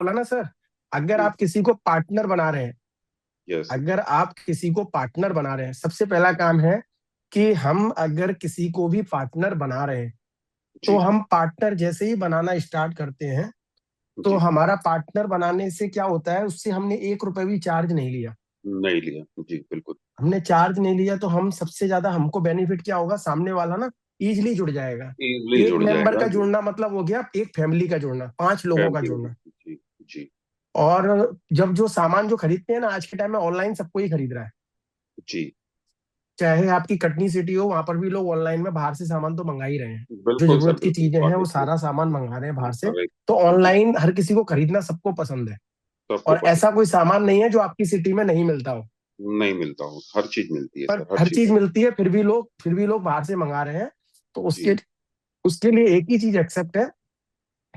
बोला ना सर, अगर जी। आप किसी को पार्टनर बना रहे हैं, यस। अगर आप किसी को पार्टनर बना रहे हैं, सबसे पहला काम है कि हम अगर किसी को भी पार्टनर बना रहे हैं, तो जी। हम पार्टनर जैसे ही बनाना स्टार्ट करते हैं, तो जी। हमारा पार्टनर बनाने से क्या होता है, उससे हमने 1 रुपए भी चार्ज नहीं लिया। नहीं लिया। जी बिल्कुल। हमने चार्ज नहीं लिया तो हम सबसे ज्यादा हमको बेनिफिट क्या होगा, सामने वाला ना इजिली जुड़ जाएगा। इजली एक जुड़ मेंबर जाएगा का जी। जुड़ना मतलब हो गया एक फैमिली का जुड़ना, 5 लोगों का फैमिली। जुड़ना। जी। जी। और जब जो सामान जो खरीदते हैं ना, आज के टाइम में ऑनलाइन सबको ही खरीद रहा है। जी चाहे आपकी कटनी सिटी हो, वहां पर भी लोग ऑनलाइन में बाहर से सामान तो मंगा ही रहे हैं। जो बिल्कुल सर, जरूरत की बिल्कुल चीजें हैं बात वो देखिए। सारा सामान मंगा रहे हैं बाहर से। अरे। तो जी। ऑनलाइन हर किसी को खरीदना सबको पसंद है। सबको और ऐसा पसंद कोई सामान नहीं है जो आपकी सिटी में नहीं मिलता हो। है। नहीं मिलता हूँ, हर चीज मिलती है पर सर, हर हर चीज। चीज मिलती है, फिर भी लोग बाहर से मंगा रहे हैं। तो उसके जी। उसके लिए एक ही चीज एक्सेप्ट है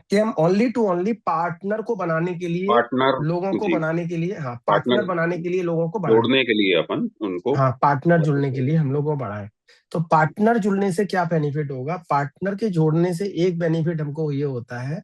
कि हम ओनली टू ओनली पार्टनर को बनाने के लिए, पार्टनर। लोगों को जी। बनाने के लिए, हाँ पार्टनर पार्टनर बनाने के लिए लोगों को बढ़ाएं। जोड़ने के लिए अपन उनको। हाँ, पार्टनर जुड़ने के लिए हम लोग को बढ़ाएं। तो पार्टनर जुड़ने से क्या बेनिफिट होगा, पार्टनर के जोड़ने से एक बेनिफिट हमको ये होता है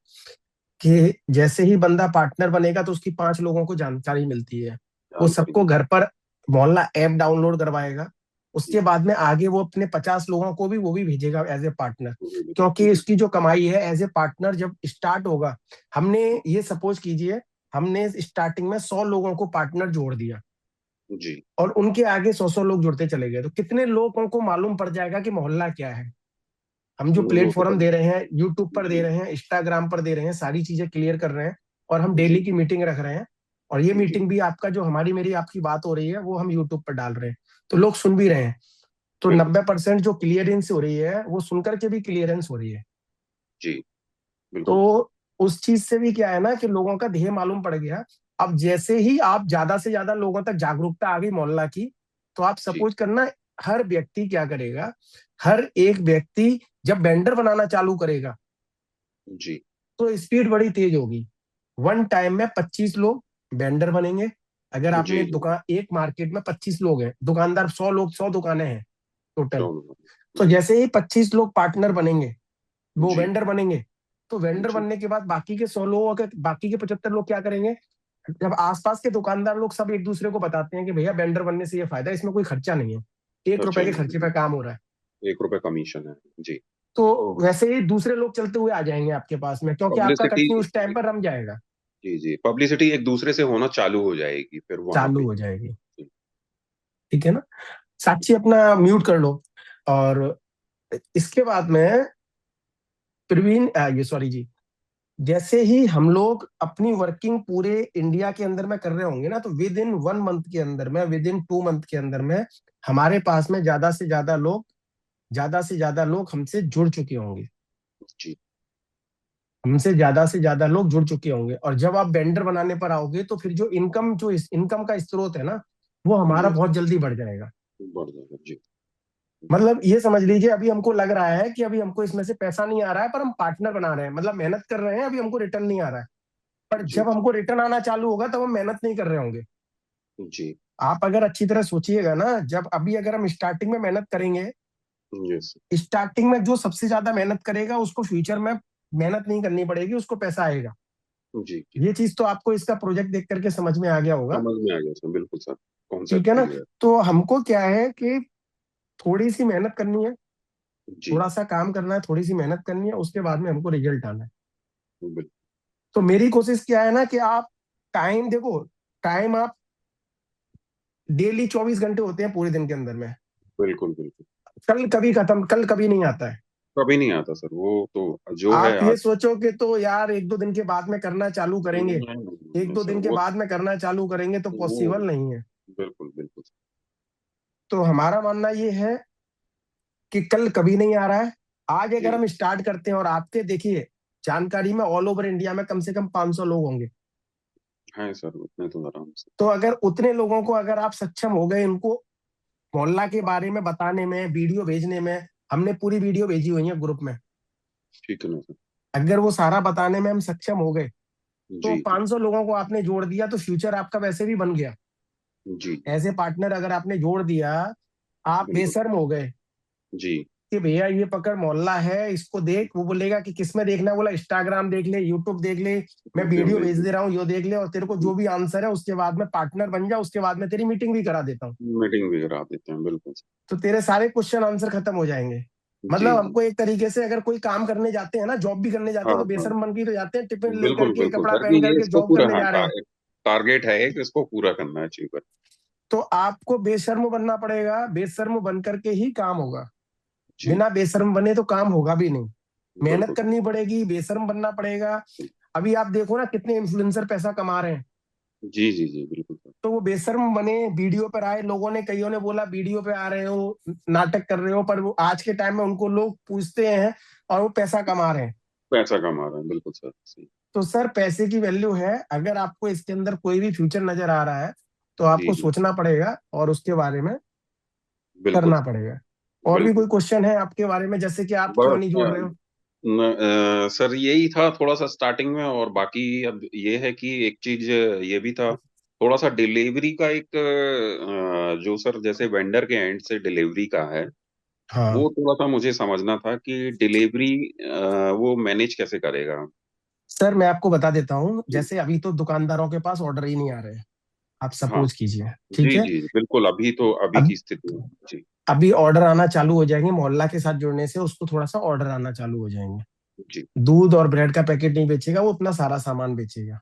कि जैसे ही बंदा पार्टनर बनेगा तो उसकी 5 लोगों को जानकारी मिलती है। वो जानकारी सबको मिल। घर पर मोहल्ला ऐप डाउनलोड करवाएगा। उसके जी। बाद में आगे वो अपने 50 लोगों को भी वो भी भेजेगा एज ए पार्टनर। क्योंकि जी। इसकी जो कमाई है एज ए पार्टनर जब स्टार्ट होगा, हमने ये सपोज कीजिए, हमने स्टार्टिंग में 100 लोगों को पार्टनर जोड़ दिया जी। और उनके आगे 100 लोग जुड़ते चले गए, तो कितने लोगों को मालूम पड़ जाएगा कि मोहल्ला क्या है। हम जो वो तो प्लेटफॉर्म पता। दे रहे हैं, यूट्यूब पर दे जी। रहे हैं, इंस्टाग्राम पर दे रहे हैं, सारी चीजें क्लियर कर रहे हैं। और हम जी। डेली की मीटिंग रख रहे हैं। और ये जी। मीटिंग भी आपका जो हमारी मेरी आपकी बात हो रही है वो हम यूट्यूब पर डाल रहे हैं, तो लोग सुन भी रहे हैं। तो बिल्कुल। 90% जो क्लियरेंस हो रही है वो सुनकर के भी क्लियरेंस हो रही है। जी बिल्कुल। तो उस चीज से भी क्या है ना कि लोगों का ध्येय मालूम पड़ गया। अब जैसे ही आप ज्यादा से ज्यादा लोगों तक जागरूकता आ गई मोहल्ला की, तो आप जी। सपोज करना, हर व्यक्ति क्या करेगा, हर एक व्यक्ति जब वेंडर बनाना चालू करेगा जी। तो स्पीड बड़ी तेज होगी। वन टाइम में 25 लोग वेंडर बनेंगे। अगर आपने जी। एक जी। दुकान, एक मार्केट में 25 लोग हैं, दुकानदार 100 लोग, 100 दुकानें हैं टोटल। दोनों। तो जी। जैसे ही 25 लोग पार्टनर बनेंगे, वो जी। वेंडर बनेंगे। तो वेंडर जी। बनने के बाद बाकी के 100 लोगों के, बाकी के 75 लोग क्या करेंगे, जब आसपास के दुकानदार लोग सब एक दूसरे को बताते हैं कि भैया वेंडर बनने से ये फायदा है, इसमें कोई खर्चा नहीं है, 1 रुपए खर्चा के नहीं खर्चे है। पे काम हो रहा है। 1 रुपए कमीशन है। जी। तो वैसे ही दूसरे लोग चलते हुए आ जाएंगे आपके पास में, क्योंकि आपका पब्लिसिटी। कटनी उस टाइम पर रम जाएगा, जी जी, पब्लिसिटी एक दूसरे से होना चालू हो जाएगी फिर वहां चालू पे। हो जाएगी। जी। ठीक है ना। साक्षी अपना म्यूट कर लो। और इसके बाद में प्रवीण, ये सॉरी जी, जैसे ही हम लोग अपनी वर्किंग पूरे इंडिया के अंदर में कर रहे होंगे ना, तो विद इन 1 मंथ के अंदर में, विद इन 2 मंथ के अंदर में हमारे पास में ज्यादा से ज्यादा लोग हमसे जुड़ चुके होंगे। जी। हमसे ज्यादा से ज्यादा लोग जुड़ चुके होंगे, और जब आप वेंडर बनाने पर आओगे तो फिर जो इनकम, जो इस इनकम का स्रोत है ना, वो हमारा यस। बहुत जल्दी बढ़ जाएगा। बढ़ जाएगा जी। मतलब ये समझ लीजिए, अभी हमको लग रहा है कि अभी हमको इसमें से पैसा नहीं आ रहा है, पर हम पार्टनर बना रहे हैं, मतलब मेहनत कर रहे हैं, अभी हमको रिटर्न नहीं आ रहा है। पर जी। जब हमको रिटर्न आना चालू होगा तब हम मेहनत नहीं कर रहे होंगे। जी। आप अगर अच्छी तरह सोचिएगा ना, जब अभी अगर हम स्टार्टिंग में मेहनत करेंगे, यस। स्टार्टिंग में जो सबसे ज्यादा मेहनत करेगा उसको फ्यूचर में मेहनत नहीं करनी पड़ेगी, उसको पैसा आएगा। जी। जी। ये चीज तो आपको इसका प्रोजेक्ट देख करके समझ में आ गया होगा। समझ में आ गया सर, बिल्कुल सर। ठीक कॉन्सेप्ट है ना। क्लियर। तो हमको क्या है कि थोड़ी सी मेहनत करनी है, जी। थोड़ा सा काम करना है, थोड़ी सी मेहनत करनी है, उसके बाद में हमको रिजल्ट आना है। बिल्कुल। तो मेरी कोशिश क्या है ना कि आप टाइम देखो, टाइम आप डेली 24 घंटे होते हैं पूरे दिन के अंदर में। बिल्कुल। बिल्कुल। कल कभी खत्म, कल कभी नहीं आता है। कभी नहीं आता सर, वो तो जो है आप ये आज। सोचो कि तो यार 1-2 दिन के बाद में करना चालू करेंगे, एक नहीं दो सर, दिन के वो बाद में करना चालू करेंगे, तो वो पॉसिबल नहीं है। बिल्कुल बिल्कुल। तो हमारा मानना ये है कि कल कभी नहीं आ रहा है। आज अगर जी। हम स्टार्ट करते हैं, और आपके देखिए जानकारी में ऑल ओवर इंडिया में कम से कम 500 लोग होंगे। है सर, उतने तो आराम से। तो अगर उतने लोगों को अगर आप सक्षम हो गए इनको मोहल्ला के बारे में बताने में, वीडियो भेजने में, हमने पूरी वीडियो भेजी हुई है ग्रुप में, ठीक है ना सर। अगर वो सारा बताने में हम सक्षम हो गए, तो जी। जी। 500 लोगों को आपने जोड़ दिया तो फ्यूचर आपका वैसे भी बन गया। जी। एज ए पार्टनर अगर आपने जोड़ दिया, आप बिल्कुल। बेशर्म हो गए। जी। कि भैया ये पकड़ मोहल्ला है, इसको देख, वो बोलेगा कि किस में देखना है, बोला इंस्टाग्राम देख ले, यूट्यूब देख ले, मैं वीडियो भेज दे रहा हूँ, यो देख ले, और तेरे को जो भी आंसर है उसके बाद में पार्टनर बन जा, उसके बाद में तेरी मीटिंग भी करा देता हूँ। मीटिंग भी करा देते हैं, बिल्कुल। तो तेरे सारे क्वेश्चन आंसर खत्म हो जाएंगे। जी मतलब जी। हमको एक तरीके से अगर कोई काम करने जाते हैं ना, जॉब भी करने जाते हाँ हैं, तो हाँ। बेशर्म बन के तो जाते हैं, टिफिन लेकर बिल्कुल के, बिल्कुल कपड़ा सर, कि पहन ये करके इसको जॉब पूरा, करने हाँ, जा रहे हैं। टारगेट है कि इसको पूरा करना है, अचीव कर। तो आपको बेशर्म बनना पड़ेगा, बेशर्म बन करके ही काम होगा। जी। बिना बेशर्म बने तो काम होगा भी नहीं। मेहनत बिल्कुल। करनी पड़ेगी, बेशर्म बनना पड़ेगा। अभी आप देखो ना कितने इन्फ्लुएंसर पैसा कमा रहे हैं। जी जी जी, बिल्कुल सर। तो वो बेशर्म बने, वीडियो पर आए, लोगों ने, कईयों ने बोला वीडियो पे आ रहे हो, नाटक कर रहे हो, पर वो आज के टाइम में उनको लोग पूछते हैं और वो पैसा कमा रहे हैं। पैसा कमा रहा है, बिल्कुल सर, सही। तो सर पैसे की वैल्यू है, अगर आपको इसके अंदर कोई भी फ्यूचर नजर आ रहा है तो जी आपको जी। सोचना पड़ेगा और उसके बारे में बिल्कुल करना सर। पड़ेगा। और भी बिल्कुल। कोई क्वेश्चन है आपके बारे में, जैसे कि आप क्यों बस नहीं जुड़ रहे हो? सर यही था थोड़ा सा स्टार्टिंग में, और बाकी अब ये है कि एक चीज ये भी था, थोड़ा सा डिलीवरी का एक जो सर जैसे वेंडर के एंड से डिलीवरी का है, हाँ वो थोड़ा सा मुझे समझना था कि डिलीवरी वो मैनेज कैसे करेगा। सर, मैं आपको बता देता हूँ, जी। जैसे अभी तो दुकानदारों के पास ऑर्डर ही नहीं आ रहे हैं। आप हाँ। सपोज कीजिए, ठीक जी है। जी बिल्कुल, अभी तो अभी अब की स्थिति में। जी अभी ऑर्डर आना चालू हो जाएंगे, मोहल्ला के साथ जुड़ने से उसको थोड़ा सा ऑर्डर आना चालू हो जाएंगे। जी दूध और ब्रेड का पैकेट नहीं बेचेगा, वो अपना सारा सामान बेचेगा।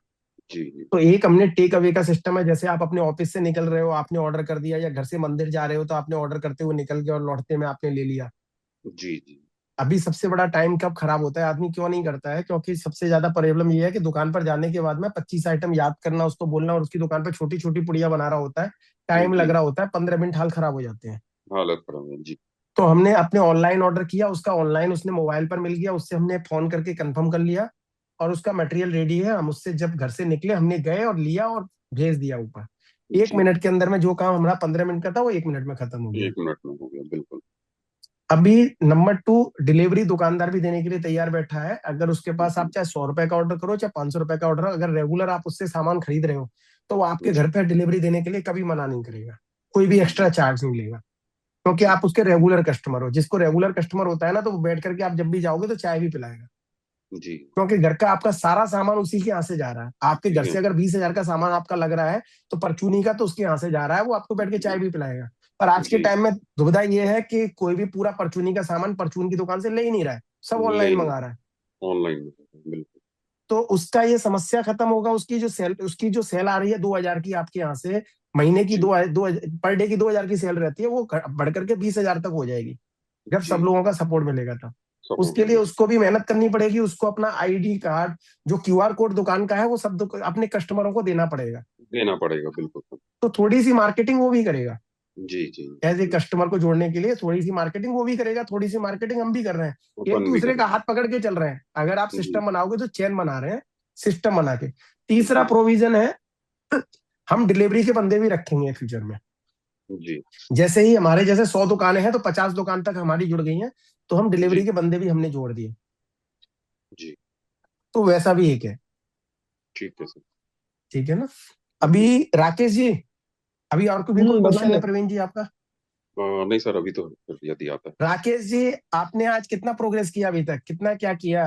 जी जी तो एक हमने टेक अवे का सिस्टम है, जैसे आप अपने ऑफिस से निकल रहे हो, आपने ऑर्डर कर दिया, या घर से मंदिर जा रहे हो तो आपने ऑर्डर करते हुए निकल गए और लौटते में आपने ले लिया। जी जी अभी सबसे बड़ा टाइम कब खराब होता है, आदमी क्यों नहीं करता है? क्योंकि सबसे ज्यादा प्रॉब्लम ये है कि दुकान पर जाने के बाद में 25 आइटम याद करना, उसको बोलना, और उसकी दुकान पर छोटी छोटी पुड़िया बना रहा होता है, टाइम लग जी। रहा होता है, 15 मिनट हाल खराब हो जाते हैं। हालत खराब है जी। तो हमने अपने ऑनलाइन ऑर्डर किया, उसका ऑनलाइन उसने मोबाइल पर मिल गया, उससे हमने फोन करके कंफर्म कर लिया, और उसका मटेरियल रेडी है। हम उससे जब घर से निकले, हमने गए और लिया और भेज दिया ऊपर। एक जी। मिनट के अंदर में जो काम हमारा 15 मिनट का था, वो 1 मिनट में खत्म हो गया। 1 मिनट में हो गया, बिल्कुल। अभी नंबर टू, डिलीवरी दुकानदार भी देने के लिए तैयार बैठा है। अगर उसके पास आप जी चाहे 100 रुपए का ऑर्डर करो, चाहे 500 रुपए का ऑर्डर, अगर रेगुलर आप उससे सामान खरीद रहे हो, तो वो आपके जी घर पर डिलीवरी देने के लिए कभी मना नहीं करेगा। कोई भी एक्स्ट्रा जी चार्ज नहीं लेगा, क्योंकि जी आप उसके रेगुलर कस्टमर हो। जिसको रेगुलर कस्टमर होता है ना, तो वो बैठ करके आप जब भी जाओगे तो चाय भी पिलाएगा। जी। क्योंकि घर का आपका सारा सामान उसी के यहाँ से जा रहा है। आपके घर जी से अगर 20 हजार का सामान आपका लग रहा है, तो परचूनी का तो उसके यहाँ से जा रहा है, वो आपको बैठ के चाय भी पिलाएगा। पर आज के जी। टाइम में दुविधा ये है कि कोई भी पूरा परचूनी का सामान परचून की दुकान से ले ही नहीं रहा है, सब ले ऑनलाइन मंगा रहा है। ऑनलाइन, बिल्कुल। तो उसका ये समस्या खत्म होगा। उसकी जो सेल आ रही है 2 हजार की आपके यहाँ से, महीने की जी दो पर डे की 2 हजार की सेल रहती है, वो बढ़ करके 20 हजार तक हो जाएगी, जब जी। सब लोगों का सपोर्ट मिलेगा तब। सपोर्ट उसके लिए मिलेगा। उसको भी मेहनत करनी पड़ेगी, उसको अपना आईडी कार्ड, जो क्यूआर कोड दुकान का है, वो सब अपने कस्टमरों को देना पड़ेगा। देना पड़ेगा, बिल्कुल। तो थोड़ी सी मार्केटिंग वो भी करेगा, जी जी। एज ए कस्टमर को जोड़ने के लिए थोड़ी सी मार्केटिंग वो भी करेगा, थोड़ी सी मार्केटिंग हम भी कर रहे हैं, एक ओपन भी दूसरे का करेगा। हाथ पकड़ के चल रहे हैं। अगर आप जी सिस्टम बनाओगे तो चेन बना रहे हैं, सिस्टम बना के। तीसरा जी प्रोविजन है, हम डिलीवरी के बंदे भी रखेंगे फ्यूचर में। जी जैसे ही हमारे जैसे 100 दुकानें हैं, तो 50 दुकान तक हमारी जुड़ गई हैं, तो हम डिलीवरी जी के बंदे भी हमने जोड़ दिए। जी। तो वैसा भी एक है, ठीक है सर। ठीक है ना। अभी जी। राकेश जी, अभी और कोई भी कोई क्वेश्चन है बताइए। प्रवीण जी आपका? नहीं सर, अभी तो फिर यदि आता है। राकेश जी, आपने आज कितना प्रोग्रेस किया, अभी तक कितना क्या किया?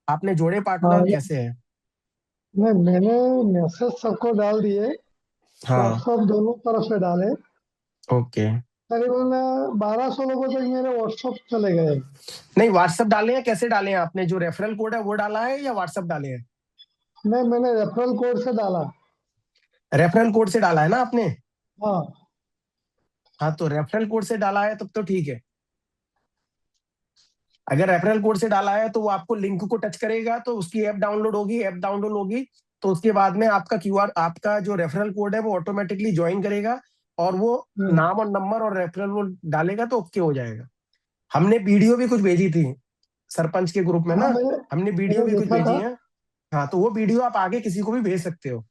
आपने जोड़े हाँ, पार्टनर कैसे है? मैंने मैसेज सबको डाल दिए। हाँ। व्हाट्सएप दोनों तरफ से डाले। ओके। करीबन 1200 लोगों तक मेरे व्हाट्सएप चले गए। नहीं, व्हाट्सएप डाले हैं, कैसे डाले हैं आपने? जो रेफरल कोड है वो डाला है या व्हाट्सएप डाले हैं? मैंने रेफरल कोड से डाला। रेफरल कोड से डाला है ना आपने? हाँ। हाँ, तो रेफरल कोड से डाला है तब तो ठीक है। अगर रेफरल कोड से डाला है तो वो आपको लिंक को टच करेगा, तो उसकी ऐप डाउनलोड होगी। तो उसके बाद में आपका क्यूआर, आपका जो रेफरल कोड है वो ऑटोमेटिकली ज्वाइन करेगा, और वो हम्म, नाम और नंबर और रेफरल वो डालेगा तो ओके हो जाएगा। हमने वीडियो भी कुछ भेजी थी सरपंच के ग्रुप में हाँ, ना, मैंने हमने वीडियो मैंने भी कुछ देखा भेजी था। है। हाँ, तो वो वीडियो आप आगे किसी को भी भेज सकते हो।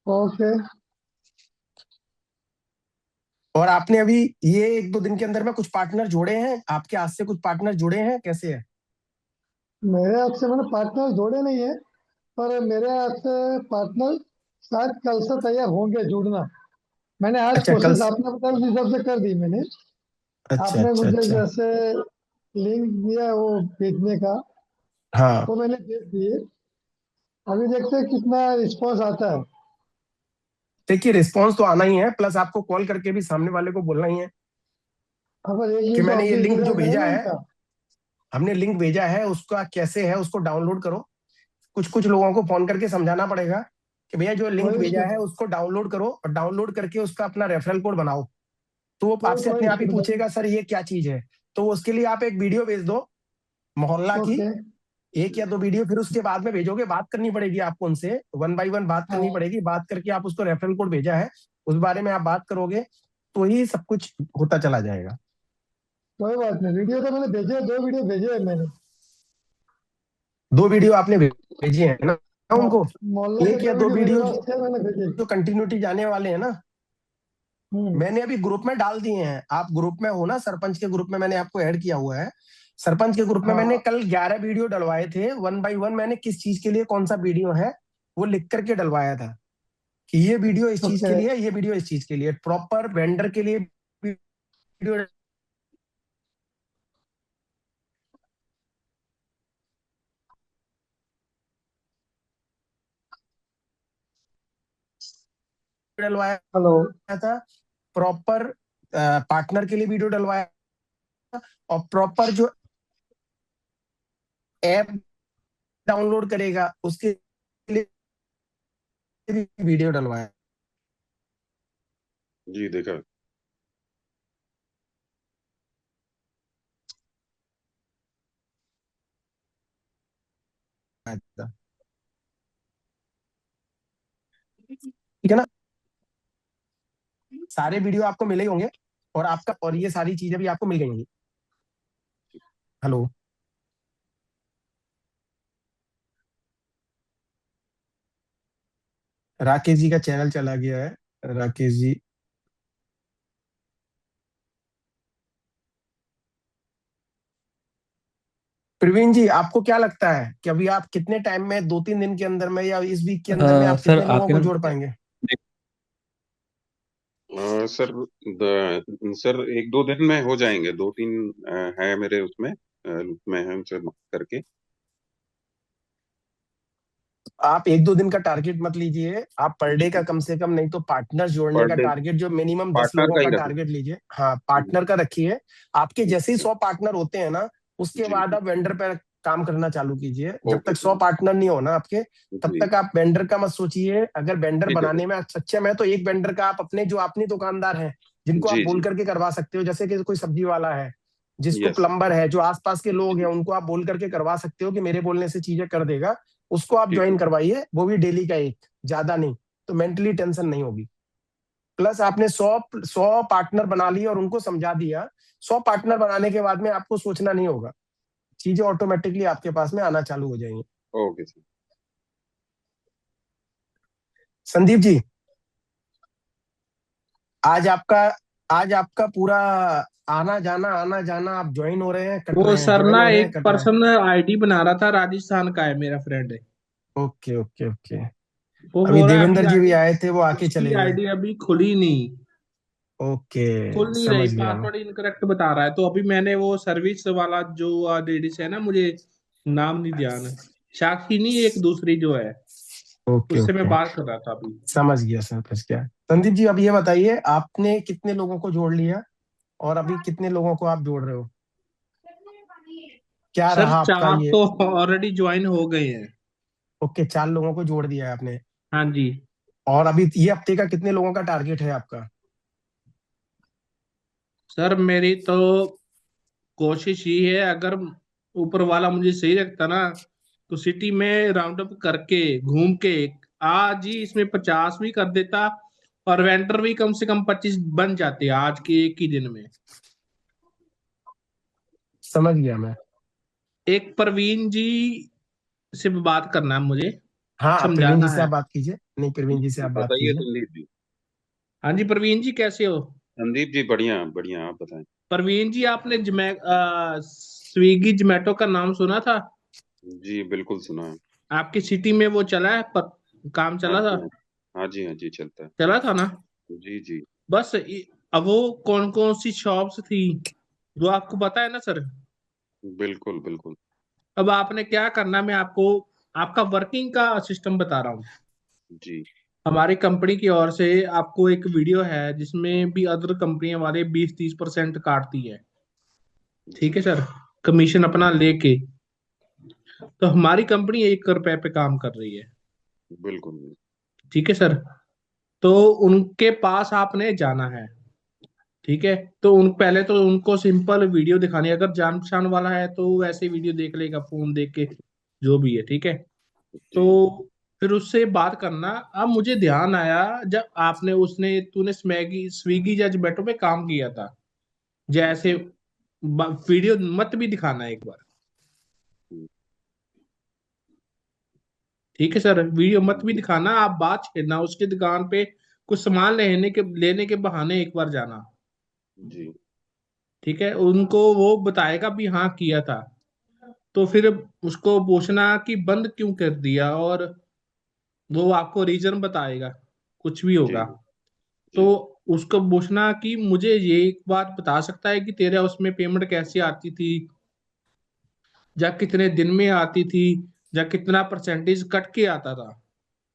ओके। और आपने अभी ये 1-2 दिन के अंदर में कुछ पार्टनर जोड़े हैं, आपके हाथ से कुछ पार्टनर जुड़े हैं, कैसे है? मेरे हाथ से मैंने पार्टनर जोड़े नहीं है, पर मेरे हाथ से पार्टनर शायद कल से तैयार होंगे जुड़ना। मैंने आज अच्छा, कल कोशिश आपने बताया उस हिसाब से कर दी मैंने। अच्छा आपने अच्छा मुझे अच्छा। जैसे लिंक दिया है वो भेजने का, हाँ, वो मैंने भेज दिए। अभी देखते हैं कितना रिस्पॉन्स आता है। देखिए रिस्पॉन्स तो आना ही है, प्लस आपको कॉल करके भी सामने वाले को बोलना ही है हाँ, पर एक कि दिन तो मैंने ये हमको लिंक जो इंतजार करो भेजा ना है, उनका। हमने लिंक भेजा है, उसका कैसे है उसको डाउनलोड करो। कुछ कुछ लोगों को फोन करके समझाना पड़ेगा कि भैया जो लिंक कोई इशू भेजा है नहीं। उसको डाउनलोड करो, और डाउनलोड करके उसका अपना रेफरल कोड बनाओ। तो वो कोई आपसे कोई अपने आप ही इशू नहीं। पूछेगा सर ये क्या चीज है। तो उसके लिए आप एक वीडियो भेज दो मोहल्ला की, ओके। एक या दो वीडियो, फिर उसके बाद में भेजोगे, बात करनी पड़ेगी आपको उनसे, वन बाय वन बात करनी हाँ, पड़ेगी, बात करके आप उसको रेफरल कोड भेजा है उस बारे में आप बात करोगे, तो ही सब कुछ होता चला जाएगा। कोई बात नहीं। वीडियो तो मैंने भेजे, 2 वीडियो भेजे है मैंने। दो वीडियो आपने भेजी है ना मो- उनको, मोहल्ले के एक या दो दो वीडियो मेरे वीडियो पास थे, मैंने भेजे। जो कंटिन्यूटी जाने वाले हैं ना, हम्म। मैंने अभी ग्रुप में डाल दिए हैं। आप ग्रुप में हो ना, सरपंच के ग्रुप में मैंने आपको ऐड किया हुआ है। सरपंच के ग्रुप में मैंने हाँ। कल 11 वीडियो डलवाए थे, वन बाय वन मैंने किस चीज के लिए कौन सा वीडियो है वो लिख करके डलवाया था कि ये वीडियो इस चीज ओके। के लिए, ये वीडियो इस चीज के लिए, प्रॉपर वेंडर के लिए वीडियो डलवाया हेलो। था, प्रॉपर पार्टनर के लिए वीडियो डलवाया, और प्रॉपर जो ऐप डाउनलोड करेगा उसके लिए भी वीडियो डलवाया जी देखा। था। ठीक है ना, सारे वीडियो आपको मिले ही होंगे, और आपका, और ये सारी चीजें भी आपको मिल गई होंगी। हेलो, राकेश जी का चैनल चला गया है, राकेश जी। प्रवीण जी, आपको क्या लगता है कि अभी आप कितने टाइम में, 2-3 दिन के अंदर में या इस वीक के अंदर में आप सर कितने लोगों आपके को ना जोड़ पाएंगे? सर सर एक दो दिन में हो जाएंगे, दो तीन है मेरे उसमें में है उनसे बात करके। आप 1-2 दिन का टारगेट मत लीजिए, आप पर डे का कम से कम, नहीं तो पार्टनर जोड़ने पर का डे टारगेट जो मिनिमम 10 पार्टनर लोगों का का ही रखें। टारगेट लीजिए। हाँ, पार्टनर का रखिए। आपके जैसे ही 100 पार्टनर होते हैं ना, उसके जी बाद जी। आप वेंडर पर काम करना चालू कीजिए। जब ओके तक 100 सर। पार्टनर नहीं हो ना आपके, तब जी तक आप वेंडर का मत सोचिए। अगर वेंडर ठीक है बनाने में आप सक्षम है तो एक वेंडर का आप अपने, जो अपनी दुकानदार हैं जिनको आप जी बोल जी। करके करवा सकते हो, जैसे कि कोई सब्जी वाला है, जिसको यस। प्लम्बर है, जो आसपास के लोग हैं, जी उनको आप बोल करके करवा सकते हो कि मेरे बोलने से चीजें कर देगा, उसको आप ठीक है। ज्वाइन करवाइए, वो भी डेली का एक, ज्यादा नहीं, तो मेंटली टेंशन नहीं होगी। प्लस आपने 100 पार्टनर बना लिए और उनको समझा दिया। 100 पार्टनर बनाने के बाद में आपको सोचना नहीं होगा, चीजें ऑटोमेटिकली आपके पास में आना चालू हो जाएंगी। Okay sir. संदीप जी, आज आपका आज आपका पूरा आना जाना, आप ज्वाइन हो रहे हैं, कट वो रहे हैं, सर ज्वाइन ना हो रहे हैं, एक कट रहे हैं। पर्सन आईडी बना रहा था, राजस्थान का है, मेरा फ्रेंड है। Okay okay okay. वो अभी बोल रहा है अभी देवेंद्र जी भी आईडी, आए थे, वो आके उसकी चले गए। आईडी अभी खुली नहीं, ओके, खुल नहीं रही, समझ गया मैं। पासवर्ड इनकरेक्ट बता रहा है। तो अभी मैंने वो सर्विस वाला जो लेडीज है ना, मुझे नाम नहीं ध्यान है, साक्षी नहीं, एक दूसरी जो है, ओके उससे मैं ओके, बात कर रहा था अभी। समझ गया। संदीप जी, अब ये बताइए, आपने कितने लोगों को जोड़ लिया और अभी कितने लोगों को आप जोड़ रहे हो? क्या सर रहा आपका 4 ये? तो ऑलरेडी ज्वाइन हो गए हैं। ओके, 4 लोगों को जोड़ दिया है आपने। हाँ जी। और अभी ये हफ्ते का कितने लोगों का टारगेट है आपका? सर मेरी तो कोशिश ही है, अगर ऊपर वाला मुझे सही रखता ना, तो सिटी में राउंड अप करके घूम के आज ही इसमें 50 भी कर देता, और वेंडर भी कम से कम 25 बन जाते आज के एक ही दिन में। समझ गया मैं। एक प्रवीण जी से बात करना है मुझे, हाँ, प्रवीण जी समझाना से है। आप बात कीजिए, नहीं, प्रवीण जी से आप बात बताइए कीजिए। संदीप जी। हाँ जी प्रवीण जी, कैसे हो? संदीप जी बढ़िया बढ़िया, आप बताएं। प्रवीण जी, आपने स्विगी जोमेटो का नाम सुना था? जी बिल्कुल सुना है। आपकी सिटी में वो चला है, काम हाँ चला था? जी हाँ। हाँ जी हाँ जी, चलता है। चला था ना? जी जी। बस अब वो कौन कौन सी शॉप्स थी, वो आपको पता है ना सर? बिल्कुल बिल्कुल। अब आपने क्या करना, मैं आपको आपका वर्किंग का सिस्टम बता रहा हूँ। जी हमारी कंपनी की ओर से आपको एक वीडियो है जिसमें भी अदर कंपनियां वाले 20-30% काटती है, ठीक जी। है सर, कमीशन अपना लेके। तो हमारी कंपनी 1 रुपए पे काम कर रही है, बिल्कुल ठीक है सर। तो उनके पास आपने जाना है, ठीक है। तो उन पहले तो उनको सिंपल वीडियो दिखानी है, अगर जान पहचान वाला है तो वैसे वीडियो देख लेगा फोन देख के, जो भी है, ठीक है। तो जी फिर उससे बात करना। अब मुझे ध्यान आया, जब आपने उसने तूने स्मैगी स्विगी या जोमेटो पे काम किया था, जैसे जी वीडियो मत भी दिखाना एक बार, जी ठीक है सर, वीडियो मत भी जी दिखाना। आप बात छेड़ना उसकी दुकान पे, कुछ सामान लेने के बहाने एक बार जाना, जी ठीक है। उनको वो बताएगा भी हाँ किया था, तो फिर उसको पूछना कि बंद क्यों कर दिया, और वो आपको रीजन बताएगा, कुछ भी जी होगा। तो जी उसको पूछना कि मुझे ये एक बात बता सकता है कि तेरे उसमें पेमेंट कैसे आती थी, या कितने दिन में आती थी, या कितना परसेंटेज कट के आता था।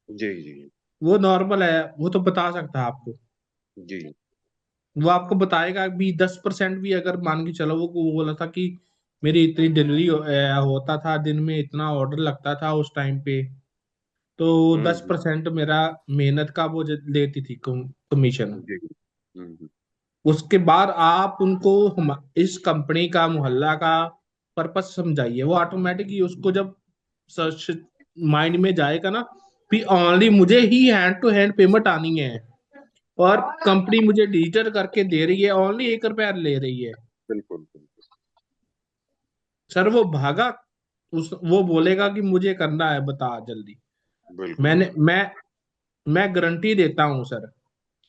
जी जी वो नॉर्मल है, वो तो बता सकता है आपको। जी वो आपको बताएगा भी 10% भी, अगर मान के चलो वो बोला था कि मेरी इतनी डिलीवरी होता था दिन में, इतना ऑर्डर लगता था उस टाइम पे, तो दस हम्म। परसेंट मेरा मेहनत का वो लेती थी कमीशन। जी हम्म। उसके बाद आप उनको इस कंपनी का, मोहल्ला का पर्पस समझाइए, वो ऑटोमेटिक ही उसको जब सर्च माइंड में जाएगा ना, भी ओनली मुझे ही हैंड टू हैंड पेमेंट आनी है, और कंपनी मुझे डिजिटल करके दे रही है, ओनली 1 रुपया ले रही है। बिल्कुल सर वो भागा, वो बोलेगा कि मुझे करना है, बता जल्दी। बिल्कुल मैंने बिल्कुल। मैं गारंटी देता हूँ सर,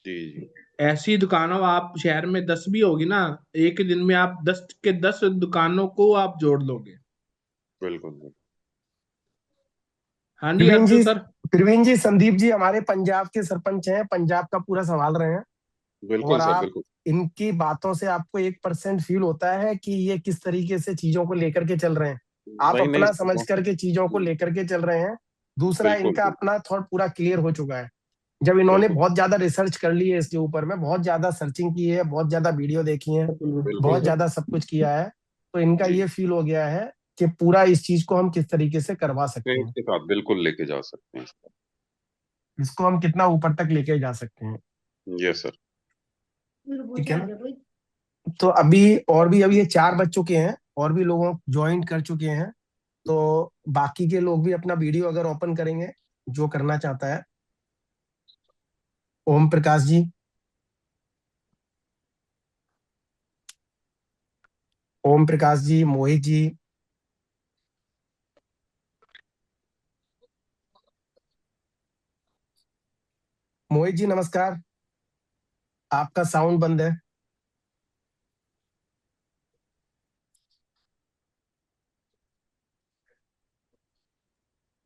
जी जी ऐसी दुकानों आप शहर में 10 भी होगी ना, एक ही दिन में आप 10 के 10 दुकानों को आप जोड़ लोगे। बिल्कुल बिल्कुल। हाँ जी प्रवीण अर्जुन जी, सर। प्रवीण जी, संदीप जी हमारे पंजाब के सरपंच हैं, पंजाब का पूरा संभाल रहे हैं। बिल्कुल और सर आप बिल्कुल। इनकी बातों से आपको 1% फील होता है कि ये किस तरीके से चीजों को लेकर के चल रहे हैं। आप नहीं नहीं अपना समझ करके चीजों को लेकर के चल रहे हैं। दूसरा, बिल्कुल इनका बिल्कुल अपना थॉट पूरा क्लियर हो चुका है। जब इन्होंने बिल्कुल बहुत ज्यादा रिसर्च कर ली है इसके ऊपर में, बहुत ज्यादा सर्चिंग की है, बहुत ज्यादा वीडियो देखी है, बिल्कुल बहुत बिल्कुल। ज्यादा सब कुछ किया है, तो इनका जी ये फील हो गया है कि पूरा इस चीज को हम किस तरीके से करवा सकते हैं, इसके साथ बिल्कुल लेके जा सकते हैं इसको। इसको हम कितना ऊपर तक लेके जा सकते हैं। Yes sir. ठीक है ना। तो अभी और भी, अभी ये 4 बज चुके हैं, और भी लोगों ज्वाइन कर चुके हैं। तो बाकी के लोग भी अपना वीडियो अगर ओपन करेंगे, जो करना चाहता है। ओम प्रकाश जी, ओम प्रकाश जी, मोहित जी। मोहित जी नमस्कार, आपका साउंड बंद है।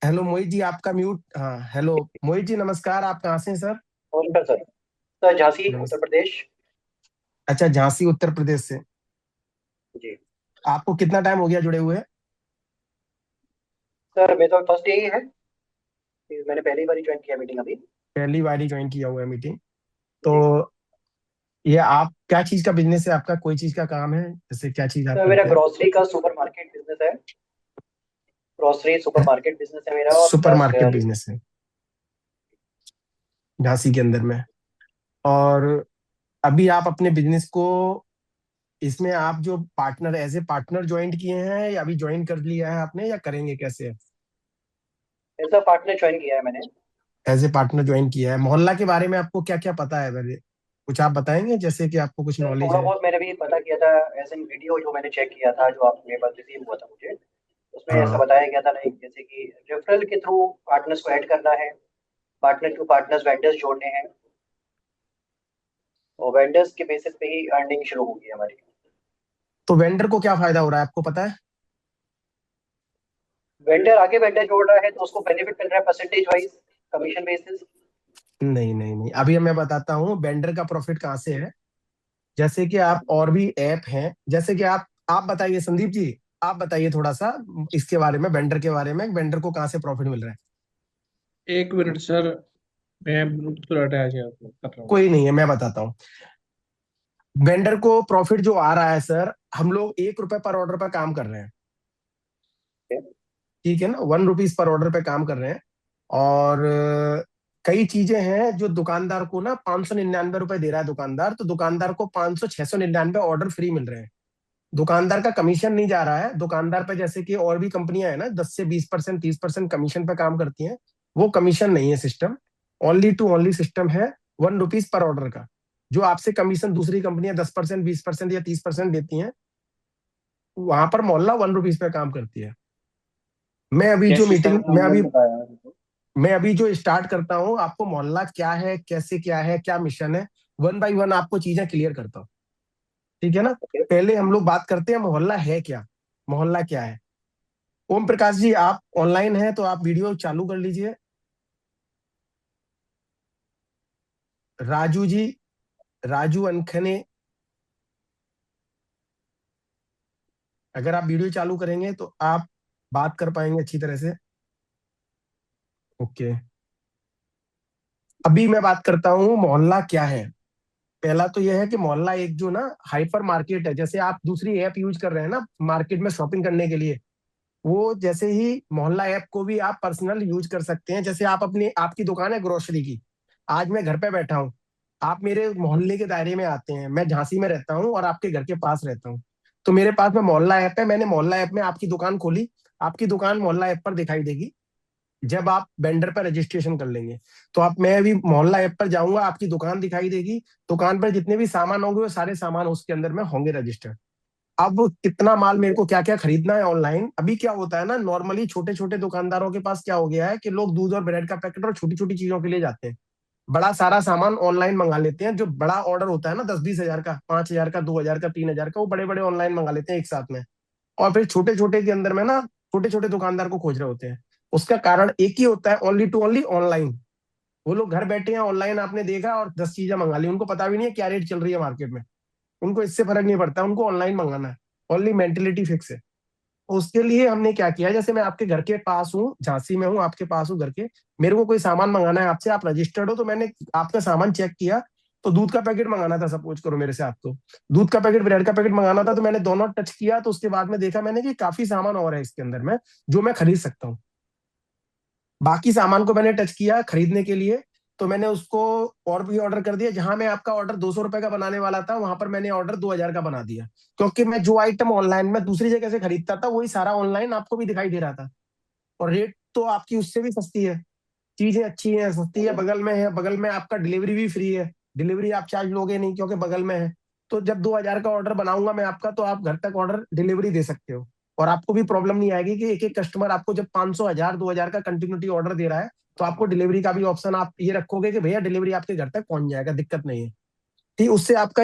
हेलो मोहित जी, आपका म्यूट। हाँ, हेलो मोहित जी नमस्कार, आप कहाँ से हैं सर? नमस्कार सर। सर झांसी उत्तर नमस्कार। प्रदेश। अच्छा, झांसी उत्तर प्रदेश से। जी आपको कितना टाइम हो गया जुड़े हुए? सर, मेरा तो फर्स्ट यही है कि मैंने पहली बार ज्वाइन किया मीटिंग अभी। पहली बार ही ज्वाइन किया हुआ है मीटिंग। तो जी ये आप क्या चीज का बिजनेस है आपका? कोई चीज का काम है, जैसे क्या चीज आप सर, मेरा करते हैं? ग्रोसरी का सुपर मार्केट बिजनेस है। ग्रोसरी सुपर मार्केट बिजनेस है मेरा, और सुपर प्लस मार्केट बिजनेस है झांसी के अंदर में। और अभी आप अपने बिजनेस को, इसमें आप जो partner, as a partner join किए हैं, या अभी ज्वाइन कर लिया है आपने, या करेंगे कैसे? ऐसा पार्टनर ज्वाइन किया है मैंने। एज ए पार्टनर ज्वाइन किया है। मोहल्ला के बारे में आपको क्या क्या पता है पहले, कुछ आप बताएंगे, जैसे कि आपको कुछ सर नॉलेज थोड़ा है? बहुत मैंने भी पता किया था, ऐसे वीडियो जो मैंने चेक किया था, जो आपके पास रिसीव हुआ था मुझे, उसमें ऐसा हाँ। बताया गया था लाइक जैसे कि रेफरल के थ्रू पार्टनर्स को ऐड करना है, पार्टनर टू पार्टनर्स वेंडर्स जोड़ने हैं, और वेंडर्स के बेसिस पे ही अर्निंग शुरू होगी हमारी। तो वेंडर को क्या फायदा हो रहा है आपको पता है? वेंडर आगे वेंडर जोड़ रहा है तो उसको बेनिफिट मिल रहा है परसेंटेज वाइज, कमीशन बेसिस। नहीं नहीं नहीं, अभी मैं बताता हूँ वेंडर का प्रॉफिट कहाँ से है। जैसे कि आप और भी ऐप हैं, जैसे कि आप बताइए संदीप जी, आप बताइए थोड़ा सा इसके बारे में, वेंडर के बारे में, वेंडर को कहाँ से प्रॉफिट मिल रहा है। 1 मिनट सर, मैं ब्लूटूथ अटैच कर रहा हूँ। कोई नहीं है, मैं बताता हूँ। वेंडर को प्रॉफिट जो आ रहा है सर, हम लोग 1 रुपए पर ऑर्डर पर काम कर रहे हैं, ठीक है ना, 1 रुपीज पर ऑर्डर पे काम कर रहे हैं। और कई चीजें हैं जो दुकानदार को ना 599 रुपए दे रहा है दुकानदार, तो दुकानदार को 500-699 ऑर्डर फ्री मिल रहे हैं। दुकानदार का कमीशन नहीं जा रहा है दुकानदार पे, जैसे कि और भी कंपनियां है ना 10 से 20%, 30% कमीशन पे काम करती हैं, वो कमीशन नहीं है system. Only to only system है 1 रुपीज पर ऑर्डर का। जो आपसे कमीशन दूसरी कंपनियां 10%, 20% या 30% देती हैं, वहां पर मोहल्ला 1 रुपीज पे काम करती है। मैं अभी जो कैसे सर, मीटिंग वो नहीं बताया मेरे को। मैं अभी जो स्टार्ट करता हूँ, आपको मोहल्ला क्या है, कैसे क्या है, क्या मिशन है, 1 बाय 1 आपको चीजें क्लियर करता हूँ, ठीक है ना। पहले हम लोग बात करते हैं मोहल्ला है क्या, मोहल्ला क्या है। ओम प्रकाश जी, आप ऑनलाइन हैं तो आप वीडियो चालू कर लीजिए। राजू जी, राजू अनखने, अगर आप वीडियो चालू करेंगे तो आप बात कर पाएंगे अच्छी तरह से। ओके, अभी मैं बात करता हूँ मोहल्ला क्या है। पहला तो यह है कि मोहल्ला एक जो ना हाइपर मार्केट है, जैसे आप दूसरी ऐप यूज कर रहे हैं ना मार्केट में शॉपिंग करने के लिए, वो जैसे ही मोहल्ला ऐप को भी आप पर्सनल यूज कर सकते हैं। जैसे आप अपनी, आपकी दुकान है ग्रोसरी की, आज मैं घर पे बैठा हूँ, आप मेरे मोहल्ले के दायरे में आते हैं, मैं झांसी में रहता हूँ और आपके घर के पास रहता हूँ, तो मेरे पास में मोहल्ला ऐप है, मैंने मोहल्ला ऐप में आपकी दुकान खोली, आपकी दुकान मोहल्ला ऐप पर दिखाई देगी। जब आप वेंडर पर रजिस्ट्रेशन कर लेंगे तो आप, मैं अभी मोहल्ला ऐप पर जाऊंगा, आपकी दुकान दिखाई देगी, दुकान पर जितने भी सामान होंगे वो सारे सामान उसके अंदर में होंगे रजिस्टर्ड। अब कितना माल मेरे को क्या क्या खरीदना है ऑनलाइन, अभी क्या होता है ना, नॉर्मली छोटे छोटे दुकानदारों के पास क्या हो गया है कि लोग दूध और ब्रेड का पैकेट और छोटी छोटी चीजों के लिए जाते हैं, बड़ा सारा सामान ऑनलाइन मंगा लेते हैं। जो बड़ा ऑर्डर होता है ना 10-20 हजार का, 5 हजार का, 2 हजार का, 3 हजार का, वो बड़े बड़े ऑनलाइन मंगा लेते हैं एक साथ में, और फिर छोटे छोटे के अंदर में ना छोटे छोटे दुकानदार को खोज रहे होते हैं। उसका कारण एक ही होता है, ओनली टू ओनली ऑनलाइन। वो लोग घर बैठे हैं ऑनलाइन, आपने देखा, और 10 चीजें मंगा ली, उनको पता भी नहीं है क्या रेट चल रही है मार्केट में, उनको इससे फर्क नहीं पड़ता, उनको ऑनलाइन मंगाना है, ओनली मेंटेलिटी फिक्स है। उसके लिए हमने क्या किया, जैसे मैं आपके घर के पास हूँ, झांसी में हूँ, आपके पास हूँ घर के, मेरे को कोई सामान मंगाना है आपसे, आप रजिस्टर्ड हो, तो मैंने आपका सामान चेक किया, तो दूध का पैकेट मंगाना था, सपोज करो मेरे से आपको दूध का पैकेट, ब्रेड का पैकेट मंगाना था, तो मैंने दोनों टच किया, तो उसके बाद में देखा मैंने कि काफी सामान और है इसके अंदर में जो मैं खरीद सकता हूँ। बाकी सामान को मैंने टच किया खरीदने के लिए, तो मैंने उसको और भी ऑर्डर कर दिया। जहां मैं आपका ऑर्डर 200 रुपए का बनाने वाला था, वहां पर मैंने ऑर्डर 2 हजार का बना दिया, क्योंकि मैं जो आइटम ऑनलाइन में दूसरी जगह से खरीदता था वही सारा ऑनलाइन आपको भी दिखाई दे रहा था, और रेट तो आपकी उससे भी सस्ती है, चीजें अच्छी है, सस्ती है, बगल में है, बगल में आपका डिलीवरी भी फ्री है, डिलीवरी आप चार्ज लोगे नहीं क्योंकि बगल में है। तो जब 2 हजार का ऑर्डर बनाऊंगा मैं आपका, तो आप घर तक ऑर्डर डिलीवरी दे सकते हो, और आपको भी प्रॉब्लम नहीं आएगी कि एक एक कस्टमर आपको जब 500, 1000, 2000 का कंटिन्यूटी ऑर्डर दे रहा है, तो आपको डिलीवरी का भी ऑप्शन आप ये रखोगे कि भैया डिलीवरी आपके घर तक पहुंच जाएगा, दिक्कत नहीं है। ठीक, उससे आपका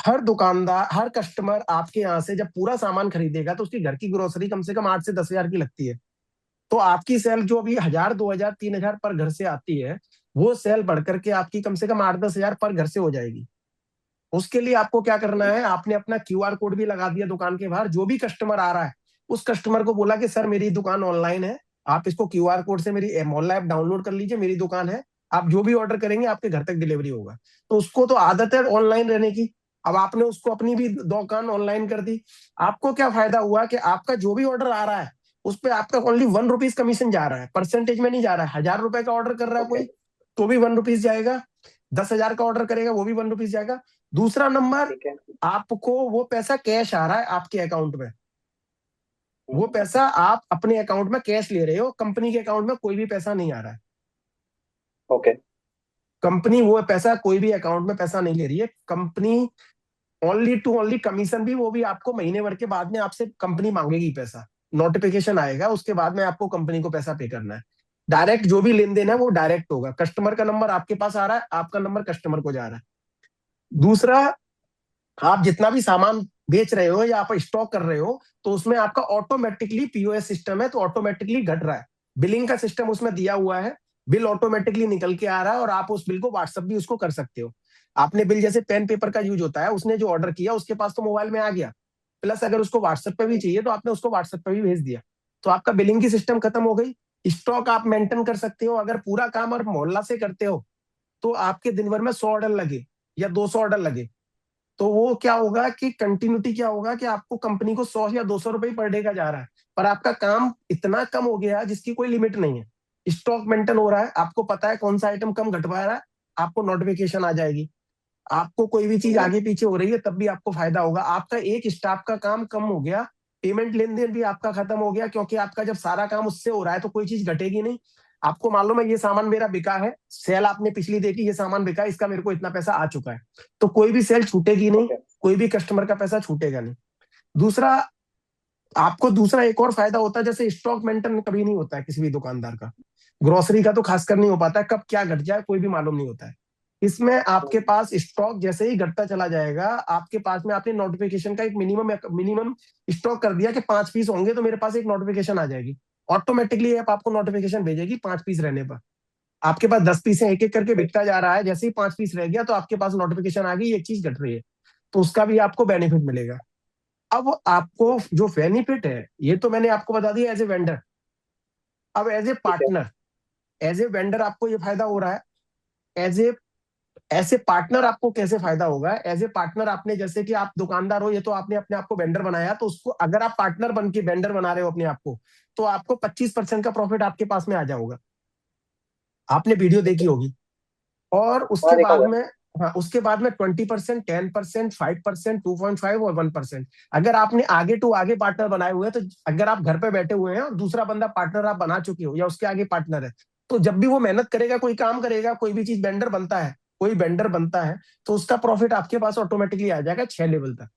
हर दुकानदार, हर कस्टमर आपके यहाँ से जब पूरा सामान खरीदेगा, तो उसकी घर की ग्रोसरी कम से कम 8 से 10 हजार की लगती है। तो आपकी सेल जो अभी 1000, 2000, 3000 पर घर से आती है, वो सेल बढ़कर के आपकी कम से कम 8-10 हजार पर घर से हो जाएगी। उसके लिए आपको क्या करना है, आपने अपना QR कोड भी लगा दिया दुकान के बाहर, जो भी कस्टमर आ रहा है उस कस्टमर को बोला कि सर मेरी दुकान ऑनलाइन है, आप इसको QR कोड से मेरी मोहल्ला ऐप डाउनलोड कर लीजिए, मेरी दुकान है, आप जो भी ऑर्डर करेंगे आपके घर तक डिलीवरी होगा। तो उसको तो आदत है ऑनलाइन रहने की, अब आपने उसको अपनी भी दुकान ऑनलाइन कर दी। आपको क्या फायदा हुआ कि आपका जो भी ऑर्डर आ रहा है उस पर आपका ओनली 1 रुपीज कमीशन जा रहा है, परसेंटेज में नहीं जा रहा है। 1000 रुपए का ऑर्डर कर रहा है कोई, तो भी 1 रुपीज जाएगा, 10 हजार का ऑर्डर करेगा वो भी 1 रुपीज जाएगा। दूसरा नंबर, आपको वो पैसा कैश आ रहा है आपके अकाउंट में, वो पैसा आप अपने अकाउंट में कैश ले रहे हो, कंपनी के अकाउंट में कोई भी पैसा नहीं आ रहा है। ओके, कंपनी वो पैसा, कोई भी अकाउंट में पैसा नहीं ले रही है company, only to only commission भी, वो भी आपको महीने भर के बाद में आपसे कंपनी मांगेगी पैसा, नोटिफिकेशन आएगा, उसके बाद में आपको कंपनी को पैसा पे करना है। डायरेक्ट जो भी लेन देन है वो डायरेक्ट होगा, कस्टमर का नंबर आपके पास आ रहा है, आपका नंबर कस्टमर को जा रहा है। दूसरा, आप जितना भी सामान बेच रहे हो या आप स्टॉक कर रहे हो, तो उसमें आपका ऑटोमेटिकली POS सिस्टम है, तो ऑटोमेटिकली घट रहा है, बिलिंग का सिस्टम उसमें दिया हुआ है, बिल ऑटोमेटिकली निकल के आ रहा है, और आप उस बिल को व्हाट्सएप भी उसको कर सकते हो। आपने बिल, जैसे पेन पेपर का यूज होता है, उसने जो ऑर्डर किया उसके पास तो मोबाइल में आ गया, प्लस अगर उसको व्हाट्सएप पे भी चाहिए तो आपने उसको व्हाट्सएप पे भी भेज दिया, तो आपका बिलिंग की सिस्टम खत्म हो गई। स्टॉक आप मेंटेन कर सकते हो। अगर पूरा काम और मोहल्ला से करते हो तो आपके दिन भर में 100 ऑर्डर लगे या 200 ऑर्डर लगे, तो वो क्या होगा कि कंटिन्यूटी क्या होगा कि आपको कंपनी को 100 या 200 रुपए पर डे का जा रहा है, पर आपका काम इतना कम हो गया जिसकी कोई लिमिट नहीं है। स्टॉक मेंटेन हो रहा है, आपको पता है कौन सा आइटम कम घटवा रहा है, आपको नोटिफिकेशन आ जाएगी। आपको कोई भी चीज आगे पीछे हो रही है तब भी आपको फायदा होगा। आपका एक स्टाफ का काम कम हो गया, पेमेंट लेन देन भी आपका खत्म हो गया, क्योंकि आपका जब सारा काम उससे हो रहा है तो कोई चीज घटेगी नहीं। आपको मालूम है ये सामान मेरा बिका है, सेल आपने पिछली देखी, ये सामान बिका, इसका मेरे को इतना पैसा आ चुका है, तो कोई भी सेल छूटेगी नहीं, कोई भी कस्टमर का पैसा छूटेगा नहीं। दूसरा, आपको दूसरा एक और फायदा होता है, जैसे स्टॉक मेंटेन कभी नहीं होता है किसी भी दुकानदार का, ग्रोसरी का तो खासकर नहीं हो पाता है, कब क्या घट जाए कोई भी मालूम नहीं होता है। इसमें आपके पास स्टॉक जैसे ही घटता चला जाएगा, आपके पास में आपने नोटिफिकेशन का एक मिनिमम स्टॉक कर दिया कि 5 पीस होंगे तो मेरे पास एक नोटिफिकेशन आ जाएगी, ऑटोमेटिकली ऐप आपको नोटिफिकेशन भेजेगी 5 पीस रहने पर। आपके पास 10 पीस है, एक एक करके बिकता जा रहा है, जैसे ही 5 पीस रह गया तो आपके पास नोटिफिकेशन आ गई एक चीज घट रही है, तो उसका भी आपको बेनिफिट मिलेगा। अब आपको जो बेनिफिट है ये तो मैंने आपको बता दिया एज ए वेंडर। अब as a partner, as a vendor आपको ये फायदा हो रहा है, एज ए ऐसे पार्टनर आपको कैसे फायदा होगा? एज ए पार्टनर आपने, जैसे कि आप दुकानदार हो, ये तो आपने अपने आप को वेंडर बनाया, तो उसको अगर आप पार्टनर बन के वेंडर बना रहे हो अपने आप को, तो आपको 25% का प्रॉफिट आपके पास में आ जाएगा। आपने वीडियो देखी होगी। और उसके बाद में, हाँ, उसके बाद में 20%, 10%, 5%, 2.5 और 1%। अगर आपने आगे टू आगे पार्टनर बनाए हुए हैं, तो अगर आप घर पे बैठे हुए हैं और दूसरा बंदा पार्टनर आप बना चुके हो या उसके आगे पार्टनर है, तो जब भी वो मेहनत करेगा, कोई काम करेगा, कोई भी चीज वेंडर बनता है, कोई वेंडर बनता है, तो उसका प्रॉफिट आपके पास ऑटोमेटिकली आ जाएगा 6 लेवल तक।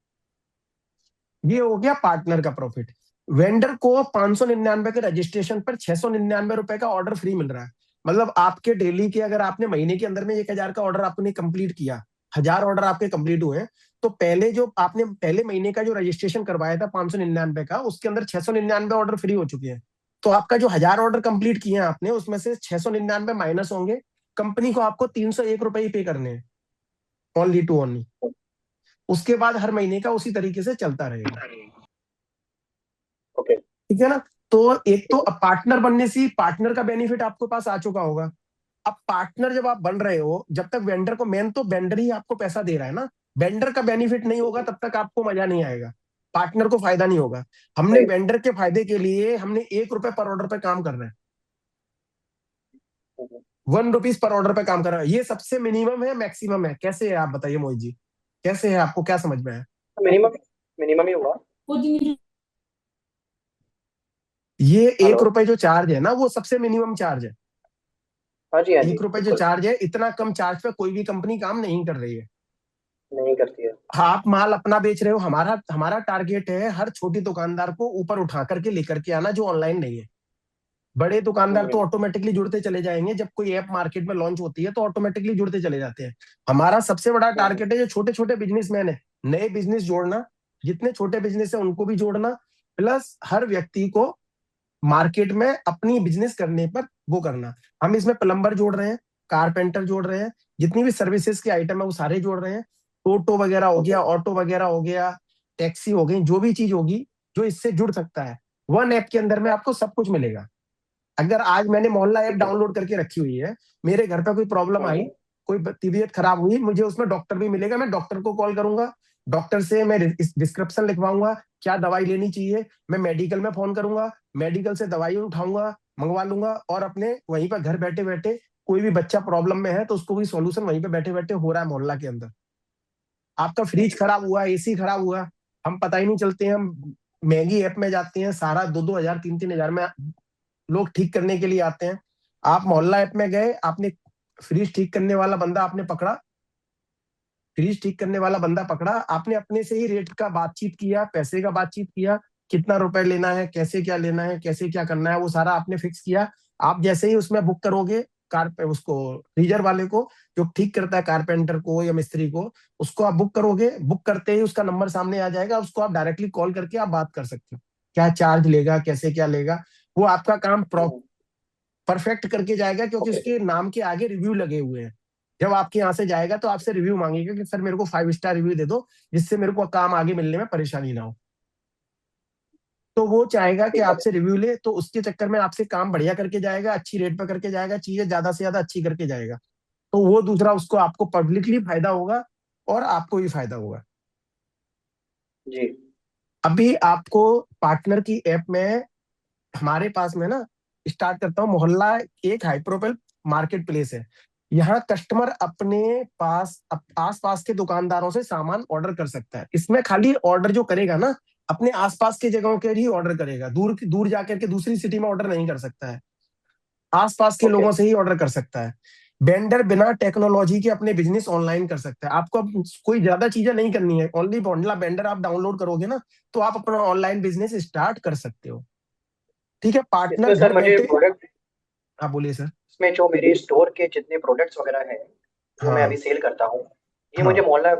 ये हो गया पार्टनर का प्रॉफिट। वेंडर को 599 के रजिस्ट्रेशन पर 699 रुपए का ऑर्डर फ्री मिल रहा है। मतलब आपके डेली के, अगर आपने महीने के अंदर में 1000 का ऑर्डर आपने कंप्लीट किया, 1000 ऑर्डर आपके कंप्लीट हुए, तो पहले जो आपने पहले महीने का जो रजिस्ट्रेशन करवाया था 599 का, उसके अंदर 699 ऑर्डर फ्री हो चुके हैं। तो आपका जो 1000 ऑर्डर कंप्लीट किए हैं आपने, उसमें से 699 माइनस होंगे, कंपनी को आपको 301 रुपए ही पे करने हैं, ओनली टू ओनली। उसके बाद हर महीने का उसी तरीके से चलता रहेगा। ठीक है ना? तो एक तो पार्टनर बनने से पार्टनर का बेनिफिट आपके पास आ चुका होगा। अब पार्टनर जब आप बन रहे हो, जब तक वेंडर को, मेन तो वेंडर ही आपको पैसा दे रहा है ना, वेंडर का बेनिफिट नहीं होगा तब तक आपको मजा नहीं आएगा, पार्टनर को फायदा नहीं होगा। हमने वेंडर के फायदे के लिए हमने 1 रुपए पर ऑर्डर पे काम कर रहे हैं, 1 रुपीज पर ऑर्डर पे काम कर रहा है। ये सबसे मिनिमम है, मैक्सिमम है। कैसे है आप बताइए मोहित जी, कैसे है, आपको क्या समझ में है? मिनिमम ही हुआ। ये हेलो? 1 रुपए जो चार्ज है ना, वो सबसे मिनिमम चार्ज है। हाँ जी, हाँ जी, 1 रुपए जो चार्ज है, इतना कम चार्ज पे कोई भी कंपनी काम नहीं कर रही है। नहीं करती है। हाँ, आप माल अपना बेच रहे हो, हमारा हमारा टारगेट है हर छोटी दुकानदार को ऊपर उठा करके लेकर के आना जो ऑनलाइन नहीं है। बड़े दुकानदार तो ऑटोमेटिकली जुड़ते चले जाएंगे, जब कोई ऐप मार्केट में लॉन्च होती है तो ऑटोमेटिकली जुड़ते चले जाते हैं। हमारा सबसे बड़ा टारगेट है जो छोटे छोटे बिजनेसमैन है, नए बिजनेस जोड़ना, जितने छोटे बिजनेस है उनको भी जोड़ना, प्लस हर व्यक्ति को मार्केट में अपनी बिजनेस करने पर वो करना। हम इसमें प्लम्बर जोड़ रहे हैं, कारपेंटर जोड़ रहे हैं, जितनी भी सर्विसेज के आइटम है वो सारे जोड़ रहे हैं। टोटो वगैरह हो गया, ऑटो वगैरह हो गया, टैक्सी हो गई, जो भी चीज होगी जो इससे जुड़ सकता है, वन ऐप के अंदर में आपको सब कुछ मिलेगा। अगर आज मैंने मोहल्ला ऐप डाउनलोड करके रखी हुई है, मेरे घर पे कोई प्रॉब्लम आई, कोई तबीयत खराब हुई, मुझे उसमें डॉक्टर भी मिलेगा, मैं डॉक्टर को कॉल करूंगा, डॉक्टर से मैं डिस्क्रिप्शन लिखवाऊंगा, क्या दवाई लेनी चाहिए, मैं मेडिकल में फोन करूंगा, मेडिकल से दवाई उठाऊंगा, मंगवा लूंगा, और अपने वहीं पर घर बैठे बैठे कोई भी बच्चा प्रॉब्लम में है तो उसको भी सॉल्यूशन वहीं पे बैठे बैठे हो रहा है मोहल्ला के अंदर। आपका फ्रिज खराब हुआ, एसी खराब हुआ, हम पता ही नहीं चलते हैं, हम महंगी ऐप में जाते हैं, सारा 2-2 हजार 3-3 हजार में लोग ठीक करने के लिए आते हैं। आप मोहल्ला ऐप में गए, आपने फ्रिज ठीक करने वाला बंदा आपने पकड़ा, फ्रिज ठीक करने वाला बंदा पकड़ा, आपने अपने से ही रेट का बातचीत किया, पैसे का बातचीत किया, कितना रुपए लेना है, कैसे क्या लेना है, कैसे क्या करना है, वो सारा आपने फिक्स किया। आप जैसे ही उसमें बुक करोगे कार पे, उसको फ्रीजर वाले को जो ठीक करता है, कारपेंटर को या मिस्त्री को, उसको आप बुक करोगे, बुक करते ही उसका नंबर सामने आ जाएगा, उसको आप डायरेक्टली कॉल करके आप बात कर सकते हो, क्या चार्ज लेगा, कैसे क्या लेगा, वो आपका काम परफेक्ट करके जाएगा, क्योंकि उसके नाम के आगे रिव्यू लगे हुए हैं। जब आपके यहाँ से जाएगा तो आपसे रिव्यू मांगेगा कि सर मेरे को 5 स्टार रिव्यू दे दो, जिससे मेरे को काम आगे मिलने में परेशानी ना हो। तो वो चाहेगा कि आपसे रिव्यू ले, तो उसके चक्कर में आपसे काम बढ़िया करके जाएगा, अच्छी रेट पे करके जाएगा, चीजें ज्यादा से ज्यादा अच्छी करके जाएगा। तो वो दूसरा उसको आपको पब्लिकली फायदा होगा और आपको भी फायदा होगा। जी अभी आपको पार्टनर की ऐप में हमारे पास में ना, स्टार्ट करता हूँ। मोहल्ला एक हाई प्रोफाइल मार्केट प्लेस है। यहाँ कस्टमर अपने पास आस पास के दुकानदारों से सामान ऑर्डर कर सकता है। इसमें खाली ऑर्डर जो करेगा ना, अपने आसपास के जगहों के ही ऑर्डर करेगा, दूर दूर जाकर के दूसरी सिटी में ऑर्डर नहीं कर सकता है, आसपास के ओके लोगों से ही ऑर्डर कर सकता है। वेंडर बिना टेक्नोलॉजी के अपने बिजनेस ऑनलाइन कर सकता है। आपको अब कोई ज्यादा चीजें नहीं करनी है, ओनली मोहल्ला वेंडर आप डाउनलोड करोगे ना, तो आप अपना ऑनलाइन बिजनेस स्टार्ट कर सकते हो। ठीक है, पार्टनर इसमें घर सर मुझे बैठे। प्रोडक्ट, हाँ बोलिए सर। इसमें जो मेरे स्टोर के जितने प्रोडक्ट्स वगैरह हैं जो मैं हाँ अभी सेल करता हूँ, ये मुझे हाँ, मोहल्ला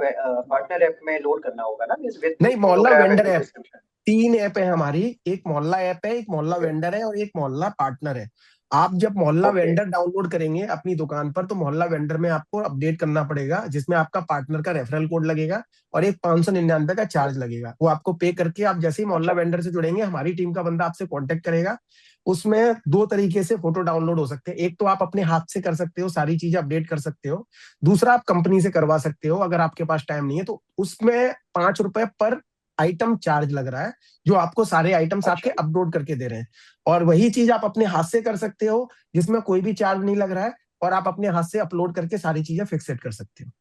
पार्टनर ऐप में लोड करना होगा ना, इस विद नहीं, मोहल्ला photograph and vendor with app, description. 3 app है हमारी। एक मोहल्ला ऐप है, एक मोहल्ला ओके वेंडर है और एक मोहल्ला पार्टनर है। आप जब मोहल्ला ओके वेंडर डाउनलोड करेंगे अपनी दुकान पर, तो मोहल्ला वेंडर में आपको अपडेट करना पड़ेगा, जिसमें आपका पार्टनर का रेफरल कोड लगेगा और एक 599 का चार्ज लगेगा। वो आपको पे करके आप जैसे ही मोहल्ला अच्छा वेंडर से जुड़ेंगे, हमारी टीम का बंदा आपसे कांटेक्ट करेगा। उसमें 2 तरीके से फोटो डाउनलोड हो सकते हैं। एक तो आप अपने हाथ से कर सकते हो, सारी चीजें अपडेट कर सकते हो। दूसरा आप कंपनी से करवा सकते हो, अगर आपके पास टाइम नहीं है तो। उसमें 5 रुपए पर आइटम चार्ज लग रहा है, जो आपको सारे आइटम्स आपके अच्छा अपलोड करके दे रहे हैं। और वही चीज आप अपने हाथ से कर सकते हो, जिसमें कोई भी चार्ज नहीं लग रहा है, और आप अपने हाथ से अपलोड करके सारी चीजें फिक्सेड कर सकते हो।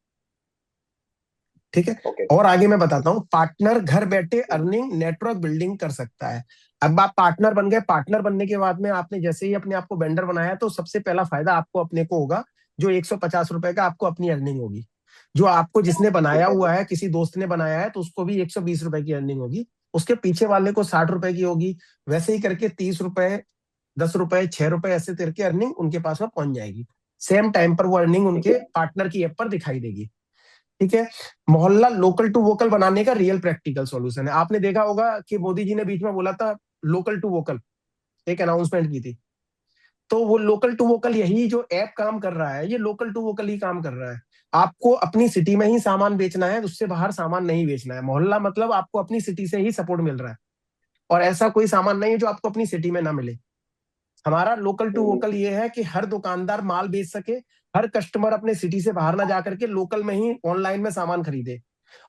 ठीक है। ओके और आगे मैं बताता हूँ, पार्टनर घर बैठे अर्निंग नेटवर्क बिल्डिंग कर सकता है। अब आप पार्टनर बन गए, पार्टनर बनने के बाद में आपने जैसे ही अपने आप को वेंडर बनाया, तो सबसे पहला फायदा आपको अपने को होगा, जो 150 रुपए का आपको अपनी अर्निंग होगी। जो आपको जिसने बनाया ठीक है हुआ है, किसी दोस्त ने बनाया है, तो उसको भी 120 रुपए की अर्निंग होगी। उसके पीछे वाले को 60 रुपए की होगी। वैसे ही करके 30 रुपए, 10 रुपए, 6 रुपए ऐसे करके अर्निंग उनके पास में पहुंच जाएगी। सेम टाइम पर वो अर्निंग ठीक उनके है पार्टनर की ऐप पर दिखाई देगी। ठीक है। मोहल्ला लोकल टू वोकल बनाने का रियल प्रैक्टिकल सॉल्यूशन है। आपने देखा होगा कि मोदी जी ने बीच में बोला था लोकल टू वोकल, एक अनाउंसमेंट की थी। तो वो लोकल टू वोकल, यही जो ऐप काम कर रहा है, ये लोकल टू वोकल ही काम कर रहा है। आपको अपनी सिटी में ही सामान बेचना है, उससे बाहर सामान नहीं बेचना है। मोहल्ला मतलब आपको अपनी सिटी से ही सपोर्ट मिल रहा है, और ऐसा कोई सामान नहीं है जो आपको अपनी सिटी में ना मिले। हमारा लोकल टू वोकल ये है कि हर दुकानदार माल बेच सके, हर कस्टमर अपने सिटी से बाहर ना जाकर के लोकल में ही ऑनलाइन में सामान खरीदे,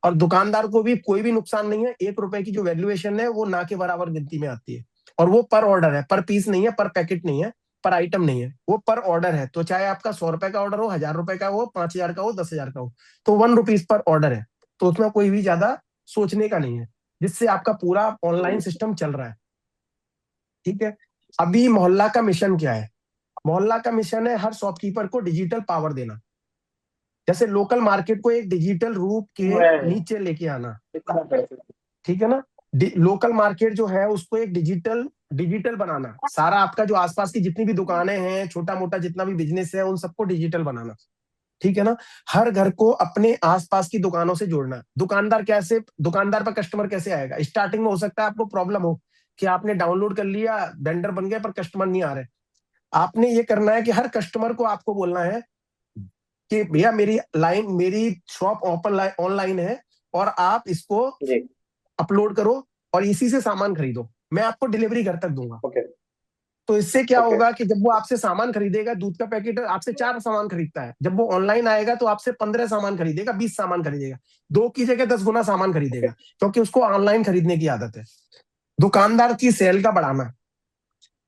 और दुकानदार को भी कोई भी नुकसान नहीं है। 1 रुपए की जो वैल्यूएशन है वो ना के बराबर गिनती में आती है, और वो पर ऑर्डर है, पर पीस नहीं है, पर पैकेट नहीं है, पर आइटम नहीं है, वो पर ऑर्डर है। तो चाहे आपका 100 रुपए का ऑर्डर हो, 1000 रुपए का हो, 5000 का हो, 10,000 का हो, तो 1 रुपीज पर ऑर्डर है। तो उसमें कोई भी ज्यादा सोचने का नहीं है, जिससे आपका पूरा ऑनलाइन सिस्टम चल रहा है। ठीक है। अभी मोहल्ला का मिशन क्या है? मोहल्ला का मिशन है हर शॉपकीपर को डिजिटल पावर देना। जैसे लोकल मार्केट को एक डिजिटल रूप के नीचे लेके आना। ठीक है ना। लोकल मार्केट जो है उसको एक डिजिटल डिजिटल बनाना। सारा आपका जो आसपास की जितनी भी दुकानें हैं, छोटा मोटा जितना भी बिजनेस है, उन सबको डिजिटल बनाना। ठीक है ना। हर घर को अपने आसपास की दुकानों से जोड़ना। दुकानदार पर कस्टमर कैसे आएगा? स्टार्टिंग में हो सकता है आपको प्रॉब्लम हो कि आपने डाउनलोड कर लिया, वेंडर बन गए, पर कस्टमर नहीं आ रहे। आपने ये करना है कि हर कस्टमर को आपको बोलना है कि भैया मेरी शॉप ओपन ऑनलाइन है, और आप इसको जी अपलोड करो और इसी से सामान खरीदो, मैं आपको डिलीवरी घर तक दूंगा। ओके तो इससे क्या ओके होगा कि जब वो आपसे सामान खरीदेगा, दूध का पैकेट आपसे 4 सामान खरीदता है, जब वो ऑनलाइन आएगा तो आपसे 15 सामान खरीदेगा, 20 सामान खरीदेगा, 2 की जगह 10 गुना सामान ओके खरीदेगा, क्योंकि उसको ऑनलाइन खरीदने की आदत है। दुकानदार की सेल का बढ़ाना,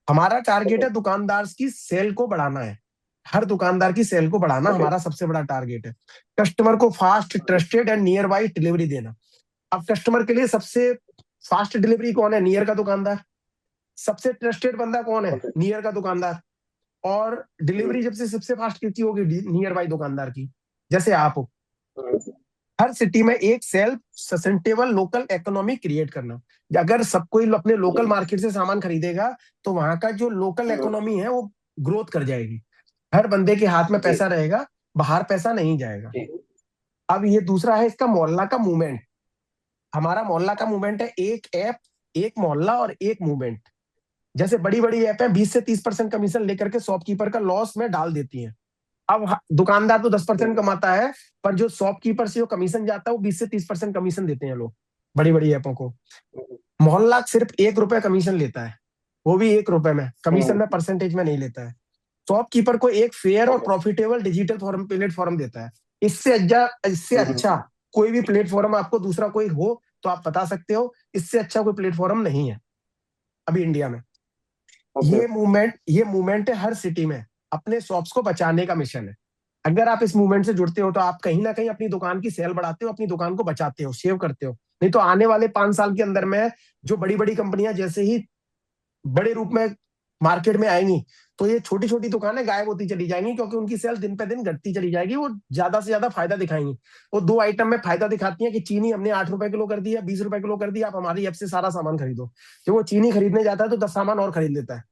हमारा टारगेट ओके है दुकानदार की सेल को बढ़ाना है। हर दुकानदार की सेल को बढ़ाना ओके हमारा सबसे बड़ा टारगेट है। कस्टमर को fast, trusted and near by delivery देना। अब कस्टमर के लिए सबसे फास्ट डिलीवरी कौन है? नियर का दुकानदार। सबसे ट्रस्टेड बंदा कौन है? ओके नियर का दुकानदार। और डिलीवरी जब से सबसे फास्ट किसकी होगी? नियर बाई दुकानदार की, जैसे आप हो। हर सिटी में एक self sustainable local economy create करना। अगर सब कोई अपने लोकल मार्केट से सामान खरीदेगा, तो वहां का जो लोकल इकोनॉमी है वो ग्रोथ कर जाएगी। हर बंदे के हाथ में जी पैसा रहेगा, बाहर पैसा नहीं जाएगा। जी अब ये दूसरा है इसका मोहल्ला का मूवमेंट। हमारा मोहल्ला का मूवमेंट है एक ऐप, एक मोहल्ला और एक मूवमेंट। जैसे बड़ी बड़ी ऐप है 20 से 30% कमीशन लेकर के शॉपकीपर का लॉस में डाल देती हैं। अब दुकानदार तो 10% कमाता है, पर जो शॉपकीपर से जो कमीशन जाता है वो 20 से 30% कमीशन देते हैं लोग बड़ी बड़ी ऐपों को। मोहल्ला सिर्फ 1 रुपए कमीशन लेता है, वो भी 1 रुपए में, कमीशन में परसेंटेज में नहीं लेता है। शॉपकीपर को एक फेयर और प्रॉफिटेबल डिजिटल फॉर्म प्लेटफॉर्म देता है। इससे अच्छा कोई भी प्लेटफॉर्म आपको दूसरा कोई हो तो आप बता सकते हो, इससे अच्छा कोई प्लेटफॉर्म नहीं है अभी इंडिया में। ये मूवमेंट है हर सिटी में, अपने शॉप्स को बचाने का मिशन है। अगर आप इस मूवमेंट से जुड़ते हो तो आप कहीं ना कहीं अपनी दुकान की सेल बढ़ाते हो, अपनी दुकान को बचाते हो, सेव करते हो। नहीं तो आने वाले 5 साल के अंदर में जो बड़ी बड़ी कंपनियां जैसे ही बड़े रूप में मार्केट में आएंगी तो ये छोटी छोटी दुकानें गायब होती चली जाएंगी, क्योंकि उनकी सेल दिन पे दिन घटती चली जाएगी। वो ज्यादा से ज्यादा फायदा दिखाएंगी। वो 2 आइटम में फायदा दिखाती है कि चीनी हमने 8 रुपए किलो कर दी है, 20 रुपए किलो कर दी, आप हमारी ऐप से सारा सामान खरीदो। जब वो चीनी खरीदने जाता है तो 10 सामान और खरीद लेता है।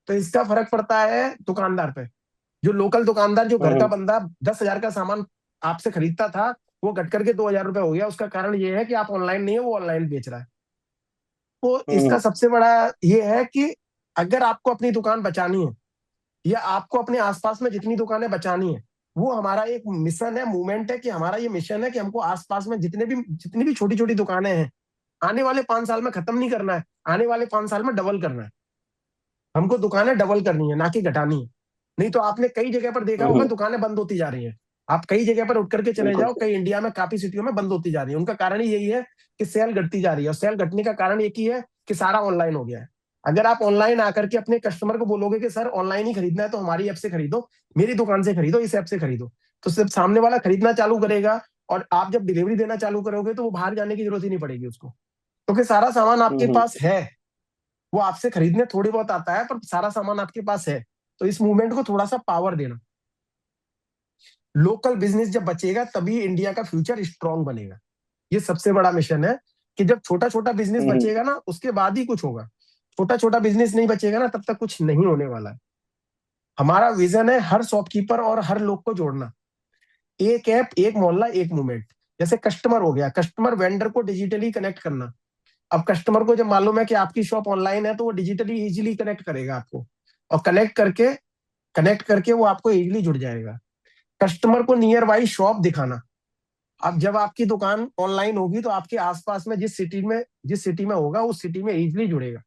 तो इसका फर्क पड़ता है दुकानदार पे। जो लोकल दुकानदार, जो घर का बंदा 10,000 का सामान आपसे खरीदता था, वो घट करके 2,000 रुपए हो गया। उसका कारण ये है कि आप ऑनलाइन नहीं है, वो ऑनलाइन बेच रहा है। तो इसका सबसे बड़ा ये है कि अगर आपको अपनी दुकान बचानी है या आपको अपने आसपास में जितनी दुकानें बचानी है, वो हमारा एक मिशन है, मूवमेंट है कि हमारा ये मिशन है कि हमको आसपास में जितनी भी छोटी छोटी दुकानें हैं, आने वाले 5 साल में खत्म नहीं करना है, आने वाले 5 साल में डबल करना है। हमको दुकानें डबल करनी है, ना कि घटानी है। नहीं तो आपने कई जगह पर देखा होगा दुकानें बंद होती जा रही हैं। आप कई जगह पर उठ करके चले जाओ, कई इंडिया में काफी सिटियों में बंद होती जा रही है। उनका कारण ही यही है कि सेल घटती जा रही है, और सेल घटने का कारण एक ही है कि सारा ऑनलाइन हो गया है। अगर आप ऑनलाइन आकर के अपने कस्टमर को बोलोगे कि सर ऑनलाइन ही खरीदना है तो हमारी ऐप से खरीदो, मेरी दुकान से खरीदो, इस ऐप से खरीदो, तो सिर्फ सामने वाला खरीदना चालू करेगा। और आप जब डिलीवरी देना चालू करोगे तो वो बाहर जाने की जरूरत ही नहीं पड़ेगी उसको, क्योंकि सारा सामान आपके पास है। वो आपसे खरीदने थोड़ी बहुत आता है, पर सारा सामान आपके पास है। तो इस मूवमेंट को थोड़ा सा पावर देना। लोकल बिजनेस जब बचेगा तभी इंडिया का फ्यूचर स्ट्रांग बनेगा। ये सबसे बड़ा मिशन है कि जब छोटा छोटा बिजनेस बचेगा ना, उसके बाद ही कुछ होगा। छोटा छोटा बिजनेस नहीं बचेगा ना, तब तक कुछ नहीं होने वाला है। हमारा विजन है हर शॉपकीपर और हर लोग को जोड़ना। एक ऐप, एक मोहल्ला, एक मूवमेंट। जैसे कस्टमर हो गया, कस्टमर वेंडर को डिजिटली कनेक्ट करना। अब कस्टमर को जब मालूम है कि आपकी शॉप ऑनलाइन है तो वो डिजिटली इजीली कनेक्ट करेगा आपको, और कनेक्ट करके वो आपको इजीली जुड़ जाएगा। कस्टमर को नियर बाई शॉप दिखाना। अब जब आपकी दुकान ऑनलाइन होगी तो आपके आसपास में जिस सिटी में होगा उस सिटी में इजीली जुड़ेगा।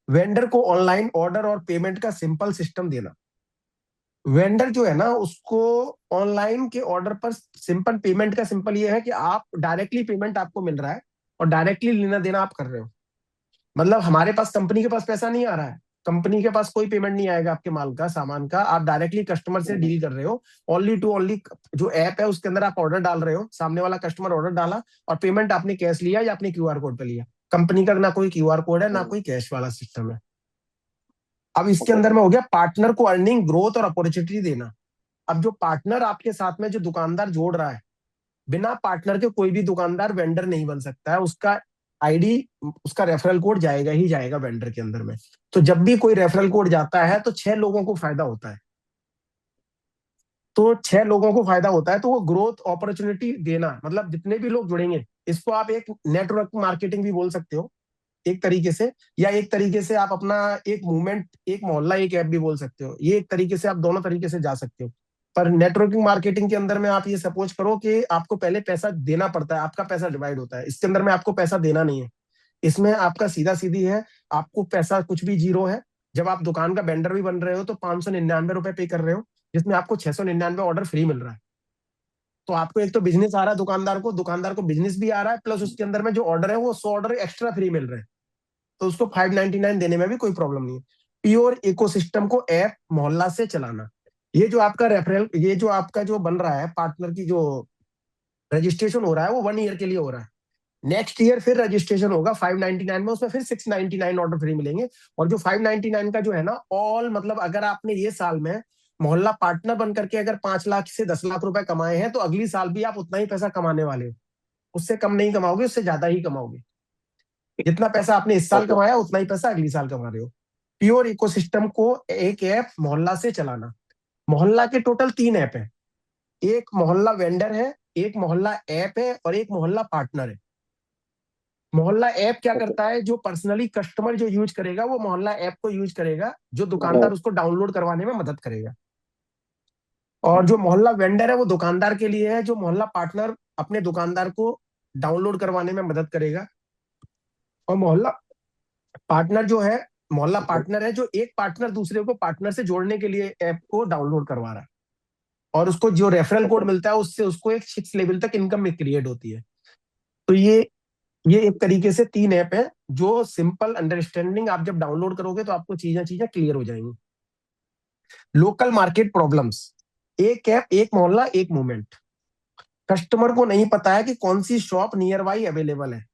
वेंडर को ऑनलाइन ऑर्डर और पेमेंट का सिंपल सिस्टम देना। वेंडर जो है ना, उसको ऑनलाइन के ऑर्डर पर सिंपल पेमेंट का सिंपल ये है कि आप डायरेक्टली पेमेंट आपको मिल रहा है और डायरेक्टली लेना देना आप कर रहे हो। मतलब हमारे पास, कंपनी के पास पैसा नहीं आ रहा है, कंपनी के पास कोई पेमेंट नहीं आएगा आपके माल का, सामान का। आप डायरेक्टली कस्टमर से डील कर रहे हो। ओनली टू ओनली जो ऐप है उसके अंदर आप ऑर्डर डाल रहे हो, सामने वाला कस्टमर ऑर्डर डाला और पेमेंट आपने कैश लिया या अपने क्यूआर कोड पे लिया। कंपनी का ना कोई क्यूआर कोड है, ना कोई कैश वाला सिस्टम है। अब इसके अंदर में हो गया पार्टनर को अर्निंग, ग्रोथ और अपॉर्चुनिटी देना। अब जो पार्टनर आपके साथ में जो दुकानदार जोड़ रहा है, बिना पार्टनर के कोई भी दुकानदार वेंडर नहीं बन सकता है। उसका आईडी, उसका रेफरल कोड जाएगा ही जाएगा वेंडर के अंदर में। तो जब भी कोई रेफरल कोड जाता है तो 6 लोगों को फायदा होता है। तो 6 लोगों को फायदा होता है, तो वो ग्रोथ अपॉर्चुनिटी देना, मतलब जितने भी लोग जुड़ेंगे, इसको आप एक नेटवर्क मार्केटिंग भी बोल सकते हो एक तरीके से, या एक तरीके से आप अपना एक मूवमेंट, एक मोहल्ला, एक ऐप भी बोल सकते हो। ये एक तरीके से आप दोनों तरीके से जा सकते हो। पर नेटवर्किंग मार्केटिंग के अंदर में आप ये सपोज करो कि आपको पहले पैसा देना पड़ता है, आपका पैसा डिवाइड होता है। इसके अंदर में आपको पैसा देना नहीं है, इसमें आपका सीधा सीधी है, आपको पैसा कुछ भी जीरो है। जब आप दुकान का वेंडर भी बन रहे हो तो 599 रुपए पे कर रहे हो, जिसमें आपको 699 ऑर्डर फ्री मिल रहा है। तो आपको एक तो बिजनेस आ रहा है, दुकानदार को बिजनेस भी आ रहा है, प्लस उसके अंदर में जो ऑर्डर है वो 100 ऑर्डर एक्स्ट्रा फ्री मिल रहे हैं। तो उसको 599 देने में भी कोई प्रॉब्लम नहीं है। प्योर इकोसिस्टम को ऐप मोहल्ला से चलाना। ये जो आपका रेफरल, ये जो आपका जो बन रहा है पार्टनर की जो रजिस्ट्रेशन हो रहा है वो 1 ईयर के लिए हो रहा है। नेक्स्ट ईयर फिर रजिस्ट्रेशन होगा 599 में, उसमें फिर 699 ऑर्डर फ्री मिलेंगे। और जो 599 का जो है ना, ऑल मतलब अगर आपने ये साल में मोहल्ला पार्टनर बन करके अगर 5 लाख से 10 लाख रुपए कमाए हैं तो अगली साल भी आप उतना ही पैसा कमाने वाले हो। उससे कम नहीं कमाओगे, उससे ज्यादा ही कमाओगे। जितना पैसा आपने इस साल कमाया उतना ही पैसा अगली साल कमा रहे हो। प्योर इकोसिस्टम को एक ऐप मोहल्ला से चलाना। मोहल्ला के टोटल 3 ऐप है। एक मोहल्ला वेंडर है, एक मोहल्ला ऐप है और एक मोहल्ला पार्टनर है। मोहल्ला ऐप क्या करता है, जो पर्सनली कस्टमर जो यूज करेगा वो मोहल्ला ऐप को यूज करेगा, जो दुकानदार उसको डाउनलोड करवाने में मदद करेगा। और जो मोहल्ला वेंडर है वो दुकानदार के लिए है, जो मोहल्ला पार्टनर अपने दुकानदार को डाउनलोड करवाने में मदद करेगा। और मोहल्ला पार्टनर जो है, मोहल्ला पार्टनर है जो एक पार्टनर दूसरे को पार्टनर से जोड़ने के लिए ऐप को डाउनलोड करवा रहा है, और उसको जो रेफरल कोड मिलता है उससे उसको एक 6 लेवल तक इनकम में क्रिएट होती है। तो ये एक तरीके से 3 ऐप है जो सिंपल अंडरस्टैंडिंग, आप जब डाउनलोड करोगे तो आपको चीजें क्लियर हो जाएंगी। लोकल मार्केट प्रॉब्लम्स, एक ऐप, एक मोहल्ला, एक मूवमेंट। कस्टमर को नहीं पता है कि कौन सी शॉप नियर बाई अवेलेबल है।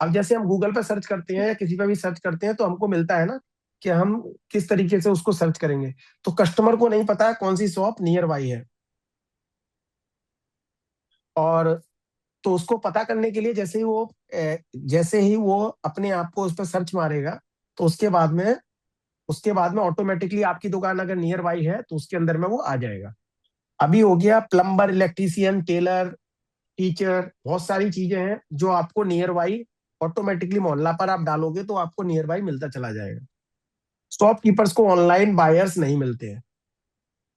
अब जैसे हम गूगल पे सर्च करते हैं या किसी पे भी सर्च करते हैं तो हमको मिलता है ना कि हम किस तरीके से उसको सर्च करेंगे। तो कस्टमर को नहीं पता है कौन सी शॉप नियर बाई है, और तो उसको पता करने के लिए जैसे ही वो अपने आप को उस पर सर्च मारेगा तो उसके बाद में ऑटोमेटिकली आपकी दुकान अगर नियर बाई है तो उसके अंदर में वो आ जाएगा। अभी हो गया प्लम्बर, इलेक्ट्रीशियन, टेलर, टीचर, बहुत सारी चीजें हैं जो आपको नियर बाई ऑटोमेटिकली मोहल्ला पर आप डालोगे तो आपको नियर बाई मिलता चला जाएगा। शॉपकीपर्स को ऑनलाइन बायर्स नहीं मिलते हैं,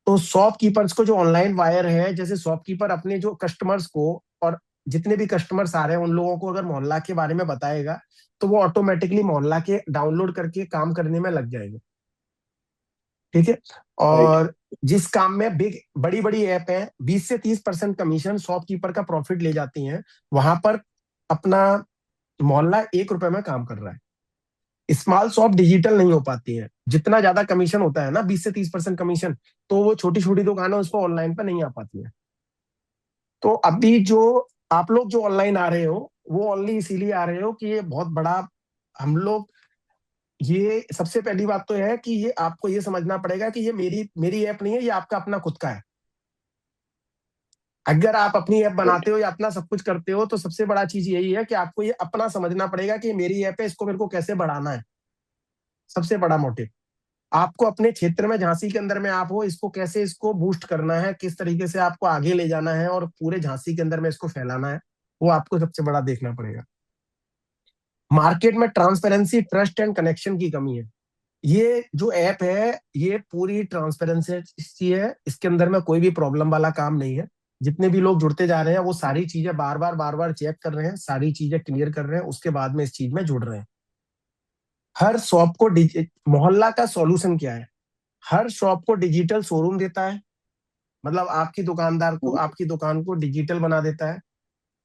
तो शॉपकीपर्स को जो ऑनलाइन बायर है, जैसे शॉपकीपर अपने जो कस्टमर्स को और जितने भी कस्टमर्स आ रहे हैं उन लोगों को अगर मोहल्ला के बारे में बताएगा तो वो ऑटोमेटिकली मोहल्ला के डाउनलोड करके काम करने में लग जाएंगे। ठीक है। और जिस काम में बड़ी बड़ी ऐप है 20 से 30% कमीशन शॉपकीपर का प्रॉफिट ले जाती हैं, वहां पर अपना मोहल्ला 1 रुपए में काम कर रहा है। स्मॉल शॉप डिजिटल नहीं हो पाती है, जितना ज्यादा कमीशन होता है ना 20 से 30% कमीशन, तो वो छोटी छोटी दुकानें उस पर ऑनलाइन पर नहीं आ पाती है। तो अभी जो आप लोग जो ऑनलाइन आ रहे हो वो ओनली इसीलिए आ रहे हो कि ये बहुत बड़ा, हम लोग, ये सबसे पहली बात तो है कि ये आपको ये समझना पड़ेगा कि ये मेरी ऐप नहीं है, ये आपका अपना खुद का है। अगर आप अपनी ऐप बनाते हो या अपना सब कुछ करते हो तो सबसे बड़ा चीज यही है कि आपको ये अपना समझना पड़ेगा कि मेरी ऐप है, इसको मेरे को कैसे बढ़ाना है। सबसे बड़ा मोटिव आपको अपने क्षेत्र में, झांसी के अंदर में आप हो, इसको कैसे इसको बूस्ट करना है, किस तरीके से आपको आगे ले जाना है और पूरे झांसी के अंदर में इसको फैलाना है, वो आपको सबसे बड़ा देखना पड़ेगा। मार्केट में ट्रांसपेरेंसी, ट्रस्ट एंड कनेक्शन की कमी है। ये जो ऐप है ये पूरी ट्रांसपेरेंसी है, इसके अंदर में कोई भी प्रॉब्लम वाला काम नहीं है। जितने भी लोग जुड़ते जा रहे हैं वो सारी चीजें बार बार चेक कर रहे हैं, सारी चीजें क्लियर कर रहे हैं, उसके बाद में इस चीज में जुड़ रहे हैं। हर शॉप को मोहल्ला का सॉल्यूशन क्या है? हर शॉप को डिजिटल शोरूम देता है, मतलब आपकी दुकान को डिजिटल बना देता है।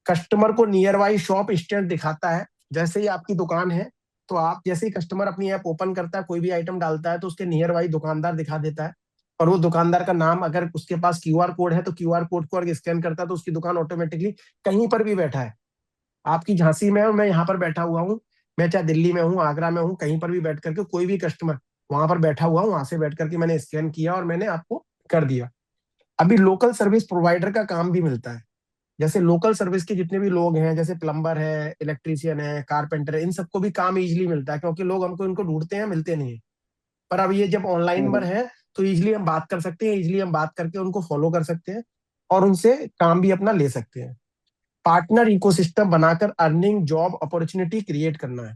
कस्टमर को नियर बाई शॉप स्टैंड दिखाता है। जैसे ही आपकी दुकान है तो आप जैसे ही कस्टमर अपनी ऐप ओपन करता है, कोई भी आइटम डालता है तो उसके नियर बाई दुकानदार दिखा देता है, और वो दुकानदार का नाम, अगर उसके पास क्यूआर कोड है तो क्यूआर कोड को अगर स्कैन करता है तो उसकी दुकान ऑटोमेटिकली कहीं पर भी बैठा है, आपकी झांसी में मैं यहाँ पर बैठा हुआ हूँ, मैं चाहे दिल्ली में हूँ, आगरा में हूँ, कहीं पर भी बैठ करके कोई भी कस्टमर वहां पर बैठा हुआ, वहां से बैठ करके मैंने स्कैन किया और मैंने आपको कर दिया। अभी लोकल सर्विस प्रोवाइडर का काम भी मिलता है। जैसे लोकल सर्विस के जितने भी लोग हैं, जैसे प्लम्बर है, इलेक्ट्रीशियन है, कारपेंटर है, इन सबको भी काम इजीली मिलता है क्योंकि लोग हमको इनको ढूंढते हैं, मिलते नहीं है। पर अब ये जब ऑनलाइन पर है तो इजीली हम बात कर सकते हैं, इजीली हम बात करके उनको फॉलो कर सकते हैं और उनसे काम भी अपना ले सकते हैं। पार्टनर इकोसिस्टम बनाकर अर्निंग जॉब अपॉर्चुनिटी क्रिएट करना है।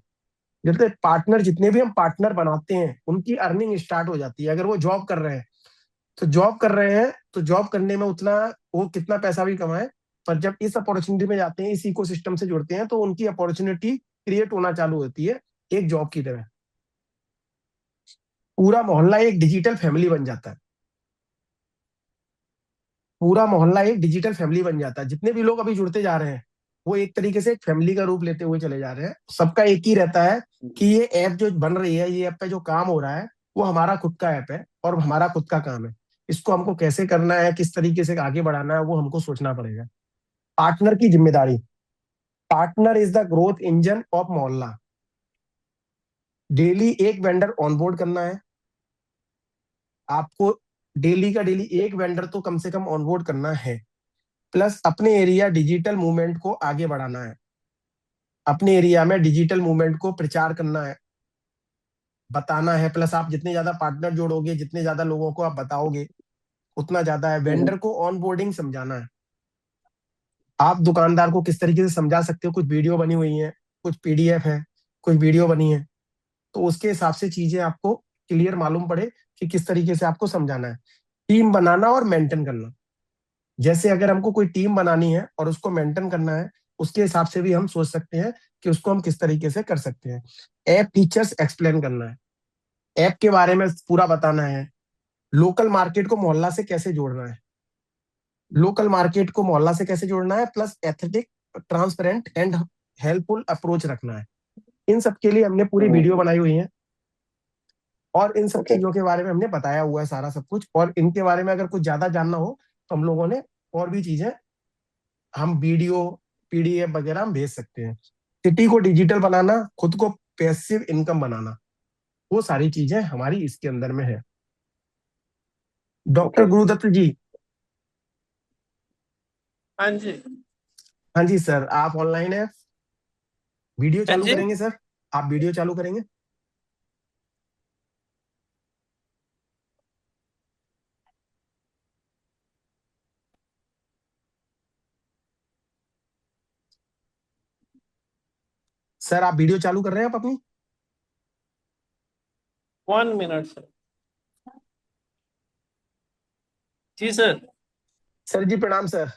जैसे पार्टनर, जितने भी हम पार्टनर बनाते हैं उनकी अर्निंग स्टार्ट हो जाती है। अगर वो जॉब कर रहे हैं तो जॉब करने में उतना वो कितना पैसा भी कमाए, पर जब इस अपॉर्चुनिटी में जाते हैं, इस इकोसिस्टम से जुड़ते हैं तो उनकी अपॉर्चुनिटी क्रिएट होना चालू होती है एक जॉब की तरह। पूरा मोहल्ला एक डिजिटल फैमिली बन जाता है। पूरा मोहल्ला एक डिजिटल फैमिली बन जाता है। जितने भी लोग अभी जुड़ते जा रहे हैं वो एक तरीके से एक फैमिली का रूप लेते हुए चले जा रहे हैं। सबका एक ही रहता है कि ये ऐप जो बन रही है, ये ऐप पे जो काम हो रहा है वो हमारा खुद का ऐप है और हमारा खुद का काम है। इसको हमको कैसे करना है, किस तरीके से आगे बढ़ाना है, वो हमको सोचना पड़ेगा। पार्टनर की जिम्मेदारी, partner is the growth engine of मोहल्ला। डेली एक वेंडर ऑनबोर्ड करना है आपको, डेली का डेली एक वेंडर तो कम से कम ऑनबोर्ड करना है। प्लस अपने एरिया डिजिटल मूवमेंट को आगे बढ़ाना है। अपने एरिया में डिजिटल मूवमेंट को प्रचार करना है, बताना है। प्लस आप जितने ज्यादा पार्टनर जोड़ोगे, जितने ज्यादा लोगों को आप बताओगे उतना ज्यादा है। वेंडर को ऑनबोर्डिंग समझाना है। आप दुकानदार को किस तरीके से समझा सकते हो, कुछ वीडियो बनी हुई है, कुछ पीडीएफ है, कुछ वीडियो बनी है, तो उसके हिसाब से चीजें आपको क्लियर मालूम पड़े कि किस तरीके से आपको समझाना है। टीम बनाना और मेंटेन करना, जैसे अगर हमको कोई टीम बनानी है और उसको मेंटेन करना है, उसके हिसाब से भी हम सोच सकते हैं कि उसको हम किस तरीके से कर सकते हैं। ऐप फीचर्स एक्सप्लेन करना है, ऐप के बारे में पूरा बताना है, लोकल मार्केट को मोहल्ला से कैसे जोड़ना है, लोकल मार्केट को मोहल्ला से कैसे जोड़ना है, plus ethical, transparent and helpful approach रखना है। इन सब के लिए हमने पूरी वीडियो बनाई हुई है और इन सब चीजों के बारे में हमने बताया हुआ है सारा सब कुछ। और इनके बारे में अगर कुछ ज्यादा जानना हो तो हम लोगों ने और भी चीजें, हम वीडियो, पीडीएफ वगैरह हम भेज सकते हैं। सिटी को डिजिटल बनाना, खुद को पैसिव इनकम बनाना, वो सारी चीजें हमारी इसके अंदर में है। डॉक्टर गुरुदत्त जी। हाँ जी। हाँ जी सर, आप ऑनलाइन है? वीडियो हाँ चालू जी। करेंगे सर? आप वीडियो चालू करेंगे? सर आप वीडियो चालू कर रहे हैं आप अपनी? 1 मिनट सर। जी सर। सर जी प्रणाम सर।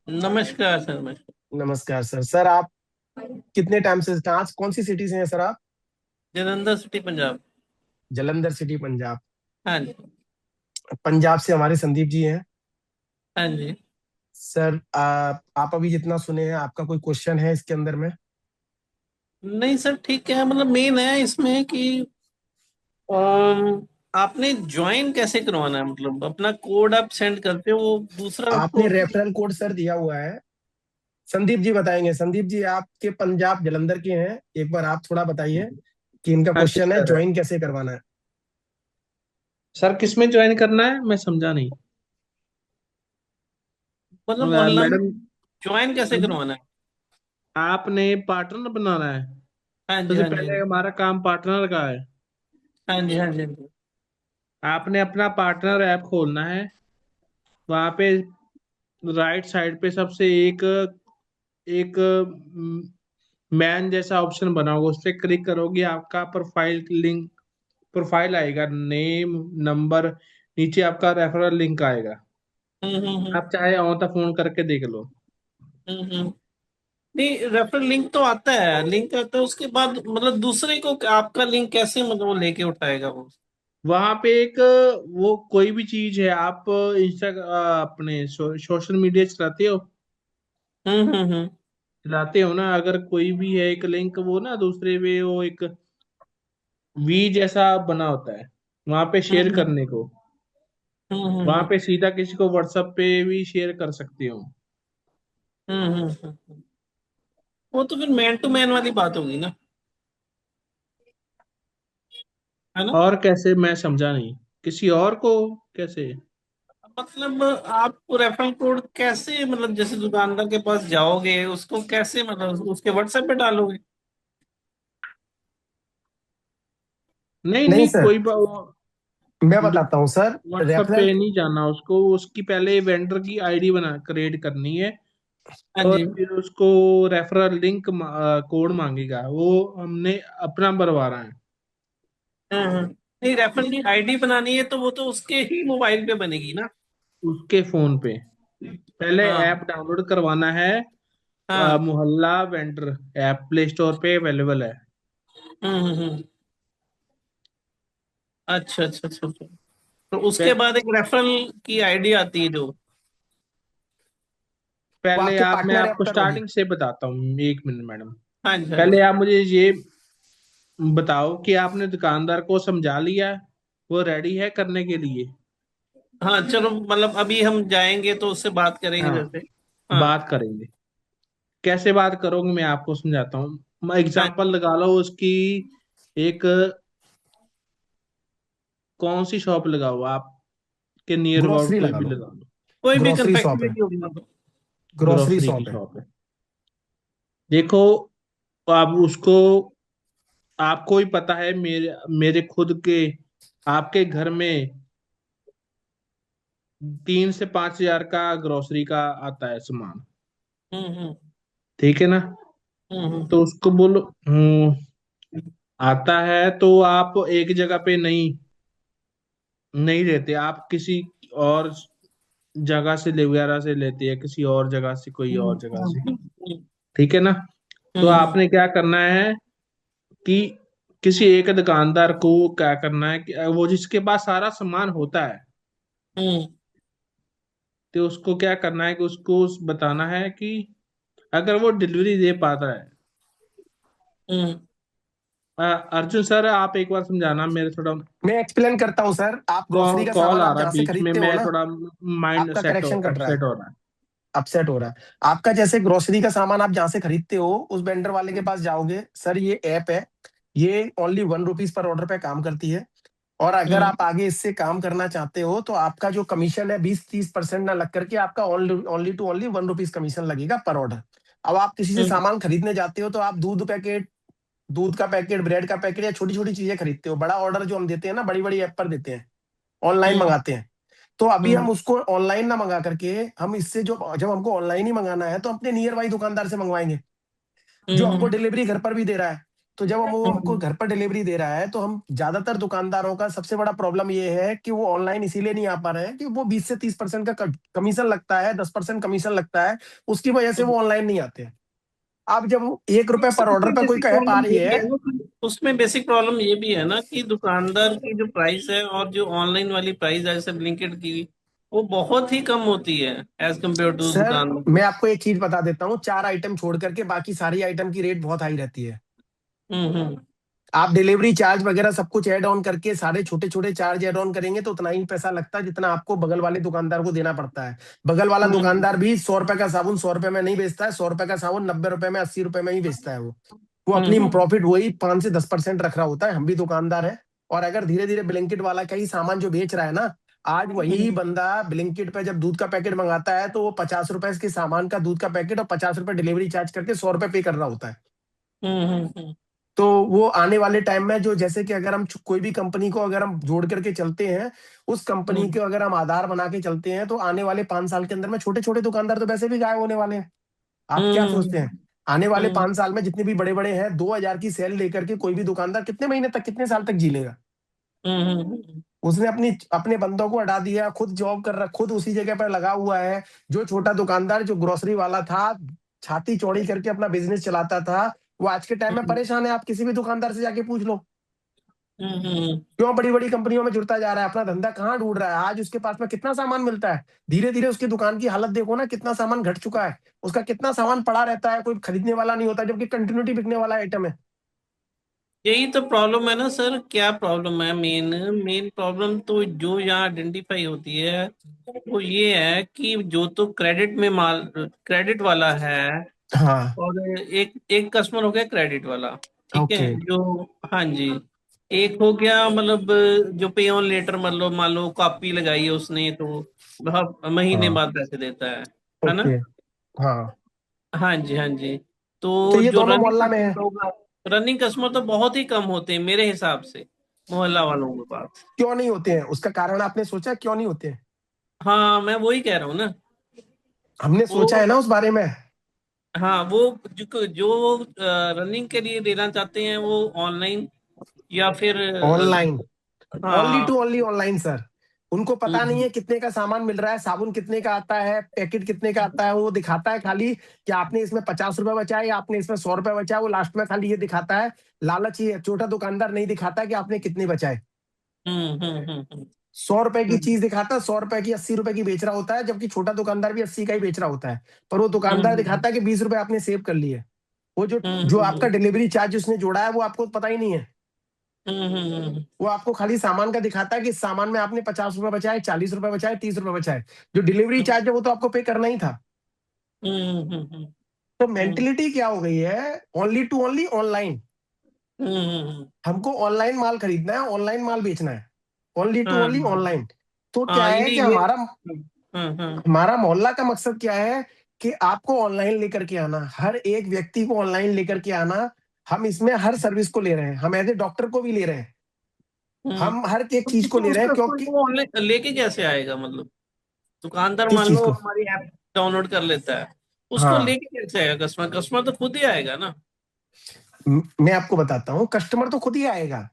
नमस्कार सर। नमस्कार। नमस्कार सर। सर आप कितने टाइम से, आज कौन सी सिटी से हैं सर आप? जलंधर सिटी पंजाब। जलंधर सिटी पंजाब। हाँ जी। पंजाब से हमारे संदीप जी हैं। हाँ जी। सर आप अभी जितना सुने हैं, आपका कोई क्वेश्चन है इसके अंदर में? नहीं सर ठीक है, मतलब मेन है इसमें कि आपने ज्वाइन कैसे करवाना है, मतलब अपना कोड आप सेंड करते हो, वो दूसरा आपने उसको। रेफरल कोड सर दिया हुआ है। संदीप जी बताएंगे। संदीप जी आपके पंजाब जलंधर के हैं, एक बार आप थोड़ा बताइए कि इनका हाँ जी क्वेश्चन है सर। ज्वाइन कैसे करवाना है। सर किसमें ज्वाइन करना है, मैं समझा नहीं। मतलब मोहल्ला में मैडम, ज्वाइन कैसे करवाना है। आपने पार्टनर बनाना है। हाँ जी सबसे हाँ जी हाँ पहले जी हमारा काम पार्टनर का है। हाँ जी हाँ जी हाँ जी। आपने अपना पार्टनर ऐप खोलना है। वहां पे राइट साइड पे सबसे एक एक मैन जैसा ऑप्शन बना होगा, उस पर क्लिक करोगे, आपका प्रोफाइल लिंक, प्रोफाइल आएगा, नेम, नंबर, नीचे आपका रेफरल लिंक आएगा। हम्म। आप चाहे ऑन द फोन करके देख लो। हम्म। नहीं, रेफरल लिंक तो आता है, लिंक आता है, उसके बाद मतलब दूसरे को आपका लिंक कैसे मतलब वो लेके उठाएगा वो। वहां पे एक वो कोई भी चीज है, आप इंस्टा अपने सोशल मीडिया हम्म। चलाते हो ना, अगर कोई भी है एक लिंक, वो ना दूसरे पे वो एक वी जैसा बना होता है, वहां पे शेयर हम्म करने को। वहां हम्म पे सीधा किसी को व्हाट्सएप पे भी शेयर कर सकते हो। हम्म। वो तो फिर मैन टू मैन वाली बात होगी ना, है ना। और कैसे, मैं समझा नहीं, किसी और को कैसे? मतलब आप रेफरल कोड कैसे, मतलब जैसे दुकानदार के पास जाओगे उसको कैसे, मतलब उसके व्हाट्सएप पे डालोगे। नहीं नहीं नहीं, सर, मैं बताता हूँ सर। व्हाट्सएप पे रेफरल, नहीं जाना उसको, उसकी पहले वेंडर की आईडी बना क्रिएट करनी है। हाँ और जी। फिर उसको रेफरल लिंक कोड मांगेगा, वो हमने अपना भरवा रहा है। नहीं, रेफरल की आईडी बनानी है तो वो तो उसके ही मोबाइल पे बनेगी ना। उसके फोन पे पहले हाँ ऐप डाउनलोड करवाना है। हाँ। मोहल्ला वेंडर ऐप प्ले स्टोर पे अवेलेबल है। हम्म। अच्छा। तो उसके पह- बाद एक रेफरल की आईडी आती है जो। वो पहले आपके आप, मैं पार्टनर ऐप आपको पर होगी। स्टार्टिंग से बताता हूँ, 1 मिनट मैडम। हाँ जी हाँ पहले जी। आप मुझे ये बताओ कि आपने दुकानदार को समझा लिया, वो रेडी है करने के लिए? हाँ चलो, मतलब अभी हम जाएंगे तो उससे बात करेंगे हाँ, जैसे। हाँ बात करेंगे। कैसे बात करोगे, मैं आपको समझाता हूँ। मैं हाँ। एग्जांपल लगा लो उसकी। एक कौन सी शॉप लगाओ, आपके नियर अबाउट ग्रोसरी कोई लगा भी लो। लगा लो। कोई भी ग्रोसरी शॉप कन्फेक्शनरी है। की होगी मतलब। ग्रोसरी ग्रोसरी की शॉप है। शॉप है। देखो, आप उसको, आपको ही पता है, मेरे मेरे खुद के, आपके घर में 3 से 5 हजार का ग्रोसरी का आता है सामान। हम्म। ठीक है ना? हम्म। तो उसको बोलो, आता है तो आप एक जगह पे नहीं नहीं लेते, आप किसी और जगह से ले, वगैरह से लेते हैं, किसी और जगह से, कोई और जगह से। ठीक है ना। तो आपने क्या करना है कि किसी एक दुकानदार को क्या करना है कि वो जिसके पास सारा सामान होता है, तो उसको क्या करना है कि उसको बताना है कि अगर वो डिलीवरी दे पाता है। अर्जुन सर, आप एक बार समझाना, मेरे थोड़ा मैं एक्सप्लेन करता हूँ सर। आप ग्रोसरी का कॉल सामान आ आप रहा है जहाँ से बीच में, खरीदते हो मैं ना, थोड़ा माइंड आपका सेट कनेक्शन कट रहा है, अपसेट हो रहा है। अपसेट हो रहा है। आपका जैसे ग्रोसरी का सामान आप जहाँ से खरीदते हो, उस वेंडर वाले के पास जाओगे, सर ये ऐप है, ये ओनली ₹1 पर ऑर्डर पे काम करती है, और अगर आप आगे इससे काम करना चाहते हो तो आपका जो कमीशन है 20-30% ना लग करके आपका ओनली टू ओनली ₹1 कमीशन लगेगा पर ऑर्डर। अब आप किसी से सामान खरीदने जाते हो तो आप दूध का पैकेट, ब्रेड का पैकेट या छोटी छोटी चीजें खरीदते हो। बड़ा ऑर्डर जो हम देते हैं ना, बड़ी बड़ी ऐप पर देते हैं, ऑनलाइन मंगाते हैं, तो अभी हम उसको ऑनलाइन ना मंगा करके, हम इससे जो जब हमको ऑनलाइन ही मंगाना है तो अपने नियर बाई दुकानदार से मंगवाएंगे जो हमको डिलीवरी घर पर भी दे रहा है। तो जब हम वो हमको घर पर डिलीवरी दे रहा है तो हम ज्यादातर दुकानदारों का सबसे बड़ा प्रॉब्लम ये है कि वो ऑनलाइन इसीलिए नहीं आ पा रहे हैं कि वो 20 से 30% का कमीशन लगता है, 10% कमीशन लगता है, उसकी वजह से वो ऑनलाइन नहीं आते हैं। अब जब ₹1 पर ऑर्डर उसमें पर कोई बेसिक ऐप आ प्रॉब्लम रही ये भी है, है ना कि उसमें बेसिक प्रॉब्लम ये भी है ना कि दुकानदार की जो प्राइस है और जो ऑनलाइन वाली प्राइस है जैसे ब्लिंकिट की, वो बहुत ही कम होती है एज कम्पेयर टू सर दुकान। मैं आपको एक चीज बता देता हूँ, 4 आइटम छोड़ करके बाकी सारी आइटम की रेट बहुत हाई रहती है। हम्म आप डिलीवरी चार्ज वगैरह सब कुछ ऐड ऑन करके सारे छोटे छोटे चार्ज ऐड ऑन करेंगे तो उतना ही पैसा लगता है जितना आपको बगल वाले दुकानदार को देना पड़ता है। बगल वाला दुकानदार भी ₹100 का साबुन ₹100 में नहीं बेचता है, ₹100 का साबुन ₹90 में, ₹80 में ही बेचता है। वो अपनी हम्म प्रॉफिट वही 5 से 10% रख रहा होता है। हम भी दुकानदार है, और अगर धीरे धीरे ब्लिंकिट वाला का ही सामान जो बेच रहा है ना, आज वही बंदा ब्लिंकिट पे जब दूध का पैकेट मंगाता है तो वो ₹50 के सामान का दूध का पैकेट और ₹50 डिलीवरी चार्ज करके ₹100 पे कर रहा होता है। हम्म तो वो आने वाले टाइम में जो, जैसे कि अगर हम कोई भी कंपनी को अगर हम जोड़ करके चलते हैं, उस कंपनी के अगर हम आधार बना के चलते हैं, तो आने वाले 5 साल के अंदर में छोटे छोटे दुकानदार तो वैसे भी गायब होने वाले हैं। आप क्या सोचते हैं? आने वाले 5 साल में जितने भी बड़े बड़े हैं, 2,000 की सेल लेकर के कोई भी दुकानदार कितने महीने तक, कितने साल तक जी लेगा? उसने अपनी अपने बंदों को हटा दिया, खुद जॉब कर रहा, खुद उसी जगह पर लगा हुआ है। जो छोटा दुकानदार, जो ग्रोसरी वाला था, छाती चौड़ी करके अपना बिजनेस चलाता था, वो आज के टाइम में परेशान है। आप किसी भी दुकानदार से जाके पूछ लो, क्यों बड़ी बड़ी कंपनियों में जुड़ता जा रहा है, अपना धंधा कहाँ ढूंढ रहा है। आज उसके पास में कितना सामान मिलता है, धीरे धीरे उसकी दुकान की हालत देखो ना, कितना सामान घट चुका है, उसका कितना सामान पड़ा रहता है, कोई खरीदने वाला नहीं होता, जबकि कंटिन्यूटी बिकने वाला आइटम है। यही तो प्रॉब्लम है ना सर। क्या प्रॉब्लम है? मेन मेन प्रॉब्लम तो जो यहाँ आइडेंटिफाई होती है वो ये है कि जो तो क्रेडिट में माल, क्रेडिट वाला है, हाँ। और एक एक कस्टमर हो गया क्रेडिट वाला, ठीक है ओके। जो, हाँ जी। एक हो गया मतलब जो पे ऑन लेटर, मतलब मान लो कॉपी लगाई है उसने तो महीने हाँ। बाद पैसे देता है ना। ओके। हाँ। हाँ जी, हाँ जी। तो तो ये जो दोनों रनिंग मोहल्ला में है। कस्टमर होगा, रनिंग कस्टमर तो बहुत ही कम होते हैं मेरे हिसाब से मोहल्ला वालों के पास। क्यों नहीं होते हैं, उसका कारण आपने सोचा क्यों नहीं होते हैं? हाँ, मैं वही कह रहा हूँ ना। हमने वो, सोचा है ना उस बारे में। हाँ वो जो रनिंग के लिए देना चाहते हैं वो ऑनलाइन या फिर ऑनलाइन, ओनली हाँ। To only online sir. उनको पता नहीं हम्म है कितने का सामान मिल रहा है, साबुन कितने का आता है, पैकेट कितने का आता है। वो दिखाता है खाली कि आपने इसमें ₹50 बचाए या आपने इसमें ₹100 बचाए। वो लास्ट में खाली ये दिखाता है, लालच ही है। छोटा दुकानदार नहीं दिखाता कि आपने कितने बचाए। हम्म हम्म हम्म हम्म ₹100 की हम्म चीज दिखाता है, ₹100 की ₹80 की बेच रहा होता है, जबकि छोटा दुकानदार भी 80 का ही बेच रहा होता है। पर वो दुकानदार हम्म दिखाता है कि ₹20 आपने सेव कर लिए। वो जो हम्म जो हम्म आपका डिलीवरी चार्ज उसने जोड़ा है वो आपको पता ही नहीं है। हम्म वो आपको खाली सामान का दिखाता है कि इस सामान में आपने ₹50 बचाए, ₹40 बचाए, ₹30 बचाए। जो डिलीवरी चार्ज है वो तो आपको पे करना ही था। हम्म तो मेंटेलिटी क्या हो गई है, ओनली टू ओनली ऑनलाइन। हमको ऑनलाइन माल खरीदना है, ऑनलाइन माल बेचना है, ओनली टू हाँ ओनली ऑनलाइन। तो क्या हाँ, है कि ये हमारा हाँ हाँ हमारा मोहल्ला का मकसद क्या है कि आपको ऑनलाइन लेकर के आना, हर एक व्यक्ति को ऑनलाइन लेकर के आना। हम इसमें हर सर्विस को ले रहे हैं, हम एज ए डॉक्टर को भी ले रहे हैं, हम हर एक तो चीज को लेकिन ले रहे हैं, उसका कोई क्योंकि वो ऑनलाइन लेके कैसे आएगा? मतलब दुकानदार किस मान चीज लो को। हमारी ऐप डाउनलोड कर लेता है, उसको हाँ, लेके कैसे आएगा? कस्टमर कस्टमर तो खुद ही आएगा ना। मैं आपको बताता हूँ, कस्टमर तो खुद ही आएगा।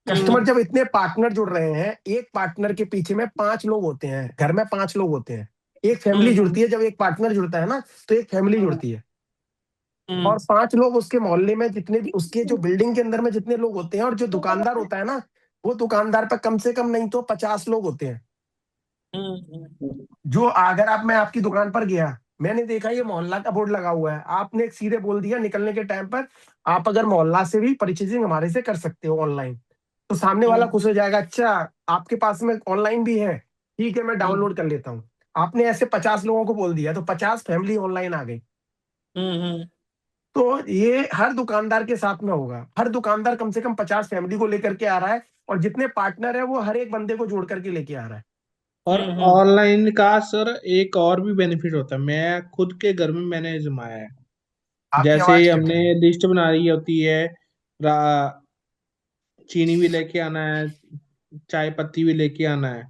कस्टमर हम्म जब इतने पार्टनर जुड़ रहे हैं, एक पार्टनर के पीछे में 5 लोग होते हैं, घर में 5 लोग होते हैं, एक फैमिली हम्म जुड़ती है। जब एक पार्टनर जुड़ता है ना, तो एक फैमिली हम्म जुड़ती है। और 5 लोग उसके मोहल्ले में जितने भी उसके जो बिल्डिंग के अंदर में जितने लोग होते हैं, और जो दुकानदार होता है ना, वो दुकानदार पे कम से कम नहीं तो 50 लोग होते हैं। जो अगर मैं आपकी दुकान पर गया, मैंने देखा ये मोहल्ला का बोर्ड लगा हुआ है, आपने एक सीधे बोल दिया निकलने के टाइम पर, आप अगर मोहल्ला से भी परचेजिंग हमारे से कर सकते हो ऑनलाइन, तो सामने वाला खुश हो जाएगा, अच्छा आपके पास में ऑनलाइन भी है, ठीक है मैं डाउनलोड कर लेता हूँ। आपने ऐसे 50 लोगों को बोल दिया तो 50 फैमिली ऑनलाइन आ गई। तो ये हर दुकानदार के साथ में होगा, हर दुकानदार कम से कम 50 फैमिली को लेकर के आ रहा है, और जितने पार्टनर है वो हर एक बंदे को जोड़ करके लेके आ रहा है। और ऑनलाइन का सर एक और भी बेनिफिट होता है, मैं खुद के घर में मैंने आजमाया है। आपकी जैसे आवाज कट हमने रही है। लिस्ट बना रही होती है, चीनी भी लेके आना है, चाय पत्ती भी लेके आना है,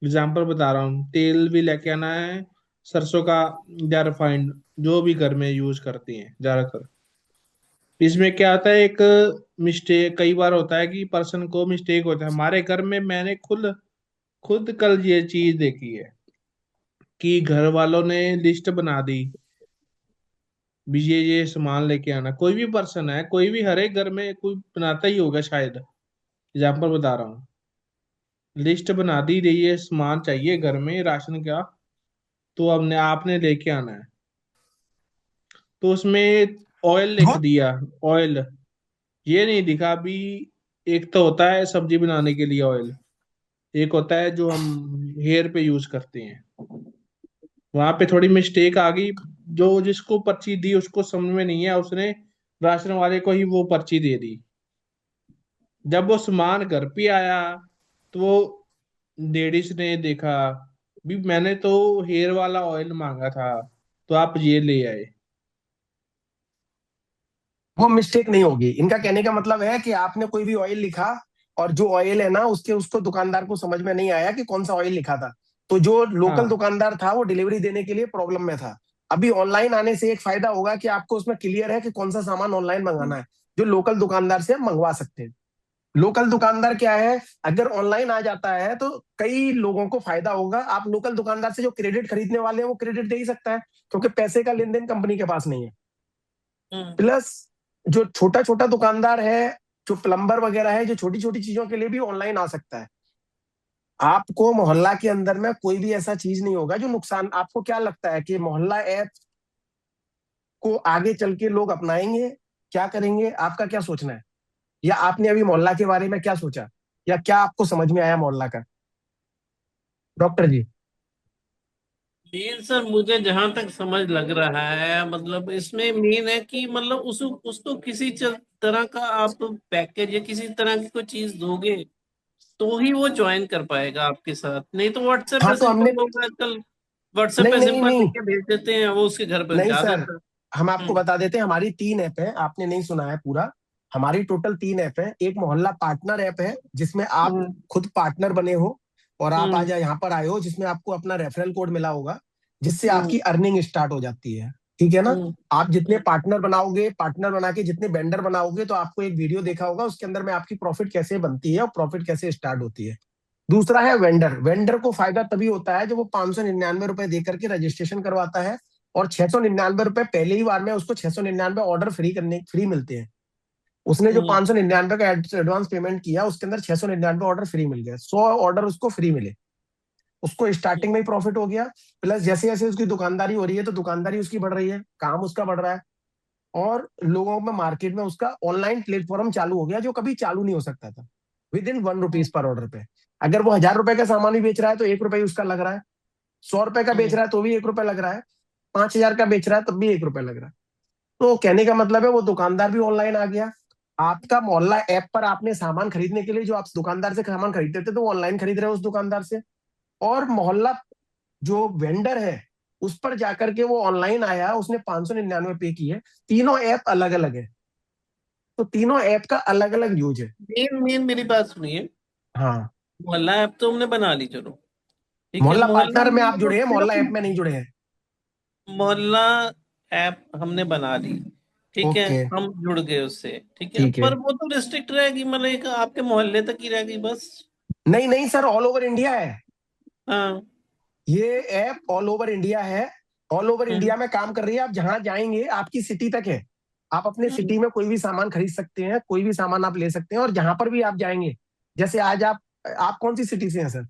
एग्जाम्पल बता रहा हूँ, तेल भी लेके आना है, सरसों का या रिफाइंड जो भी घर में यूज करते हैं ज्यादातर। इसमें क्या होता है, एक मिस्टेक कई बार होता है कि पर्सन को मिस्टेक होता है। हमारे घर में मैंने खुद खुद कल ये चीज देखी है कि घर वालों ने लिस्ट बना दी भी ये सामान लेके आना। कोई भी पर्सन है, कोई भी, हर एक घर में कोई बनाता ही होगा शायद, एग्जाम्पल बता रहा हूँ। लिस्ट बना दी रही है, सामान चाहिए घर में राशन का, तो हमने आपने लेके आना है, तो उसमें ऑयल लिख वो दिया, ऑयल। ये नहीं दिखा भी, एक तो होता है सब्जी बनाने के लिए ऑयल, एक होता है जो हम हेयर पे यूज करते हैं। वहां पे थोड़ी मिस्टेक आ गई, जो जिसको पर्ची दी उसको समझ में नहीं है, उसने राशन वाले को ही वो पर्ची दे दी। जब वो सामान घर पे आया तो वो लेडीज ने देखा भी मैंने तो हेयर वाला ऑयल मांगा था, तो आप ये ले आए। वो मिस्टेक नहीं होगी। इनका कहने का मतलब है कि आपने कोई भी ऑयल लिखा, और जो ऑयल है ना उसके उसको दुकानदार को समझ में नहीं आया कि कौन सा ऑयल लिखा था, तो जो लोकल हाँ दुकानदार था वो डिलीवरी देने के लिए प्रॉब्लम में था। अभी ऑनलाइन आने से एक फायदा होगा कि आपको उसमें क्लियर है कि कौन सा सामान ऑनलाइन मंगाना है, जो लोकल दुकानदार से हम मंगवा सकते हैं। लोकल दुकानदार क्या है, अगर ऑनलाइन आ जाता है तो कई लोगों को फायदा होगा। आप लोकल दुकानदार से जो क्रेडिट खरीदने वाले हैं वो क्रेडिट दे ही सकता है, क्योंकि पैसे का लेन देन कंपनी के पास नहीं है। प्लस जो छोटा छोटा दुकानदार है, जो प्लम्बर वगैरह है, जो छोटी छोटी चीजों के लिए भी ऑनलाइन आ सकता है। आपको मोहल्ला के अंदर में कोई भी ऐसा चीज नहीं होगा जो नुकसान। आपको क्या लगता है कि मोहल्ला ऐप को आगे चल के लोग अपनाएंगे, क्या करेंगे, आपका क्या सोचना है? या आपने अभी मोहल्ला के बारे में क्या सोचा, या क्या आपको समझ में आया मोहल्ला का, डॉक्टर जी? मेन सर मुझे जहां तक समझ लग रहा है, मतलब इसमें मेन है कि मतलब उसको किसी तरह का आप पैकेज या किसी तरह की कोई चीज दोगे तो ही वो ज्वाइन कर पाएगा आपके साथ। नहीं तो व्हाट्सएप हाँ पे तो सिंपल हमने, लोग आजकल व्हाट्सएप नहीं पे नहीं सिंपल लिख नहीं के भेज देते हैं, वो उसके घर पे नहीं जा सर, देता है। हम आपको बता देते हैं, हमारी 3 ऐप है, आपने नहीं सुना है पूरा। हमारी टोटल 3 ऐप है। एक मोहल्ला पार्टनर ऐप है जिसमें आप हम्म खुद पार्टनर बने हो, और आप हम्म आज यहाँ पर आए हो, जिसमें आपको अपना रेफरल कोड मिला होगा, जिससे हम्म आपकी अर्निंग स्टार्ट हो जाती है। ठीक है ना? हम्म आप जितने पार्टनर बनाओगे, पार्टनर बना के जितने वेंडर बनाओगे, तो आपको एक वीडियो देखा होगा, उसके अंदर में आपकी प्रॉफिट कैसे बनती है और प्रॉफिट कैसे स्टार्ट होती है। दूसरा है वेंडर। वेंडर को फायदा तभी होता है जब वो 599 रुपए देकर के रजिस्ट्रेशन करवाता है, और 699 रुपए पहले ही बार में उसको 699 ऑर्डर फ्री मिलते हैं। उसने जो हम्म 599 का एडवांस पेमेंट किया, उसके अंदर 699 ऑर्डर फ्री मिल गया, 100 ऑर्डर उसको फ्री मिले। उसको स्टार्टिंग में ही प्रॉफिट हो गया। प्लस जैसे जैसे उसकी दुकानदारी हो रही है, तो दुकानदारी उसकी बढ़ रही है, काम उसका बढ़ रहा है, और लोगों में मार्केट में उसका ऑनलाइन प्लेटफॉर्म चालू हो गया, जो कभी चालू नहीं हो सकता था। विद इन ₹1 पर ऑर्डर पे, अगर वो 1000 रुपए का सामान भी बेच रहा है तो ₹1 उसका लग रहा है। 100 रुपए का बेच हम्म रहा है तो भी ₹1 लग रहा है। 5000 का बेच रहा है तब भी ₹1 लग रहा है। तो कहने का मतलब है वो दुकानदार भी ऑनलाइन आ गया। आपका मोहल्ला ऐप पर आपने सामान खरीदने के लिए, जो आप दुकानदार से सामान खरीदते थे, तो वो ऑनलाइन खरीद रहे हो उस दुकानदार से। और मोहल्ला जो वेंडर है, उस पर जाकर के वो ऑनलाइन आया, उसने 599 पे की है। तीनों ऐप अलग अलग है, तो तीनों ऐप का अलग अलग यूज है। मेन मेन मेरी बात सुनिए। हाँ, मोहल्ला ऐप तो हमने बना ली, चलो ठीक है। मोहल्ला मोहल्ला पार्टनर में में आप वो जुड़े हैं, मोहल्ला ऐप सिर्फ में नहीं जुड़े हैं। मोहल्ला ऐप हमने बना ली, ठीक है, ओके, हम जुड़ गए उससे, ठीक है, ठीक है। पर वो तो रिस्ट्रिक्ट रहेगी, मतलब एक आपके मोहल्ले तक ही रहेगी बस। नहीं नहीं सर, ऑल ओवर इंडिया है। हाँ ये ऐप ऑल ओवर इंडिया है। ऑल ओवर इंडिया में काम कर रही है। आप जहां जाएंगे आपकी सिटी तक है, आप अपने सिटी में कोई भी सामान खरीद सकते हैं, कोई भी सामान आप ले सकते हैं। और जहां पर भी आप जाएंगे, जैसे आज आप कौन सी सिटी से हैं sir?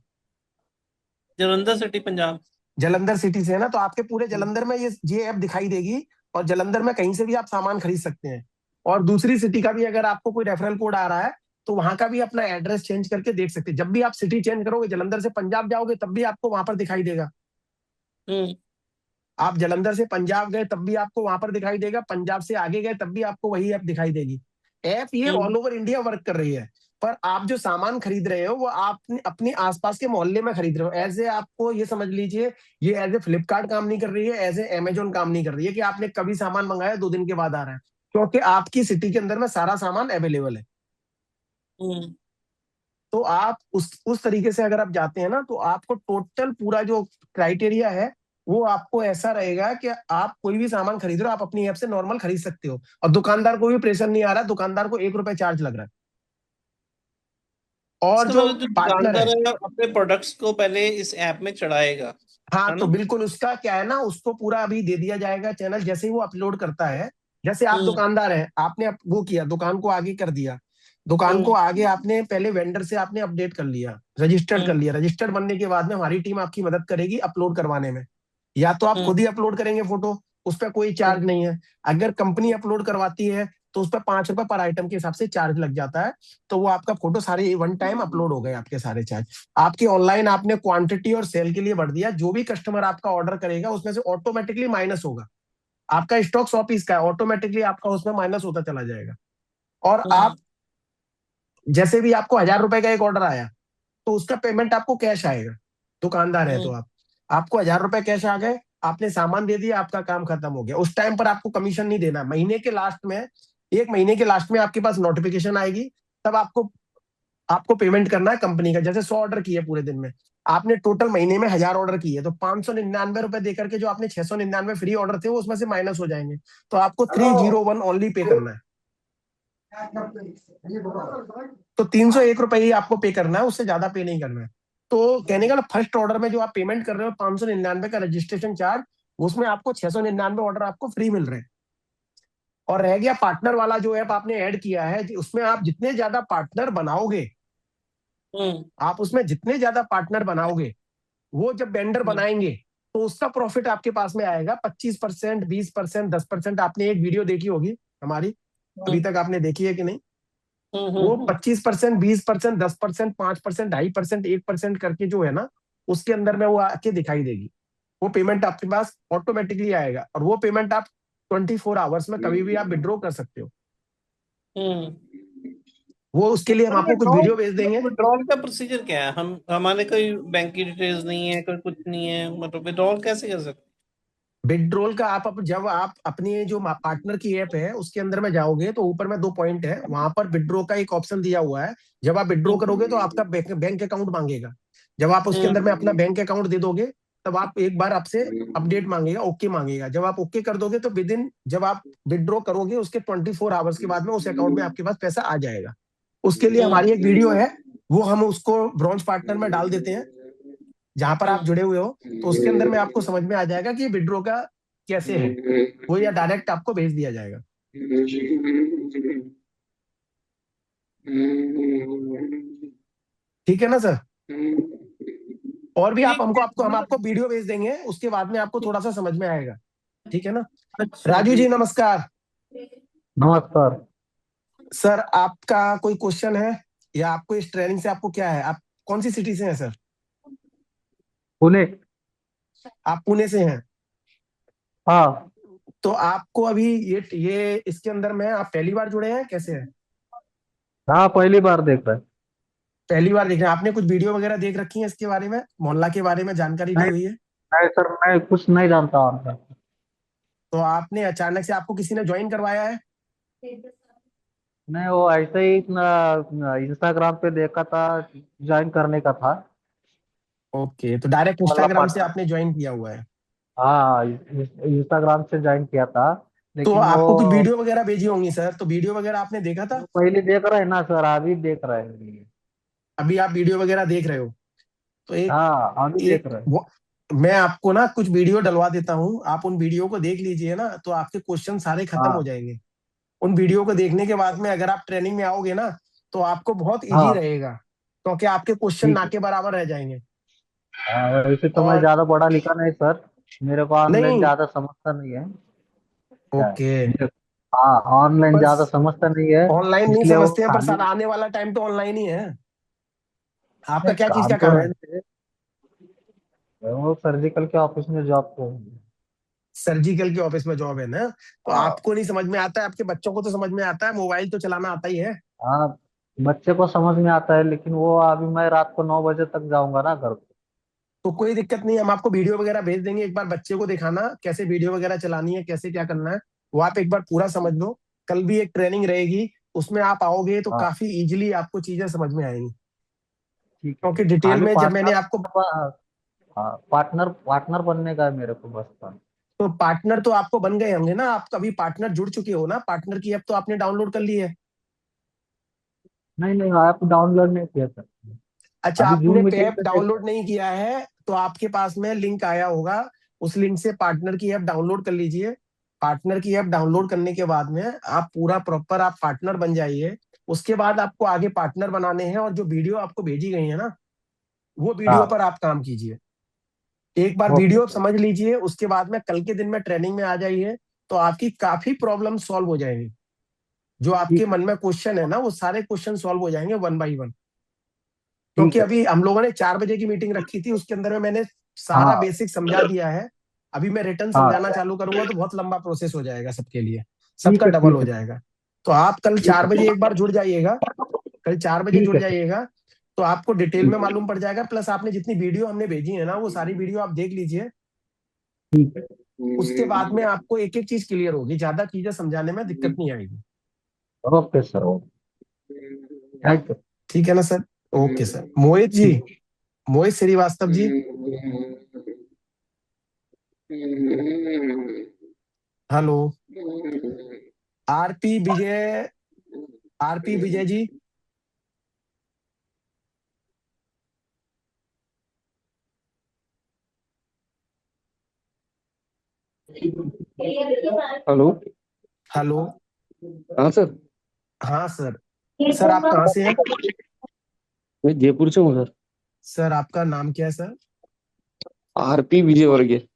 Jalandhar city Punjab. Jalandhar city से है ना, तो आपके पूरे जलंधर में ये ऐप दिखाई देगी, और जलंधर में कहीं से भी आप सामान खरीद सकते हैं। और दूसरी सिटी का भी अगर आपको कोई रेफरल कोड आ रहा है तो वहां का भी अपना एड्रेस चेंज करके देख सकते हैं। जब भी आप सिटी चेंज करोगे, जलंधर से पंजाब जाओगे तब भी आपको वहां पर दिखाई देगा। आप जलंधर से पंजाब गए तब भी आपको वहां पर दिखाई देगा, पंजाब से आगे गए तब भी आपको वही ऐप दिखाई देगी। ऐप ये ऑल ओवर इंडिया वर्क कर रही है, पर आप जो सामान खरीद रहे हो वो आप अपने आसपास के मोहल्ले में खरीद रहे हो। ऐसे आपको ये समझ लीजिए, ये एज ए फ्लिपकार्ट काम नहीं कर रही है, एज ए अमेजोन काम नहीं कर रही है कि आपने कभी सामान मंगाया 2 दिन के बाद आ रहा है, क्योंकि आपकी सिटी के अंदर में सारा सामान अवेलेबल है। तो आप उस तरीके से अगर आप जाते हैं ना, तो आपको टोटल पूरा जो क्राइटेरिया है वो आपको ऐसा रहेगा कि आप कोई भी सामान खरीद रहे हो, आप अपनी ऐप से नॉर्मल खरीद सकते हो, और दुकानदार को भी प्रेशर नहीं आ रहा, दुकानदार को 1 रुपए चार्ज लग रहा है। और इसका जो मतलब जो पार्टनर दुकानदार है, है अपने प्रोडक्ट्स को पहले इस ऐप में चढ़ाएगा, हाँ, है तो ना? बिल्कुल उसका क्या है ना, उसको पूरा अभी दे दिया जाएगा चैनल, जैसे ही वो अपलोड करता है। जैसे आप दुकानदार हैं, आपने वो किया, दुकान को आगे कर दिया, दुकान को आगे आपने पहले वेंडर से आपने अपडेट कर लिया, रजिस्टर्ड कर लिया। रजिस्टर्ड बनने के बाद में हमारी टीम आपकी मदद करेगी अपलोड करवाने में। या तो आप खुद ही अपलोड करेंगे फोटो, उस पर कोई चार्ज नहीं है। अगर कंपनी अपलोड करवाती है तो उस पर 5 रुपए पर आइटम के हिसाब से चार्ज लग जाता है। तो वो आपका फोटो सारे वन टाइम अपलोड हो गए, आपके सारे चार्ज आपकी ऑनलाइन आपने क्वांटिटी और सेल के लिए बढ़ दिया। जो भी कस्टमर आपका ऑर्डर करेगा उसमें से ऑटोमेटिकली माइनस होगा। आपका स्टॉक 100 पीस का है, ऑटोमेटिकली आपका उसमें माइनस होता चला जाएगा। और आप जैसे भी आपको 1,000 रुपए का एक ऑर्डर आया तो उसका पेमेंट आपको कैश आएगा। दुकानदार है तो आपको 1,000 रुपए कैश आ गए, आपने सामान दे दिया, आपका काम खत्म हो गया। उस टाइम पर आपको कमीशन नहीं देना। महीने के लास्ट में, 1 महीने के लास्ट में आपके पास नोटिफिकेशन आएगी, तब आपको पेमेंट करना है कंपनी का। जैसे 100 ऑर्डर किए पूरे दिन में, आपने टोटल महीने में 1,000 ऑर्डर किए, तो 599 रुपए देकर के जो आपने 699 फ्री ऑर्डर थे वो उसमें से माइनस हो जाएंगे। तो आपको 301 ओनली पे करना है। तो 301 रुपए ही आपको पे करना है, उससे ज्यादा पे नहीं करना है। तो कहने का फर्स्ट ऑर्डर में जो आप पेमेंट कर रहे हो 599 का रजिस्ट्रेशन चार्ज, उसमें आपको 699 ऑर्डर आपको फ्री मिल रहे हैं। और रह गया पार्टनर वाला जो ऐप आपने ऐड किया है, उसमें आप जितने ज्यादा पार्टनर बनाओगे, आप उसमें जितने ज्यादा पार्टनर बनाओगे, वो जब वेंडर बनाएंगे तो उसका प्रॉफिट आपके पास में आएगा 25%, 20%, 10%। आपने एक वीडियो देखी होगी हमारी, अभी तक आपने देखी है कि नहीं? वो 25%, 20%, 10%, 5%, 2.5%, 1% करके जो है ना, उसके अंदर में वो आके दिखाई देगी। वो पेमेंट आपके पास ऑटोमेटिकली आएगा, और वो पेमेंट आप 24 आवर्स में कभी भी आप विड्रॉ कर सकते हो। वो उसके लिए हम आपको कुछ वीडियो भेज देंगे। विड्रॉल का प्रोसीजर क्या है? हम हमारे कोई बैंक की डिटेल्स नहीं है, कोई कुछ नहीं है, मतलब विड्रॉल कैसे कर सकते? विड्रॉल का जब आप अपनी जो पार्टनर की ऐप है उसके अंदर में जाओगे तो ऊपर में 2 पॉइंट है, वहां पर विड्रॉ का एक ऑप्शन दिया हुआ है। जब आप विड्रॉ करोगे तो आपका बैंक अकाउंट मांगेगा। जब आप उसके अंदर में अपना बैंक अकाउंट दे दोगे, तब आप एक बार आपसे अपडेट मांगेगा, ओके मांगेगा। जब आप ओके कर दोगे तो जब आप विड्रॉ करोगे उसके 24 आवर्स के बाद में उस अकाउंट में आपके पास पैसा आ जाएगा। उसके लिए हमारी एक वीडियो है, वो हम उसको ब्रॉन्ज पार्टनर में डाल देते हैं, जहां पर आप जुड़े हुए हो। तो उसके अंदर में आपको समझ में आ जाएगा कि विड्रॉ का कैसे है वो, या डायरेक्ट आपको भेज दिया जाएगा। ठीक है ना सर? और भी हम आपको वीडियो भेज देंगे, उसके बाद में आपको थोड़ा सा समझ में आएगा। ठीक है ना? राजू जी नमस्कार। नमस्कार सर, आपका कोई क्वेश्चन है, या आपको इस ट्रेनिंग से आपको क्या है? आप कौन सी सिटी से हैं सर? पुणे। आप पुणे से हैं? हाँ तो आपको अभी ये इसके अंदर में आप पहली बार जुड़े हैं, कैसे है? हाँ, पहली बार देख रहे हैं। पहली बार देख रहे हैं? आपने कुछ वीडियो वगैरह देख रखी है इसके बारे में, मोहल्ला के बारे में जानकारी ली नहीं हुई है? नहीं सर, मैं कुछ नहीं जानता हूँ। तो आपने अचानक से, आपको किसी ने ज्वाइन करवाया है? नहीं, वो ऐसे ही इंस्टाग्राम पे देखा था, ज्वाइन करने का था। ओके, तो डायरेक्ट मोहल्ला इंस्टाग्राम से पार्टनर। आपने ज्वाइन किया हुआ है? हाँ, इंस्टाग्राम से ज्वाइन किया था, तो लेकिन वो आपको कुछ वीडियो वगैरह भेजी होंगी सर, तो वीडियो वगैरह आपने देखा था? पहले देख रहे हैं ना सर, अभी देख रहे हैं। अभी आप वीडियो वगैरह देख रहे हो? तो एक हाँ, अभी देख एक रहे हैं। मैं आपको ना कुछ वीडियो डलवा देता हूँ, आप उन वीडियो को देख लीजिए ना, तो आपके क्वेश्चन सारे खत्म हो हाँ जाएंगे। उन वीडियो को देखने के बाद में अगर आप ट्रेनिंग में आओगे ना, तो आपको बहुत इजी हाँ रहेगा, क्योंकि आपके क्वेश्चन ठीक ना है। के बराबर रह जाएंगे। वैसे तो मैं और ज्यादा पढ़ा लिखा नहीं सर, मेरे को ऑनलाइन नहीं, ज्यादा समझता नहीं है। क्या है? ओके, हाँ ऑनलाइन पर ज्यादा समझता नहीं है, ऑनलाइन नहीं इसलिए वो समझते हैं, पर खाली। सारा आने वाला टाइम तो ऑनलाइन ही है। आपका नहीं, क्या चीज काम का तो काम है है? मेरे, वो सर्जिकल के ऑफिस में जॉब को। सर्जिकल के ऑफिस में जॉब है ना, तो हाँ आपको नहीं समझ में आता है, आपके बच्चों को तो समझ में आता है, मोबाइल तो चलाना आता ही है। हाँ, बच्चे को समझ में आता है, लेकिन वो अभी मैं रात को 9 बजे तक जाऊंगा ना घर को। तो कोई दिक्कत नहीं, हम आपको वीडियो वगैरह भेज देंगे, एक बार बच्चे को दिखाना कैसे वीडियो वगैरह चलानी है, कैसे क्या करना है, वो आप एक बार पूरा समझ लो। कल भी एक ट्रेनिंग रहेगी, उसमें आप आओगे तो हाँ काफी इजीली आपको चीजें समझ में आएंगी, ठीक है। क्योंकि डिटेल खाली में जब मैंने आपको, हाँ पार्टनर पार्टनर बनने का है मेरे को बस था। तो पार्टनर तो आपको बन गए होंगे ना, आप कभी पार्टनर जुड़ चुके हो ना, पार्टनर की ऐप तो आपने डाउनलोड कर ली है। नहीं नहीं, ऐप डाउनलोड नहीं किया सर, अच्छा, अभी आपने जूम मीटिंग ऐप पे देखा। डाउनलोड नहीं किया है, तो आपके पास में लिंक आया होगा, उस लिंक से पार्टनर की ऐप डाउनलोड कर लीजिए। पार्टनर की ऐप डाउनलोड करने के बाद में आप पूरा प्रॉपर आप पार्टनर बन जाइए। उसके बाद आपको आगे पार्टनर बनाने हैं, और जो वीडियो आपको भेजी गई है ना, वो वीडियो हाँ पर आप काम कीजिए। एक बार ओके वीडियो सर। समझ लीजिए, उसके बाद में कल के दिन में ट्रेनिंग में आ जाइए, तो आपकी काफी प्रॉब्लम सॉल्व हो जाएंगी। जो आपके ठीक मन में क्वेश्चन है ना, वो सारे क्वेश्चन सॉल्व हो जाएंगे वन बाई वन। क्योंकि ठीक है। अभी हम लोगों ने 4 बजे की मीटिंग रखी थी, उसके अंदर में मैंने सारा हाँ बेसिक समझा दिया है। अभी मैं रिटर्न हाँ समझाना चालू करूंगा तो बहुत लंबा प्रोसेस हो जाएगा सबके लिए, ठीक सबका है डबल ठीक हो है जाएगा। तो आप कल ठीक चार है बजे एक बार जुड़ जाइएगा, कल 4 बजे ठीक जुड़ है जाइएगा, तो आपको डिटेल में ठीक मालूम पड़ जाएगा। प्लस आपने जितनी वीडियो हमने भेजी है ना, वो सारी वीडियो आप देख लीजिए। ठीक है। उसके बाद में आपको एक एक चीज क्लियर होगी, ज्यादा चीजें समझाने में दिक्कत नहीं आएगी। Okay sir, okay, thank you. ठीक है ना sir? Okay sir. Mohit ji, ठीक। Mohit Srivastava ji, hello. R P Vijay, R P Vijay ji, hello. Hello. हाँ सर। हाँ सर। सर आप कहाँ से हैं? मैं जयपुर से हूँ सर। सर आपका नाम क्या है सर? आरपी विजयवर्गीय।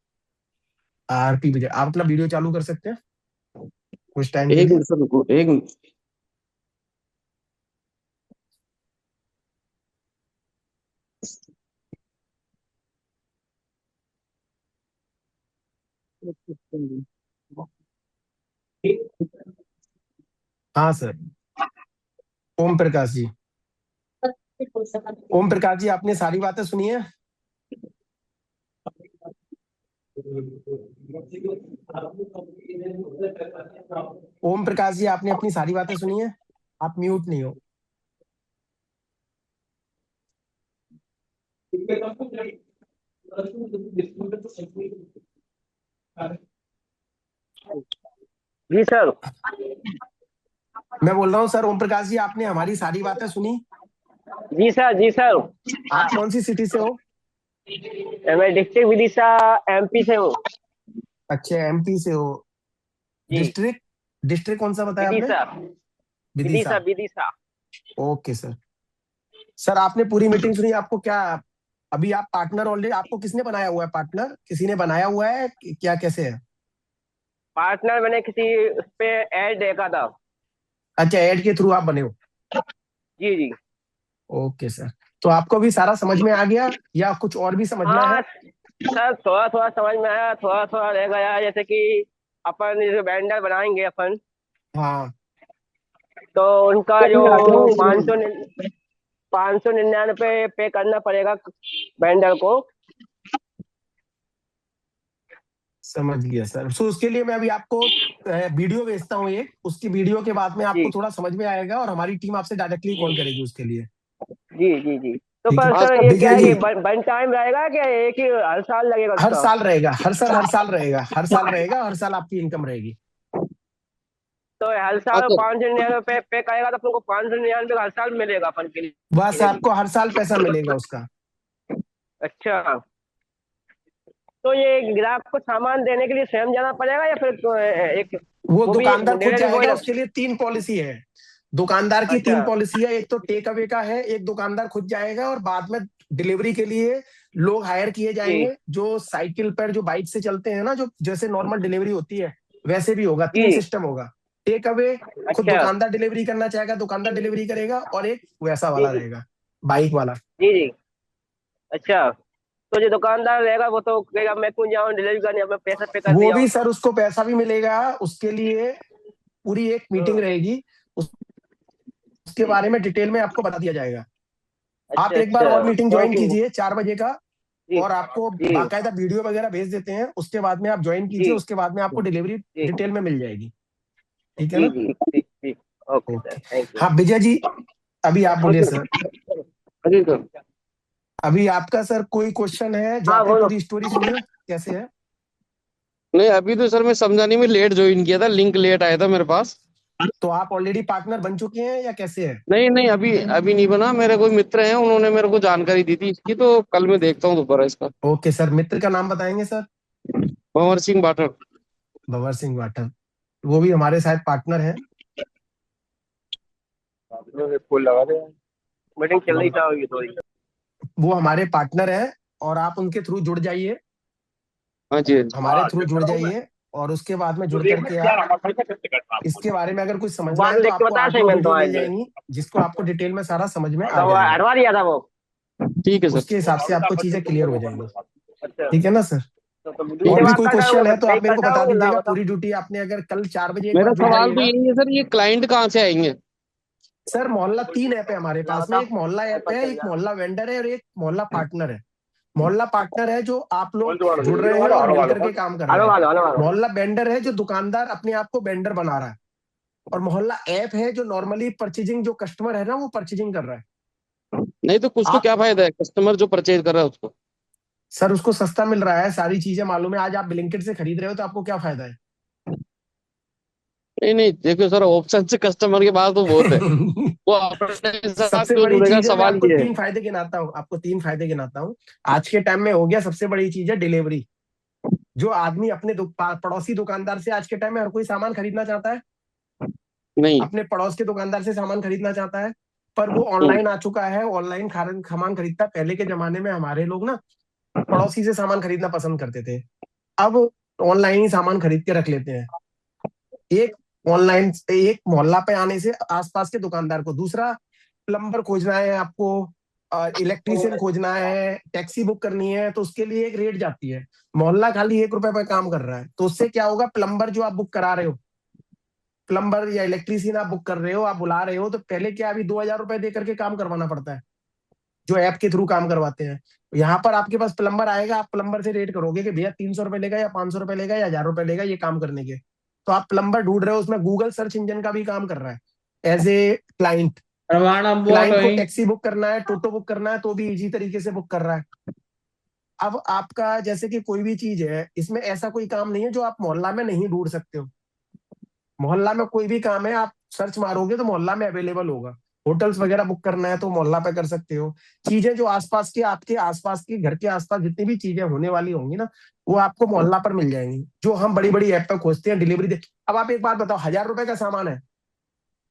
आरपी विजय। आप अपना वीडियो चालू कर सकते हैं कुछ टाइम के एक लिए? मिनट सर, रुको एक मिनट। हाँ सर। ओम प्रकाश जी, ओम प्रकाश जी, आपने सारी बातें सुनी है? ओम प्रकाश जी, आपने अपनी सारी बातें सुनी है? आप म्यूट नहीं हो। जी सर। मैं बोल रहा हूँ सर, ओम प्रकाश जी, आपने हमारी सारी बातें सुनी? जी सर। जी सर। आप कौन सी सिटी से हो? मैं डिस्ट्रिक्ट विदिशा एमपी से हूँ। अच्छा, एमपी से हो। जी। डिस्ट्रिक्ट, डिस्ट्रिक्ट कौन सा बताया आपने? Vidisha. Vidisha. Vidisha Vidisha. Okay sir. Sir आपने पूरी मीटिंग सुनी, आपको क्या, अभी आप पार्टनर ऑलरेडी, आपको किसने बनाया हुआ है पार्टनर, किसी ने बनाया हुआ है क्या, कैसे है? पार्टनर मैंने किसी उस पे ऐड देखा था। अच्छा, ऐड के थ्रू आप बने हो? जी जी। Okay sir. तो आपको अभी सारा समझ में आ गया या कुछ और भी समझना है? हाँ सर, थोड़ा थोड़ा समझ में आया, थोड़ा थोड़ा रह गया। जैसे कि अपन जो वेंडर बनाएंगे अपन, हाँ। तो उनका जो 599 पे करना पड़ेगा वेंडर को। समझ गया सर। सो उसके लिए मैं अभी आपको वीडियो भेजता हूँ एक, उसकी वीडियो के बाद में आपको जी थोड़ा समझ में आएगा, और हमारी टीम आपसे डायरेक्टली कॉल करेगी उसके लिए। जी जी जी। तो ठीक है पर सर ये क्या विजय है जी? कि वन टाइम रहेगा कि एक ही हर साल लगेगा हर उसका? साल रहेगा, हर साल, हर साल रहेगा, हर साल रहेगा, हर साल आपकी इनकम रहेगी। तो हर साल 599 पे करेगा तो अपन को 599 हर साल मिलेगा अपन के बस लिए भी। आपको हर साल पैसा मिलेगा उसका। अच्छा। तो ये ग्राहक को सामान देने के लिए स्वयं जाना पड़ेगा या फिर एक वो वो भी दुकानदार खुद डिलीवरी बॉय जाएगा, उसके लिए 3 पॉलिसी है। दुकानदार की 3 अच्छा पॉलिसी है, एक तो टेक अवे का है, एक दुकानदार खुद जाएगा और बाद में डिलीवरी के लिए लोग हायर किए जी जाएंगे, जो साइकिल पर, जो बाइक से चलते हैं ना, जो जैसे नॉर्मल डिलीवरी होती है वैसे भी होगा। 3 जी सिस्टम होगा। टेक अवे खुद अच्छा दुकानदार डिलीवरी करना चाहेगा, दुकानदार डिलीवरी करेगा, और एक वैसा जी वाला जी रहेगा, बाइक वाला। जी जी अच्छा। तो जो दुकानदार रहेगा वो तो कहेगा मैं क्यों जाऊँ डिलीवरी करने, अपना पैसा पे कर वो दिया भी हूँ। सर, उसको पैसा भी मिलेगा, उसके लिए पूरी एक मीटिंग रहेगी, उसके बारे में डिटेल में आपको बता दिया जाएगा। आप अच्छा एक बार अच्छा और मीटिंग ज्वाइन थैंक यू कीजिए 4 बजे का, जी और आपको जी बाकायदा वीडियो वगैरह भेज देते हैं, उसके बाद में आप ज्वाइन कीजिए, जी उसके बाद में आपको डिलीवरी जी डिटेल में मिल जाएगी। ठीक है जी ना? जी जी जी okay sir okay. Thank you हाँ विजय जी, अभी आप बोलिए सर। जी सर अभी आपका सर कोई क्वेश्चन है जो हाँ आपने बोलो। पूरी स्टोरी सुनी है, कैसे है? नहीं, अभी तो सर मैं समझा नहीं, मैं लेट ज्वाइन किया था, लिंक लेट आया था मेरे पास। तो आप ऑलरेडी पार्टनर बन चुके हैं या कैसे है? नहीं नहीं, अभी अभी नहीं बना। मेरे कोई मित्र हैं, उन्होंने मेरे को जानकारी दी थी इसकी, तो कल मैं देखता हूँ दोबारा इसका। ओके सर, मित्र का नाम बताएंगे सर? भंवर सिंह बाठर। भंवर सिंह वाठर, वो भी हमारे साथ पार्टनर है। फुल लगा दे मीटिंग चल रही था थोड़ी। वो हमारे पार्टनर है, और आप उनके थ्रू जुड़ जाइए, हाँ जी। हमारे थ्रू जुड़ जाइए, और उसके बाद में जुड़ करके आप इसके बारे में अगर कुछ समझना बाद है में तो देख के आपको बताया सही आगे मैंने वीडियो मिल तुम्हारे लिए। जाएंगी, जिसको आपको डिटेल में सारा समझ में आ तो वो जाएगा। हटवा दिया था वो। ठीक है उसके सर। हिसाब से आपको चीजें क्लियर हो जाएंगी। अच्छा ठीक है ना सर? तो ठीक और दूसरी भी है। बात कोई का था वो क्वेश्चन है तो नहीं आप मेरे को करता बता हूँ ना दीजिएगा। बता। पूरी ड्यूटी आपने अगर कल 4 बजे एक मेरा बार जुड़ सवाल तो जाइएगा। यही है सर, ये क्लाइंट कहाँ से आएंगे? सर मोहल्ला 3 ऐप है हमारे ना पास में, बता एक मोहल्ला ऐप है, चल एक जा मोहल्ला वेंडर है, और एक मोहल्ला पार्टनर है। मोहल्ला पार्टनर है जो आप बोल लोग दो वालो जुड़ रहे हैं और मिलकर के काम कर रहे हेलो हैं। वालो हेलो वालो मोहल्ला वेंडर है जो दुकानदार अपने आप को वेंडर बना रहा है, और मोहल्ला ऐप है जो नॉर्मली परचेजिंग, जो कस्टमर है ना वो परचेजिंग कर रहा है। नहीं तो उसको आप क्या फायदा है, कस्टमर जो परचेज कर रहा है उसको? सर, उसको सस्ता मिल रहा है, सारी चीजें मालूम है। आज आप ब्लिंकिट से खरीद रहे हो तो आपको क्या फायदा है? नहीं नहीं, देखो सर, ऑप्शन से कस्टमर के पास तो बहुत है, वो अपने साथ सबसे क्यों बड़ी जुड़ेगा, चीज है, मैं सवाल आपको ये है। 3 फायदे गिनाता हूँ, आपको 3 फायदे गिनाता हूँ। आज के टाइम में हो गया, सबसे बड़ी चीज है डिलीवरी। जो आदमी अपने पड़ोसी दुकानदार से आज के टाइम में हर कोई सामान खरीदना चाहता है, नहीं। अपने पड़ोस के दुकानदार से सामान खरीदना चाहता है, पर वो हम्म। ऑनलाइन आ चुका है, ऑनलाइन सामान खरीदता है। पहले के जमाने में हमारे लोग ना पड़ोसी से सामान खरीदना पसंद करते थे, अब ऑनलाइन ही सामान खरीद के रख लेते हैं। एक ऑनलाइन, एक मोहल्ला पे आने से आसपास के दुकानदार को। दूसरा, प्लम्बर खोजना है आपको, इलेक्ट्रीशियन खोजना है, टैक्सी बुक करनी है, तो उसके लिए एक रेट जाती है। मोहल्ला खाली 1 रुपए पे काम कर रहा है, तो उससे क्या होगा, प्लम्बर जो आप बुक करा रहे हो, प्लम्बर या इलेक्ट्रीशियन आप बुक कर रहे हो, आप बुला रहे हो, तो पहले क्या, अभी 2,000 रुपए दे करके काम करवाना पड़ता है, जो ऐप के थ्रू काम करवाते हैं। यहाँ पर आपके पास प्लम्बर आएगा, आप प्लम्बर से रेट करोगे कि भैया 300 रुपए लेगा या 500 रुपए लेगा या 1,000 रुपए लेगा ये काम करने के। तो आप प्लम्बर ढूंढ रहे हो, उसमें गूगल सर्च इंजन का भी काम कर रहा है एज ए क्लाइंट। रवाना बोल क्लाइंट को रही टैक्सी बुक करना है, टोटो बुक करना है, तो भी इजी तरीके से बुक कर रहा है। अब आपका जैसे कि कोई भी चीज है, इसमें ऐसा कोई काम नहीं है जो आप मोहल्ला में नहीं ढूंढ सकते हो। मोहल्ला में कोई भी काम है, आप सर्च मारोगे तो मोहल्ला में अवेलेबल होगा। होटल्स वगैरह बुक करना है तो मोहल्ला पे कर सकते हो। चीजें जो आसपास के, आपके आसपास के घर के आसपास जितनी भी चीजें होने वाली होंगी ना, वो आपको मोहल्ला पर मिल जाएंगी, जो हम बड़ी बड़ी ऐप पे खोजते हैं डिलीवरी दे। अब आप एक बात बताओ, 1,000 रुपए का सामान है,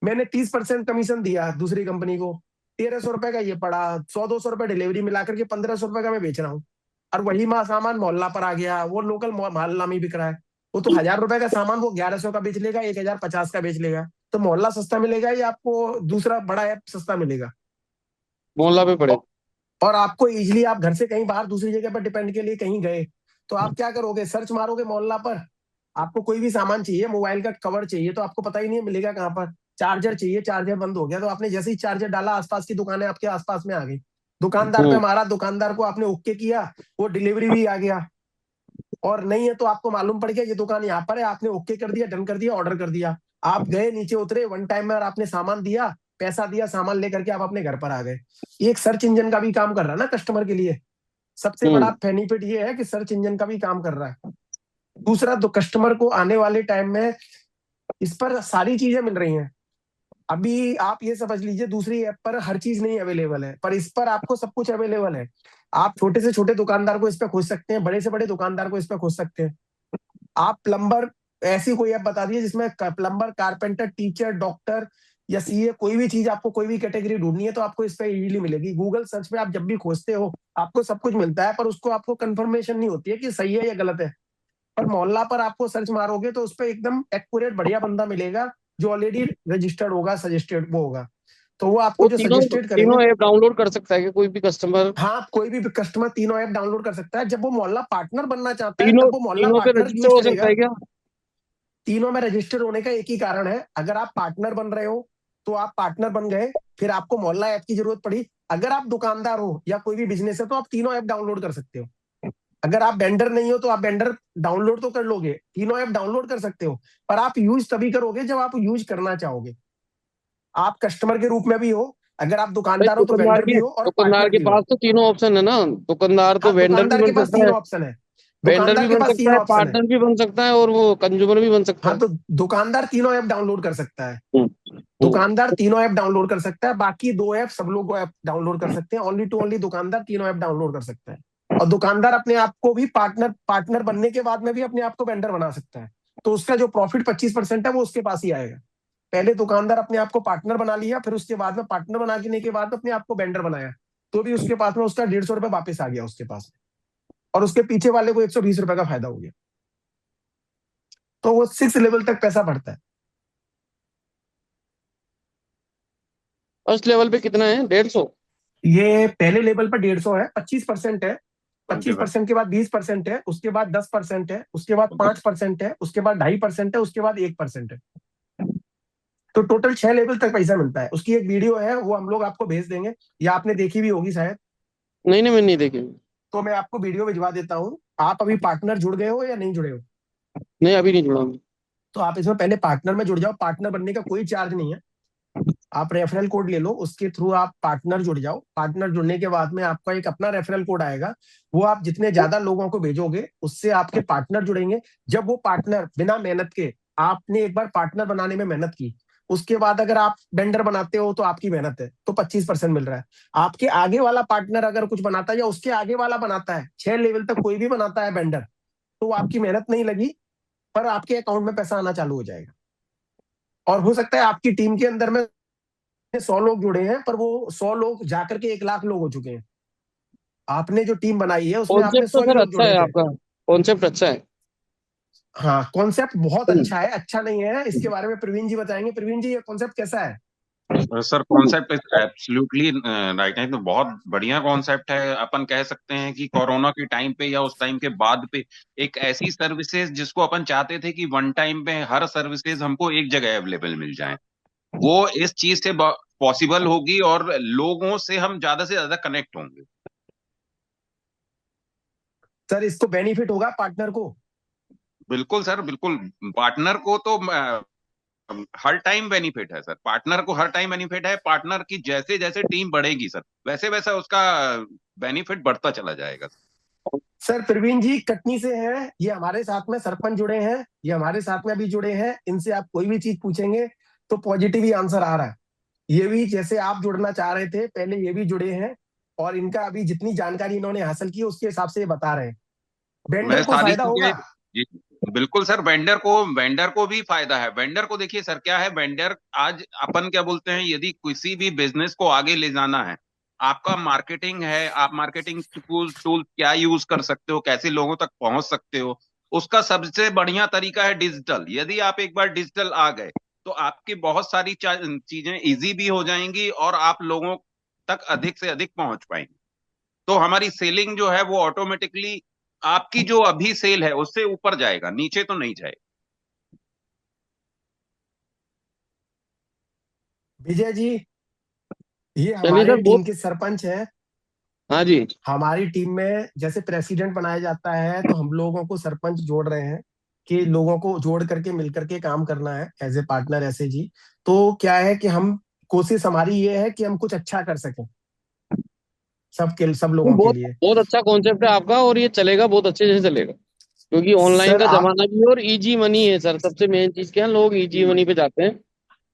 मैंने 30% कमीशन दिया दूसरी कंपनी को, 1,300 रुपए का ये पड़ा, 100-200 रुपए डिलीवरी मिला करके 1,500 रुपए का मैं बेच रहा हूँ, और वही सामान मोहल्ला पर आ गया, वो लोकल मोहल्ला में बिक रहा है। वो तो 1,000 रुपए का सामान वो 1,100 का बेच लेगा, 1,050 का बेच लेगा। तो मोहल्ला सस्ता मिलेगा या आपको दूसरा बड़ा ऐप सस्ता मिलेगा? मोहल्ला पे पड़े। और आपको इजिली, आप घर से कहीं बाहर दूसरी जगह पर डिपेंड के लिए कहीं गए, तो आप क्या करोगे, सर्च मारोगे मोहल्ला पर। आपको कोई भी सामान चाहिए, मोबाइल का कवर चाहिए, तो आपको पता ही नहीं मिलेगा कहाँ पर। चार्जर चाहिए, चार्जर बंद हो गया, तो आपने जैसे ही चार्जर डाला, आसपास की दुकानें आपके आसपास में आ गई, दुकानदार पे मारा, दुकानदार को आपने ओके किया, वो डिलीवरी भी आ गया। और नहीं है तो आपको मालूम पड़ गया ये दुकान यहाँ पर है, आपने ओके कर दिया, डन कर दिया, ऑर्डर कर दिया, आप गए, नीचे उतरे, वन टाइम में, और आपने सामान दिया, पैसा दिया, सामान लेकर के आप अपने घर पर आ गए। एक सर्च इंजन का भी काम कर रहा है ना कस्टमर के लिए। सबसे बड़ा बेनिफिट ये है कि सर्च इंजन का भी काम कर रहा है। दूसरा, तो कस्टमर को आने वाले टाइम में इस पर सारी चीजें मिल रही हैं। अभी आप ये समझ लीजिए दूसरी ऐप पर हर चीज नहीं अवेलेबल है, पर इस पर आपको सब कुछ अवेलेबल है। आप छोटे से छोटे दुकानदार को इस पे खोज सकते हैं, बड़े से बड़े दुकानदार को इस पे खोज सकते हैं। आप प्लम्बर, ऐसी कोई ऐप बता दीजिए जिसमें प्लम्बर, कारपेंटर, टीचर, डॉक्टर या सीए, कोई भी चीज आपको कोई भी कैटेगरी ढूंढनी है तो आपको इस पे इजीली मिलेगी। गूगल सर्च पे आप जब भी खोजते हो आपको सब कुछ मिलता है, पर उसको आपको कंफर्मेशन नहीं होती है कि सही है या गलत है। पर मोहल्ला पर आपको सर्च मारोगे तो उस पर एकदम एक्यूरेट बढ़िया बंदा मिलेगा जो ऑलरेडी रजिस्टर्ड होगा, सजेस्टेड वो होगा, तो वो आपको वो जो तीनों सजेस्टेड करेंगे। तीनों ऐप डाउनलोड कर सकता है कि कोई भी कस्टमर? हाँ, कोई भी कस्टमर तीनों ऐप डाउनलोड कर सकता है। जब वो मोहल्ला पार्टनर बनना चाहता है तीनों तब वो मोहल्ला तीनों पे पार्टनर रजिस्टर यूज हो सकता करेगा। है क्या? तीनों में रजिस्टर होने का एक ही कारण है, अगर आप पार्टनर बन रहे हो तो आप पार्टनर बन गए, फिर आपको मोहल्ला ऐप की जरूरत पड़ी। अगर आप दुकानदार हो या कोई भी बिजनेस है तो आप तीनों ऐप डाउनलोड कर सकते हो। अगर आप वेंडर नहीं हो तो आप वेंडर डाउनलोड तो कर लोगे, तीनों ऐप डाउनलोड कर सकते हो, पर आप यूज तभी करोगे जब आप यूज करना चाहोगे। आप कस्टमर के रूप में भी हो, अगर आप भाई दुकानदार हो तो दुकानदार वेंडर भी के हो और दुकानदार पार्टनर के भी हो। पास तो तीनों ऑप्शन है ना। दुकानदार तो हाँ, वेंडर भी दुकानदार के बन पास सकता तीनों है, ऑप्शन है। वेंडर भी दुकानदार के बन पास सकता तीनों है, ऑप्शन है। पार्टनर भी बन सकता है, और वो कंज्यूमर भी बन सकता हाँ, है। तो दुकानदार तीनों ऐप डाउनलोड कर सकता है। हम्म। दुकानदार तीनों ऐप डाउनलोड कर सकता है, बाकी दो ऐप सब लोग ऐप डाउनलोड कर सकते हैं। ओनली टू ओनली दुकानदार तीनों ऐप डाउनलोड कर सकता है। और दुकानदार अपने आप को भी पार्टनर बनने के बाद में भी अपने आप को वेंडर बना सकता है, तो उसका जो प्रॉफिट 25% है वो उसके पास ही आएगा। पहले दुकानदार अपने आप को पार्टनर बना लिया, फिर उसके बाद में पार्टनर बनाने के बाद अपने आप को वेंडर बनाया, तो भी उसके पास में उसका 150 रुपये वापस आ गया उसके पास में, और उसके पीछे वाले को 120 रुपये का फायदा हो गया। तो वो 6 लेवल तक पैसा बढ़ता है। फर्स्ट लेवल पे कितना है? 150? ये पहले लेवल पर 150 है, 25% है। Thank you sir. 25% के बाद 20% है, उसके बाद 10% है, उसके बाद 5% है, उसके बाद 2.5% है, उसके बाद 1% है। तो टोटल 6 लेवल तक पैसा मिलता है। उसकी एक वीडियो है, वो हम लोग आपको भेज देंगे, या आपने देखी भी होगी शायद। नहीं नहीं, मैंने नहीं देखी। तो मैं आपको वीडियो भिजवा देता हूँ। आप अभी पार्टनर जुड़ गए हो या नहीं जुड़े हो? नहीं, अभी नहीं जुड़ा मैं। तो आप इसमें पहले पार्टनर में जुड़ जाओ। पार्टनर बनने का कोई चार्ज नहीं है, आप रेफरल कोड ले लो, उसके थ्रू आप पार्टनर जुड़ जाओ। पार्टनर जुड़ने के बाद में आपका एक अपना रेफरल कोड आएगा, वो आप जितने ज्यादा लोगों को भेजोगे उससे आपके पार्टनर जुड़ेंगे। जब वो पार्टनर बिना मेहनत के, आपने एक बार पार्टनर बनाने में मेहनत की, उसके बाद अगर आप वेंडर बनाते हो तो आपकी मेहनत है तो 25% मिल रहा है। आपके आगे वाला पार्टनर अगर कुछ बनाता है या उसके आगे वाला बनाता है, 6 लेवल तक कोई भी बनाता है वेंडर, तो आपकी मेहनत नहीं लगी, पर आपके अकाउंट में पैसा आना चालू हो जाएगा। और हो सकता है आपकी टीम के अंदर में 100 लोग जुड़े हैं, पर वो 100 लोग जाकर के 1 लाख लोग हो चुके हैं। आपने जो टीम बनाई है उसमें आपने कॉन्सेप्ट तो 100 ही सर लोग अच्छा जुड़े है थे। आपका, कॉन्सेप्ट अच्छा है। हाँ, कॉन्सेप्ट बहुत अच्छा है, अच्छा नहीं है इसके बारे में प्रवीण जी बताएंगे। प्रवीण जी, ये कॉन्सेप्ट कैसा है? Sir concept is absolutely right है, तो बहुत बढ़िया कॉन्सेप्ट है। अपन कह सकते हैं कि कोरोना के टाइम पे या उस टाइम के बाद पे एक ऐसी सर्विसेज जिसको अपन चाहते थे कि वन टाइम पे हर सर्विसेज हमको एक जगह अवेलेबल मिल जाए, वो इस चीज से पॉसिबल होगी और लोगों से हम ज्यादा से ज्यादा कनेक्ट होंगे। सर, इसको बेनिफिट होगा पार्टनर को? बिल्कुल सर, बिल्कुल। पार्टनर को तो हर टाइम बेनिफिट है सर, पार्टनर को हर टाइम बेनिफिट है। पार्टनर की जैसे जैसे टीम बढ़ेगी सर, वैसे वैसा उसका बेनिफिट बढ़ता चला जाएगा। सर, प्रवीण जी कटनी से हैं, ये हमारे साथ में सरपंच जुड़े हैं, ये हमारे साथ में भी जुड़े हैं। इनसे आप कोई भी चीज पूछेंगे तो पॉजिटिव ही आंसर आ रहा है। ये भी जैसे आप जुड़ना चाह रहे थे पहले, ये भी जुड़े हैं, और इनका अभी जितनी जानकारी इन्होंने हासिल की उसके हिसाब से ये बता रहे हैं। मैं वेंडर को सारी फायदा चीजें होगा। जी, बिल्कुल सर। वेंडर को भी फायदा है। वेंडर को देखिए सर, क्या है वेंडर, आज अपन क्या बोलते हैं, यदि किसी भी बिजनेस को आगे ले जाना है, आपका मार्केटिंग है, आप मार्केटिंग टूल क्या यूज कर सकते हो, कैसे लोगों तक पहुंच सकते हो, उसका सबसे बढ़िया तरीका है डिजिटल। यदि आप एक बार डिजिटल आ गए तो आपकी बहुत सारी चीजें इजी भी हो जाएंगी और आप लोगों तक अधिक से अधिक पहुंच पाएंगे। तो हमारी सेलिंग जो है वो ऑटोमेटिकली आपकी जो अभी सेल है उससे ऊपर जाएगा, नीचे तो नहीं जाएगा। विजय जी, ये चलिए हमारे सर, बहुत। टीम के सरपंच हैं। हाँ जी। हमारी टीम में जैसे प्रेसिडेंट बनाया जाता है तो हम लोगों को सरपंच जोड़ रहे हैं कि लोगों को जोड़ करके मिल करके काम करना है एज ए पार्टनर ऐसे जी। तो क्या है कि हम, कोशिश हमारी ये है कि हम कुछ अच्छा कर सकें सब लोगों के बहुत लिए। बहुत अच्छा कॉन्सेप्ट है आपका, और ये चलेगा, बहुत अच्छे से चलेगा, क्योंकि ऑनलाइन सर का आप, जमाना भी है और इजी मनी है सर। सबसे मेन चीज क्या है, लोग इजी मनी पे जाते हैं।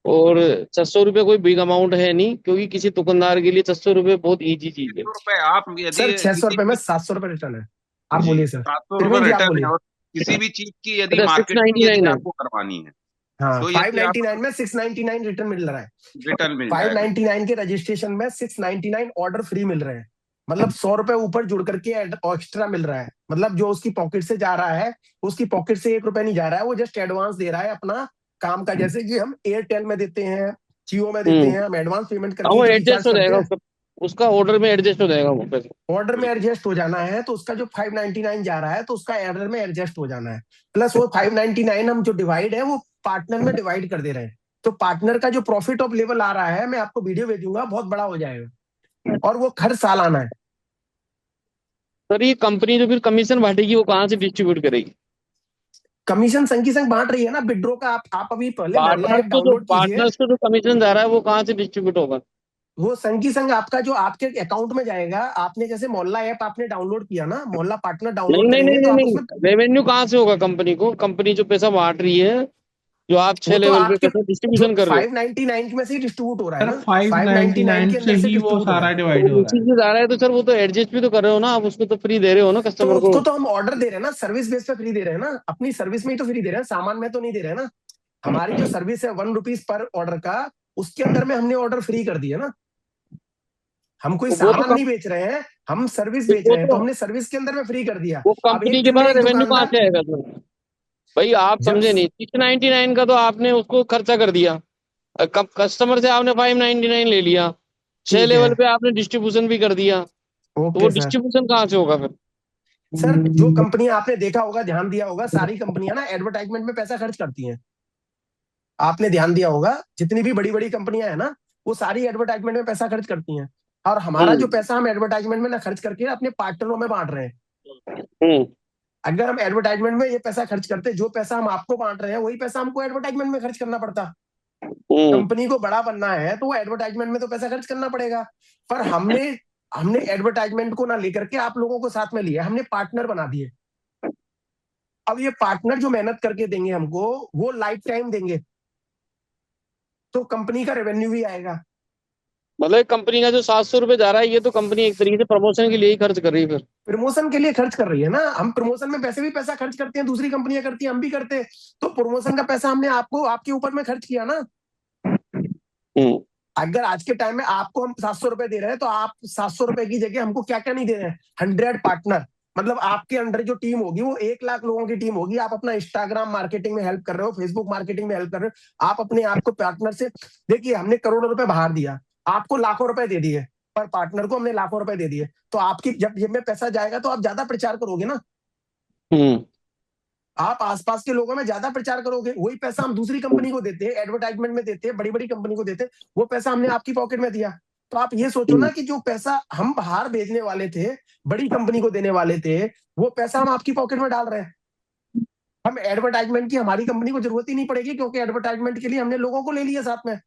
और 600 रुपये कोई बिग अमाउंट है नहीं, क्योंकि किसी दुकानदार के लिए 600 रुपये बहुत इजी चीज है। 600 रुपए आप यदि सर 600 किसी रुपए में भी 700 रुपए रिटर्न है। आप जी बोलिए सर, 700 रुपए प्रवीण जी आप रिटर्न है, बोलिए। और किसी भी चीज की यदि अच्छा, मार्केटिंग 699 यदि है। आपको करवानी है हाँ, तो यदि आप 599 में 699 रिटर्न मिल रहा है। रिटर्न मिल जाएगा। 599 के रजिस्ट्रेशन में 699 ऑर्डर फ्री मिल रहे हैं। मतलब 100 रुपए ऊपर जुड़ करके एक्स्ट्रा मिल रहा है। मतलब जो उसकी पॉकेट से जा रहा है, उसकी पॉकेट से 1 रुपए नहीं जा रहा है, वो जस्ट एडवांस दे रहा है अपना काम का। जैसे कि हम एयरटेल में देते हैं, जियो में देते हैं, हम एडवांस पेमेंट हाँ, करके वो जो एडजस्ट रिचार्ज हो करते जाएगा, हैं, उसका ऑर्डर में एडजस्ट हो जाएगा वो पैसे। ऑर्डर में एडजस्ट हो जाना है। तो उसका जो 599 जा रहा है तो उसका ऑर्डर में एडजस्ट हो जाना है। प्लस वो 599 हम जो डिवाइड है वो पार्टनर में डिवाइड कर दे रहे हैं। तो पार्टनर का जो प्रॉफिट ऑफ लेवल आ रहा है, मैं आपको वीडियो भेजूंगा, बहुत बड़ा हो जाएगा, और वो हर साल आना है। सर ये कंपनी जो फिर कमीशन बांटेगी वो कहाँ से डिस्ट्रीब्यूट करेगी? कमीशन संग की संग बांट रही है ना विड्रो का। आप अभी पहले मोहल्ला ऐप डाउनलोड कीजिए। पार्टनर्स को जो कमीशन जा रहा है वो कहाँ से डिस्ट्रीब्यूट होगा? वो संग की संग आपका जो आपके अकाउंट में जाएगा। आपने जैसे मोहल्ला ऐप आपने डाउनलोड किया ना, मोहल्ला पार्टनर नहीं डाउनलोड नहीं करेंगे नहीं तो नहीं आप नहीं, उसमें, रेवेन्यू कहाँ से होगा कंपनी को? कंपनी जो पैसा बांट रही है, जो आप 6 वो तो लेवल पे आपके पैसा जो डिस्ट्रीब्यूशन कर रहे हो, 599 में से ही डिस्ट्रीब्यूट हो रहा है सर ना। 599 के 599 से अंदर से ही वो डिस्ट्रीब्यूट हो रहा सारा है। डिवाइड तो हो रहा उसी है। से जा रहा है, तो सर वो तो एडजस्ट भी तो कर रहे हो ना आप, उसको तो फ्री दे रहे हो ना तो कस्टमर को। उसको तो हम ऑर्डर दे रहे हैं ना, सर्विस बेस पे फ्री दे रहे हैं ना, अपनी सर्विस में ही तो फ्री दे रहे हैं, सामान में तो नहीं दे रहे हैं ना। हमारी जो सर्विस है 1 रुपीज पर ऑर्डर का, उसके अंदर में हमने ऑर्डर फ्री कर दिया ना। हम कोई तो सामान नहीं बेच रहे हैं, हम सर्विस बेच रहे हैं, तो तो हमने सर्विस के अंदर में फ्री कर दिया। वो अब कंपनी एक के दिन में पास एक रेवेन्यू कहाँ दुकानदार, से आएगा सर? भाई आप जब समझे नहीं, 699 का तो आपने उसको खर्चा कर दिया, कस्टमर से आपने 599 ले लिया, 6 ठीक है, लेवल पे आपने डिस्ट्रीब्यूशन भी कर दिया, तो वो ओके सर। डिस्ट्रीब्यूशन कहाँ से होगा फिर? सर जो कंपनी आपने देखा होगा, ध्यान दिया होगा, सारी कंपनियां ना एडवर्टाइजमेंट में पैसा खर्च करती हैं। आपने ध्यान दिया होगा, जितनी भी बड़ी बड़ी कंपनियां है ना, वो सारी एडवर्टाइजमेंट में पैसा खर्च करती हैं। और हमारा जो पैसा हम एडवर्टाइजमेंट में ना खर्च करके अपने पार्टनरों में बांट रहे हैं। अगर हम एडवर्टाइजमेंट में ये पैसा खर्च करते, जो पैसा हम आपको बांट रहे हैं वही पैसा हमको एडवर्टाइजमेंट में खर्च करना पड़ता। कंपनी को बड़ा बनना है तो वो एडवर्टाइजमेंट में तो पैसा खर्च करना पड़ेगा। पर हमने हमने एडवर्टाइजमेंट को ना लेकर के आप लोगों को साथ में लिया, हमने पार्टनर बना दिए। अब ये पार्टनर जो मेहनत करके देंगे हमको, वो लाइफ टाइम देंगे, तो कंपनी का रेवेन्यू भी आएगा। मतलब कंपनी का जो 700 रुपये जा रहा है, ये तो कंपनी एक तरीके से प्रमोशन के लिए ही खर्च कर रही है फिर। प्रमोशन के लिए खर्च कर रही है ना। हम प्रमोशन में पैसे भी पैसा खर्च करते हैं, दूसरी कंपनियां करती हैं, हम भी करते हैं। तो प्रमोशन का पैसा हमने आपको आपके ऊपर में खर्च किया ना। अगर आज के टाइम में आपको हम 700 रुपए दे रहे हैं, तो आप 700 रुपए की जगह हमको क्या क्या नहीं दे रहे हैं, 100 पार्टनर। मतलब आपके अंडर जो टीम होगी वो 1 लाख लोगों की टीम होगी। आप अपना इंस्टाग्राम मार्केटिंग में हेल्प कर रहे हो, फेसबुक मार्केटिंग में हेल्प कर रहे हो, आप अपने आप को पार्टनर से, देखिए हमने करोड़ों रुपए बाहर दिया, आपको लाखों रुपए दे दिए, पर पार्टनर को हमने लाखों रुपए दे दिए। तो आपकी जब जेब में पैसा जाएगा तो आप ज्यादा प्रचार करोगे ना, आप आसपास के लोगों में ज्यादा प्रचार करोगे। वही पैसा हम दूसरी कंपनी को देते हैं, एडवर्टाइजमेंट में देते हैं, बड़ी बड़ी कंपनी को देते हैं, वो पैसा हमने आपकी पॉकेट में दिया। तो आप ये सोचो ना कि जो पैसा हम बाहर भेजने वाले थे, बड़ी कंपनी को देने वाले थे, वो पैसा हम आपकी पॉकेट में डाल रहे हैं। हम एडवर्टाइजमेंट की हमारी कंपनी को जरूरत ही नहीं पड़ेगी, क्योंकि एडवर्टाइजमेंट के लिए हमने लोगों को ले लिया साथ में।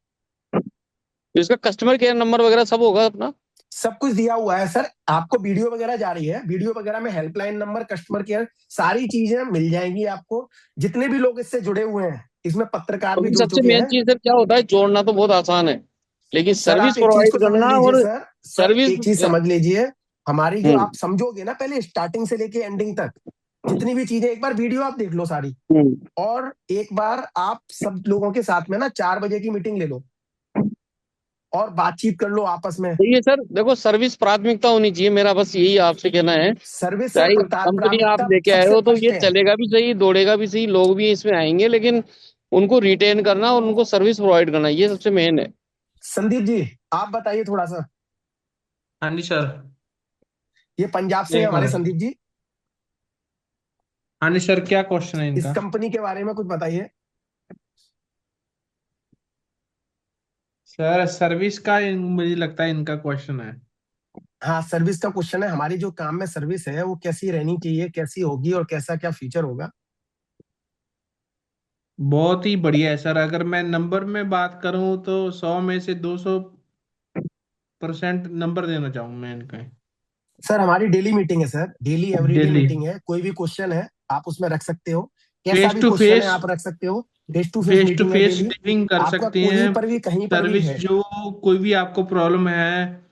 इसका कस्टमर केयर नंबर वगैरह सब होगा अपना? सब कुछ दिया हुआ है सर। आपको वीडियो वगैरह जा रही है, वीडियो वगैरह में हेल्पलाइन नंबर, कस्टमर केयर, सारी चीजें मिल जाएंगी आपको। जितने भी लोग इससे जुड़े हुए हैं, इसमें पत्रकार भी जुड़ सबसे चुके मेन हैं। चीज सर क्या होता है, जोड़ना तो बहुत आसान है, लेकिन सर सर्विस आप एक चीज प्रोवाइड को समझ करना लीजिए और सर, सर्विस। एक चीज समझ लीजिए, हमारी जो आप समझोगे ना, पहले स्टार्टिंग से लेके एंडिंग तक जितनी भी चीजें, एक बार वीडियो आप देख लो सारी, और एक बार आप सब लोगों के साथ में ना 4 बजे की मीटिंग ले लो और बातचीत कर लो आपस में। ये सर देखो, सर्विस प्राथमिकता होनी चाहिए, मेरा बस यही आपसे कहना है। सर्विस चाहे सर कंपनी आप प्राथमिकता लेके आए सबसे हो तो फर्स्ट ये है। चलेगा भी सही, दौड़ेगा भी सही, लोग भी इसमें आएंगे, लेकिन उनको रिटेन करना और उनको सर्विस प्रोवाइड करना, ये सबसे मेन है। संदीप जी आप बताइए थोड़ा सा। हाँ जी सर। ये पंजाब से है एक हमारे मिनट। संदीप जी। हाँ जी सर, क्या क्वेश्चन है इस इनका? कंपनी के बारे में कुछ बताइए। सर सर्विस का मुझे लगता है इनका क्वेश्चन है। हाँ, सर्विस का क्वेश्चन है। हमारी जो काम में सर्विस है वो कैसी रहनी चाहिए, कैसी होगी, और कैसा क्या फीचर होगा। बहुत ही बढ़िया है सर। अगर मैं नंबर में बात करूं तो 100 में से 200% नंबर देना चाहूंगा मैं इनका। सर हमारी डेली मीटिंग है sir, daily everyday daily meeting है। कोई भी क्वेश्चन है आप उसमें रख सकते हो, कैसा फेस भी टू क्वेश्चन है फेस, आप रख सकते हो। Face to face to meeting है फेस डेली, डीलिंग कर आपका सकते कहीं हैं। पर भी सर्विस है। जो कोई भी आपको प्रॉब्लम है,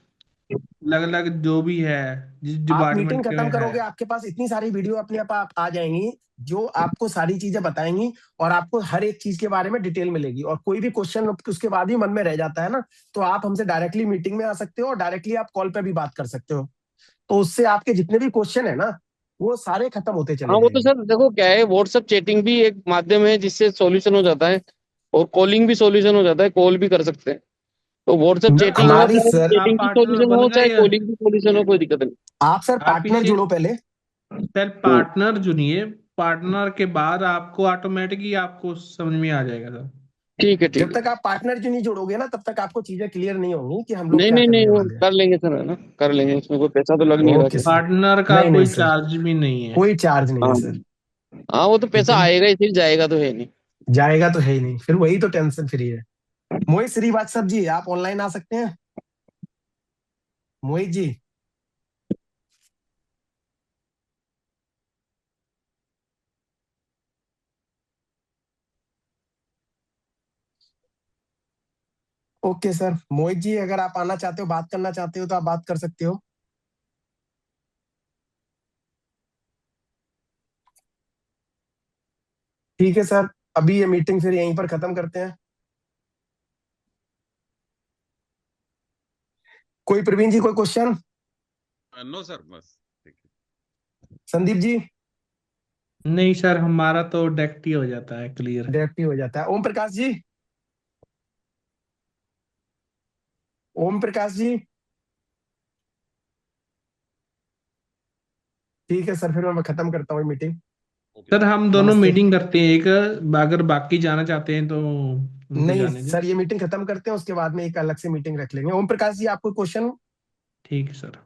अलग अलग जो भी है, जिस आप मीटिंग डिपार्टमेंट खत्म में है। करोगे, आपके पास इतनी सारी वीडियो अपने आप आ जाएंगी जो आपको सारी चीजें बताएंगी, और आपको हर एक चीज के बारे में डिटेल मिलेगी। और कोई भी क्वेश्चन उसके बाद ही मन में रह जाता है ना, तो आप हमसे डायरेक्टली मीटिंग में आ सकते हो, और डायरेक्टली आप कॉल पे भी बात कर सकते हो। तो उससे आपके जितने भी क्वेश्चन है ना, वो सारे खत्म होते चले हाँ वो तो जाएंगे। सर देखो क्या है, व्हाट्सएप चैटिंग भी एक माध्यम है जिससे सॉल्यूशन हो जाता है, और कॉलिंग भी सॉल्यूशन हो जाता है, कॉल भी कर सकते हैं। तो व्हाट्सएप सर चैटिंग हो, हमारी चाहे सर, आप चैटिंग की पार्टनर सॉल्यूशन बन हो, गए चाहे या कॉलिंग की सॉल्यूशन हो, कोई दिक्कत नहीं। आप सर आप पार्टनर इसे जुड़ो पहले। सर पार्टनर चुनिए। पार्टनर के बाद आपको ऑटोमेटिकली आपको समझ में आ जाएगा सर। ठीक है, जब ठीक है। तक आप पार्टनर जी नहीं जुड़ोगे ना, तब तक आपको चीजें क्लियर नहीं होंगी कि हम लोग नहीं क्या नहीं नहीं, करने वो वाले हैं। कर लेंगे सर, है ना, कर लेंगे, उसमें कोई पैसा तो लग नहीं रहा ओके सर। सर। पार्टनर का नहीं नहीं कोई सर, चार्ज भी नहीं है। कोई चार्ज नहीं है हाँ सर। हाँ, वो तो ठीक पैसा है ना, आएगा ही, फिर जाएगा तो है नहीं। जाएगा तो है ही नहीं, फिर वही तो टेंशन फ्री है। मोहित श्रीवास्तव जी, आप ऑनलाइन आ सकते हैं? Mohit ji, okay sir. मोहित जी, अगर आप आना चाहते हो, बात करना चाहते हो, तो आप बात कर सकते हो। ठीक है सर, अभी ये मीटिंग फिर यहीं पर खत्म करते हैं। कोई प्रवीण जी, कोई क्वेश्चन? नो सर, बस ठीक है। संदीप जी? नहीं सर, हमारा तो डायरेक्ट ही हो जाता है क्लियर। डायरेक्ट ही हो जाता है। ओम प्रकाश जी? ओम प्रकाश जी? ठीक है सर, फिर मैं खत्म करता हूँ मीटिंग। सर हम दोनों नमस्ते। मीटिंग करते हैं एक, अगर बाकी जाना चाहते हैं तो उनको नहीं जाने दें। सर, ये मीटिंग खत्म करते हैं, उसके बाद में एक अलग से मीटिंग रख लेंगे। ओम प्रकाश जी, आपको क्वेश्चन? ठीक है सर।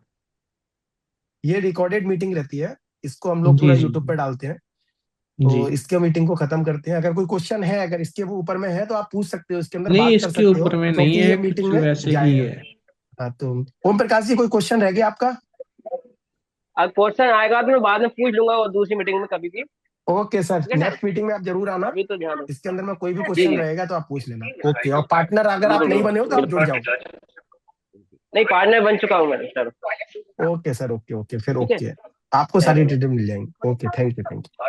ये रिकॉर्डेड मीटिंग रहती है, इसको हम लोग जी पूरा जी यूट्यूब पे डालते हैं। जी। तो इसके मीटिंग को खत्म करते हैं। अगर कोई क्वेश्चन है, अगर इसके वो ऊपर में है, तो आप पूछ सकते हो, इसके अंदर नहीं, बात कर इसके सकते हो, ऊपर में नहीं क्योंकि है, ये मीटिंग कुछ में वैसे ही जाएगा। है। हाँ, तो ओम प्रकाश जी, कोई क्वेश्चन रह गया आपका? अब क्वेश्चन आएगा तो मैं बाद में पूछ लूंगा, वो दूसरी मीटिंग में कभी भी। ओके सर, ठीक है सर, नेक्स्ट मीटिंग में आप जरूर आना। अभी तो ध्यान दो। इसके अंदर में कोई भी जी क्वेश्चन जी, रहेगा तो आप पूछ लेना। ओके, और पार्टनर अगर आप बिल्कुल नहीं बने हो तो आप जुड़ बिल्कुल। जाओ। नहीं, पार्टनर बन चुका हूँ मैं sir. Okay sir, okay okay, फिर ठीक है, ओके, आपको सारी थैंक यू। डिटेल मिल जाएंगी। Okay, thank you, thank you.